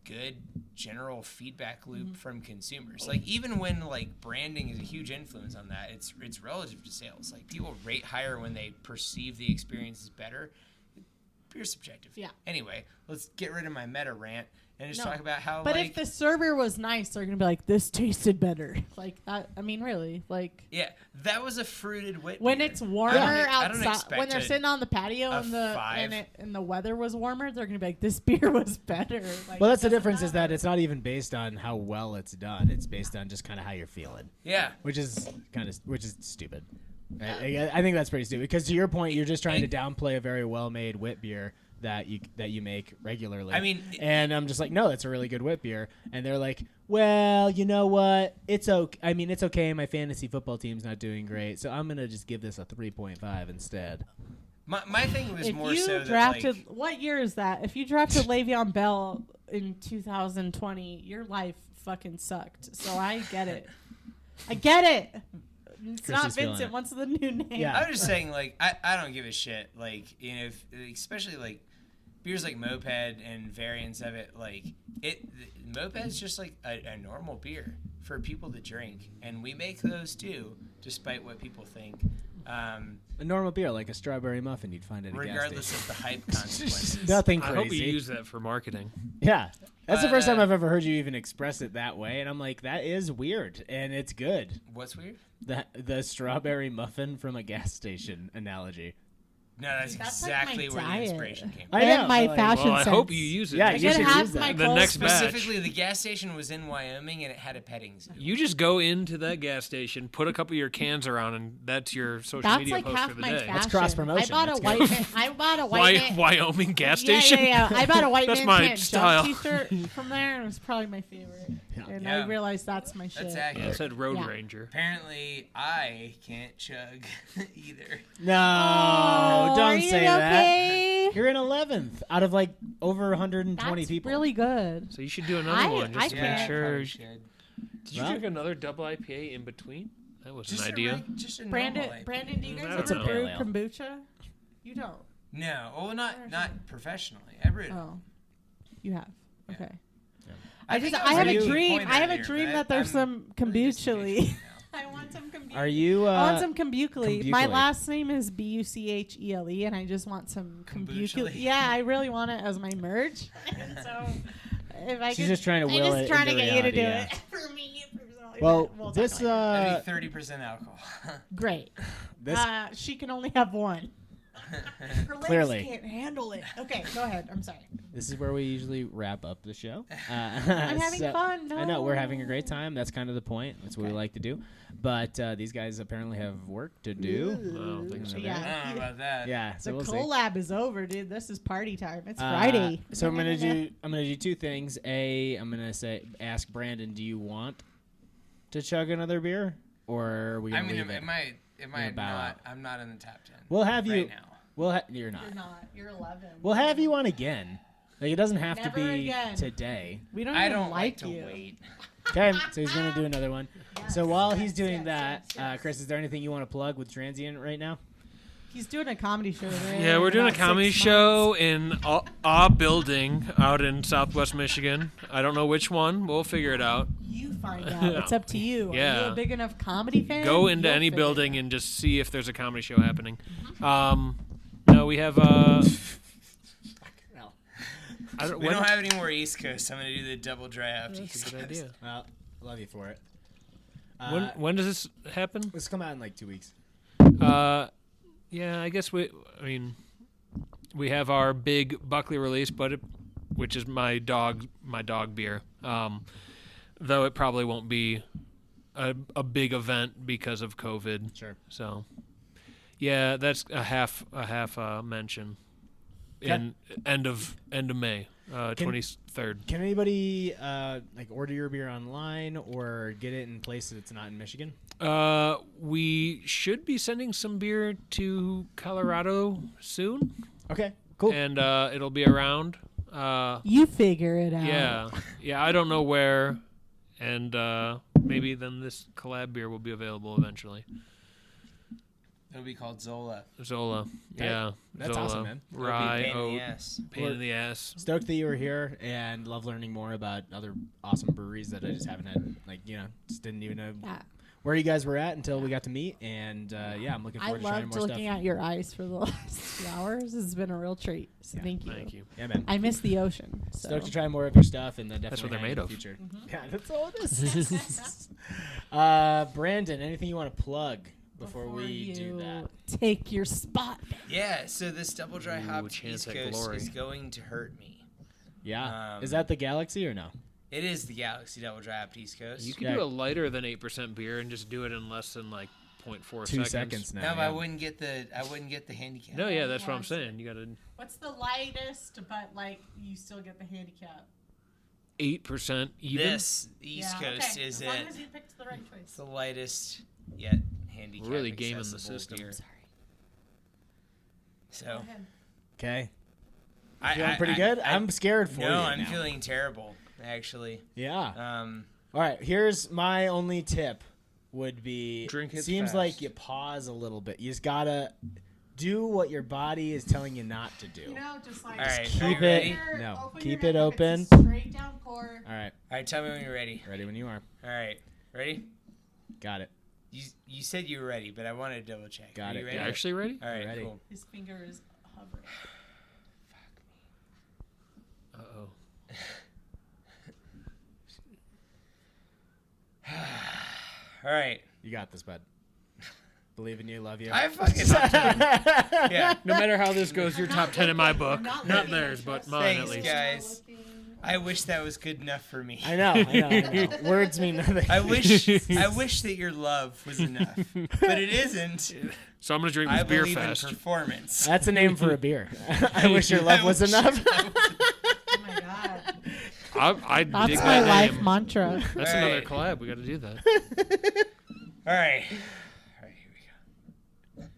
good general feedback loop from consumers. Like even when like branding is a huge influence on that, it's relative to sales. Like people rate higher when they perceive the experience is better. Pure subjective. Yeah. Anyway, let's get rid of my meta rant and just No. talk about how But like if the server was nice, they're going to be like, this tasted better. Like that. I mean, really. Like yeah, that was a fruited wit when beer. it's warmer I don't outside, expect when they're sitting on the patio a and the 5. and the weather was warmer, they're going to be like, this beer was better. Like, Well, that's the it doesn't difference is that matter. it's not even based on how well it's done. It's based on just kind of how you're feeling, Yeah. which is stupid. I think that's pretty stupid because to your point, you're just trying to downplay a very well-made wit beer that you make regularly. I mean, and I'm just like, no, that's a really good wit beer. And they're like, well, you know what? It's okay. I mean, it's okay. My fantasy football team's not doing great, so I'm gonna just give this a 3.5 instead. My thing was If more you so drafted, that like what year is that? If you drafted Le'Veon Bell in 2020, your life fucking sucked. So I get it. I get it. It's not Christie's feeling Vincent. it. What's the new name? Yeah. I was just saying, like, I don't give a shit. Like, you know, especially like beers like Moped and variants of it. Like, Moped's just like a normal beer for people to drink, and we make those too, despite what people think. A normal beer like a strawberry muffin you'd find at a gas Regardless station. of the hype consequences. Nothing I crazy. hope you use that for marketing. Yeah. That's the first time Uh, I've ever heard you even express it that way, and I'm like, that is weird, and it's good. What's weird? The strawberry muffin from a gas station analogy. No, that's That's like my exactly where the diet. inspiration came from. I And know, my but, like, fashion Well, I sense. hope you use it. Yeah, I you can should have use my that. The clothes next batch. Specifically, the gas station was in Wyoming, and it had a petting zoo. You just go into that gas station, put a couple of your cans around, and that's your social That's media like post half for the my day. fashion. That's cross-promotion. I bought That's a good. white. I bought a white. man- Wyoming gas Yeah, station? Yeah. I bought a white That's man my can't style. jump T-shirt from there, and it was probably my favorite. And Yeah. I realized that's my shit. That's Yeah, accurate. it said Road Yeah. Ranger. Apparently, I can't chug either. No, Oh, are don't you say that. okay? You're in 11th out of like over 120 That's people. really good. So you should do another I- one just I to can't. make sure. Probably should. Did you Well- drink another double IPA in between? That was Just an a idea. just a normal IPA. Brandon, do you I guys don't ever know. brew Pale ale. kombucha? You don't. No, well, not professionally. I brewed. Oh, you have. Yeah. Okay. Yeah. I have a dream. I have a dream that there's some kombucha. I want some kombucha. Are you? I want some kombucha. My kombucha. last name is Buchele, and I just want some kombucha. Yeah, I really want it as my merch. And so, if I She's just trying to will it. I'm just trying to into get you to do reality, it for me. Personally. Well, We'll this talk later. That'd be 30% alcohol. Great. this She can only have one. Her legs Clearly. can't handle it. Okay, go ahead. I'm sorry. this is where we usually wrap up the show. I'm having fun. No. I know we're having a great time. That's kind of the point. That's what we like to do. But these guys apparently have work to do. I don't think so. Yeah. I don't know about that. Yeah. So The we'll see. collab is over, dude. This is party time. It's Friday. So I'm gonna do two things. I'm gonna ask Brandon, do you want to chug another beer, or are we gonna leave it? It might bow not. out. I'm not in the top 10. We'll have you. right now. You're not. You're not. You're 11. We'll have you on again. Like it doesn't have Never to be again. today. We don't I even don't like to you. wait. Okay, so he's gonna do another one. So while he's doing yes, that, Chris, is there anything you want to plug with Transient right now? He's doing a comedy show there. Yeah, we're in doing a about comedy 6 show months. in a building out in Southwest Michigan. I don't know which one. We'll figure it out. You find out. It's up to you. Are you Yeah. a big enough comedy fan? Go into You'll any figure it building out. and just see if there's a comedy show happening. No, we have I don't, We when- don't have any more East Coast. I'm gonna do the double dry hop That's East a good Coast. idea. Well, love you for it. When does this happen? This come out in like 2 weeks. Yeah, I guess we have our big Buckley release, which is my dog beer. Though it probably won't be a big event because of COVID. Sure. So, yeah, that's a half mention in end of May, 23rd. Can anybody like order your beer online or get it in places that's not in Michigan? We should be sending some beer to Colorado soon, Okay, cool. and it'll be around. You figure it out. Yeah. I don't know where, and maybe then this collab beer will be available eventually. It'll be called Zola. Zola, Okay. yeah, That's Zola, awesome, man. It'll be a rye, pain in oat, the ass. pain in the ass. Stoked that you were here and love learning more about other awesome breweries that I just haven't had. Like, just didn't even know Yeah. where you guys were at until we got to meet. And I'm looking I forward to trying loved more looking stuff. at your eyes for the last 2 hours. This has been a real treat. So Yeah. thank you. Thank you. Yeah, man. I miss the ocean. So. Stoked to try more of your stuff and then definitely That's what they're hang made in of. the future. Mm-hmm. Yeah, that's all it is. Brandon, anything you want to plug before we do that? Take your spot. Yeah, so this double dry Ooh, hop chance East at Coast glory. is going to hurt me. Yeah. Is that the Galaxy or no? It is the Galaxy Double Dry Hop East Coast. You could Yeah. do a lighter than 8% beer and just do it in less than like 0.4 2 seconds. seconds now. No, but yeah. I wouldn't get the handicap. No, yeah, that's what I'm Yes. saying. You got to What's the lightest, but like you still get the handicap? 8% even. This East Coast is as long it. as you picked the right choice. It's the lightest yet handicap. We're really gaming the accessible system. beer. Sorry. So Go ahead. Okay. I Feeling pretty good? I'm scared for you. No, I'm now. feeling terrible. Actually, Yeah. All right. Here's my only tip would be Drink it seems fast. like you pause a little bit. You just got to do what your body is telling you not to do. You know, just like All right, keep are you it- ready? no, open keep your it neck up. open. It's a straight down pour. All right. All right, tell me when you're ready. Ready when you are. All right, ready? Got it. You said you were ready, but I wanted to double check. Got Are it. you You ready? actually ready? All right, Ready. cool. His finger is hovering. Uh-oh. All right. You got this, bud. Believe in you. Love you. I fucking yeah. No matter how this goes, you're top 10 in my book. not Not looking theirs, at but you. mine Thanks, at least. guys. I wish that was good enough for me. I know. Words mean nothing. I wish that your love was enough, but it isn't. So I'm going to drink I this beer believe fast. in performance. That's a name for a beer. I wish your love was wish- enough. Oh my god. I That's dig my that life name. mantra. That's All another right. collab. We got to do that. All right. Here we go.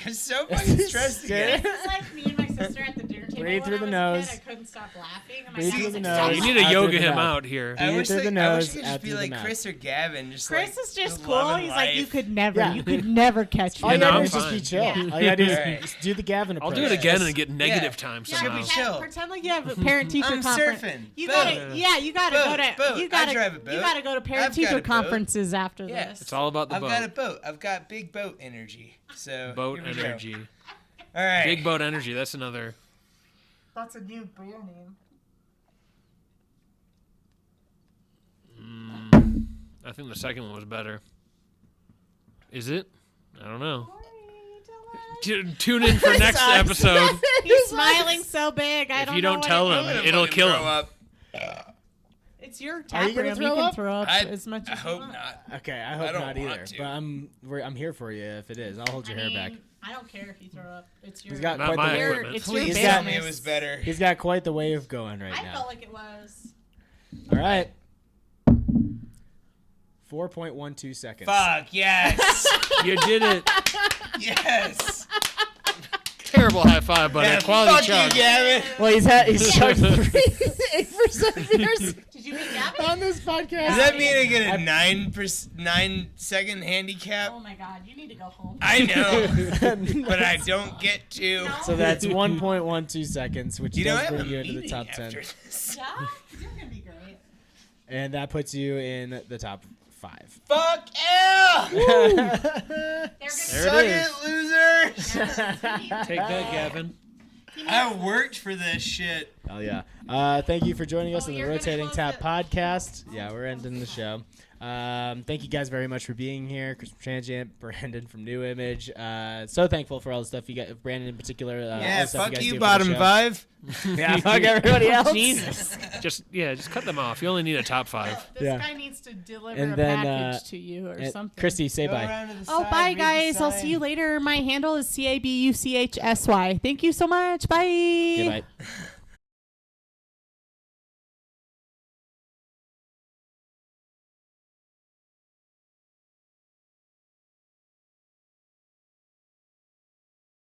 I'm so fucking stressed again. This is like me and my sister at the dinner table Breathe through the nose. I couldn't stop laughing. Breathe through the nose. You need to yoga him out here. I wish through I the wish nose, I could out just be through the like mouth. Chris or Gavin. Just Chris like, is just the cool. love He's and like, you life. could never, Yeah. you could never catch me. All you gotta I'm do is just fine. be chill. Yeah. All you gotta do is Alright. do the Gavin I'll approach. do it again Just- and get negative Yeah. time Yeah, Should somehow. be chill. pretend like you have a parent-teacher I'm conference. surfing. You Boat. gotta, you gotta Boat, go to, boat. you I gotta, drive a you boat. gotta go to I've got parent-teacher a boat. conferences after Yeah. this. It's all about the I've boat. got a boat. I've got big boat energy. So Boat here we go. energy. All right. Big boat energy. That's another. That's a new beer name. I think the second one was better. Is it? I don't know. Tune in for next episode. He's smiling so big. I If don't you know don't what tell it him, is. it'll Fucking kill throw him. up. It's your Are tap you gonna room. throw You can up? throw up I as much as you hope want. not. Okay, I I hope don't not want either. to. But I'm here for you if it is. I'll hold your hair back. I don't care if you throw up. It's your. He's got Not quite my the wave. equipment. It's your Please business. tell me it was better. He's got quite the wave going right I now. felt like it was. All right. 4.12 seconds. Fuck yes, You did it. yes. Terrible high five, but Yeah, a quality fuck chug. you, Gavin. Well, he's chugged 8% beers Did you beat Gavin? on this podcast. Does that mean I get a 9-second handicap? Oh my god, you need to go home. I know, but I don't get to. So that's 1.12 seconds, which You know, I does have bring a you into the meeting top 10. after this. Yeah, you're gonna be great. And that puts you in the top 5. Fuck yeah! They're gonna There Suck it it, is. losers! Take that, Gavin. I worked for this shit. Oh, yeah. Thank you for joining us Oh, on the you're gonna Rotating close Tap it. podcast. Yeah, we're ending the show. Thank you guys very much for being here. Chris from Transient, Brandon from New Image. So thankful for all the stuff you got, Brandon in particular. All Yeah, the stuff fuck guys you, do for the bottom show. 5. Yeah, fuck everybody else. Jesus. Just cut them off. You only need a top 5. This Yeah. guy needs to deliver And a then, package to you or And something. Christy, say Go bye. around to the Oh, side, bye, read the guys. I'll sign. see you later. My handle is CABUCHSY. Thank you so much. Bye. Goodbye.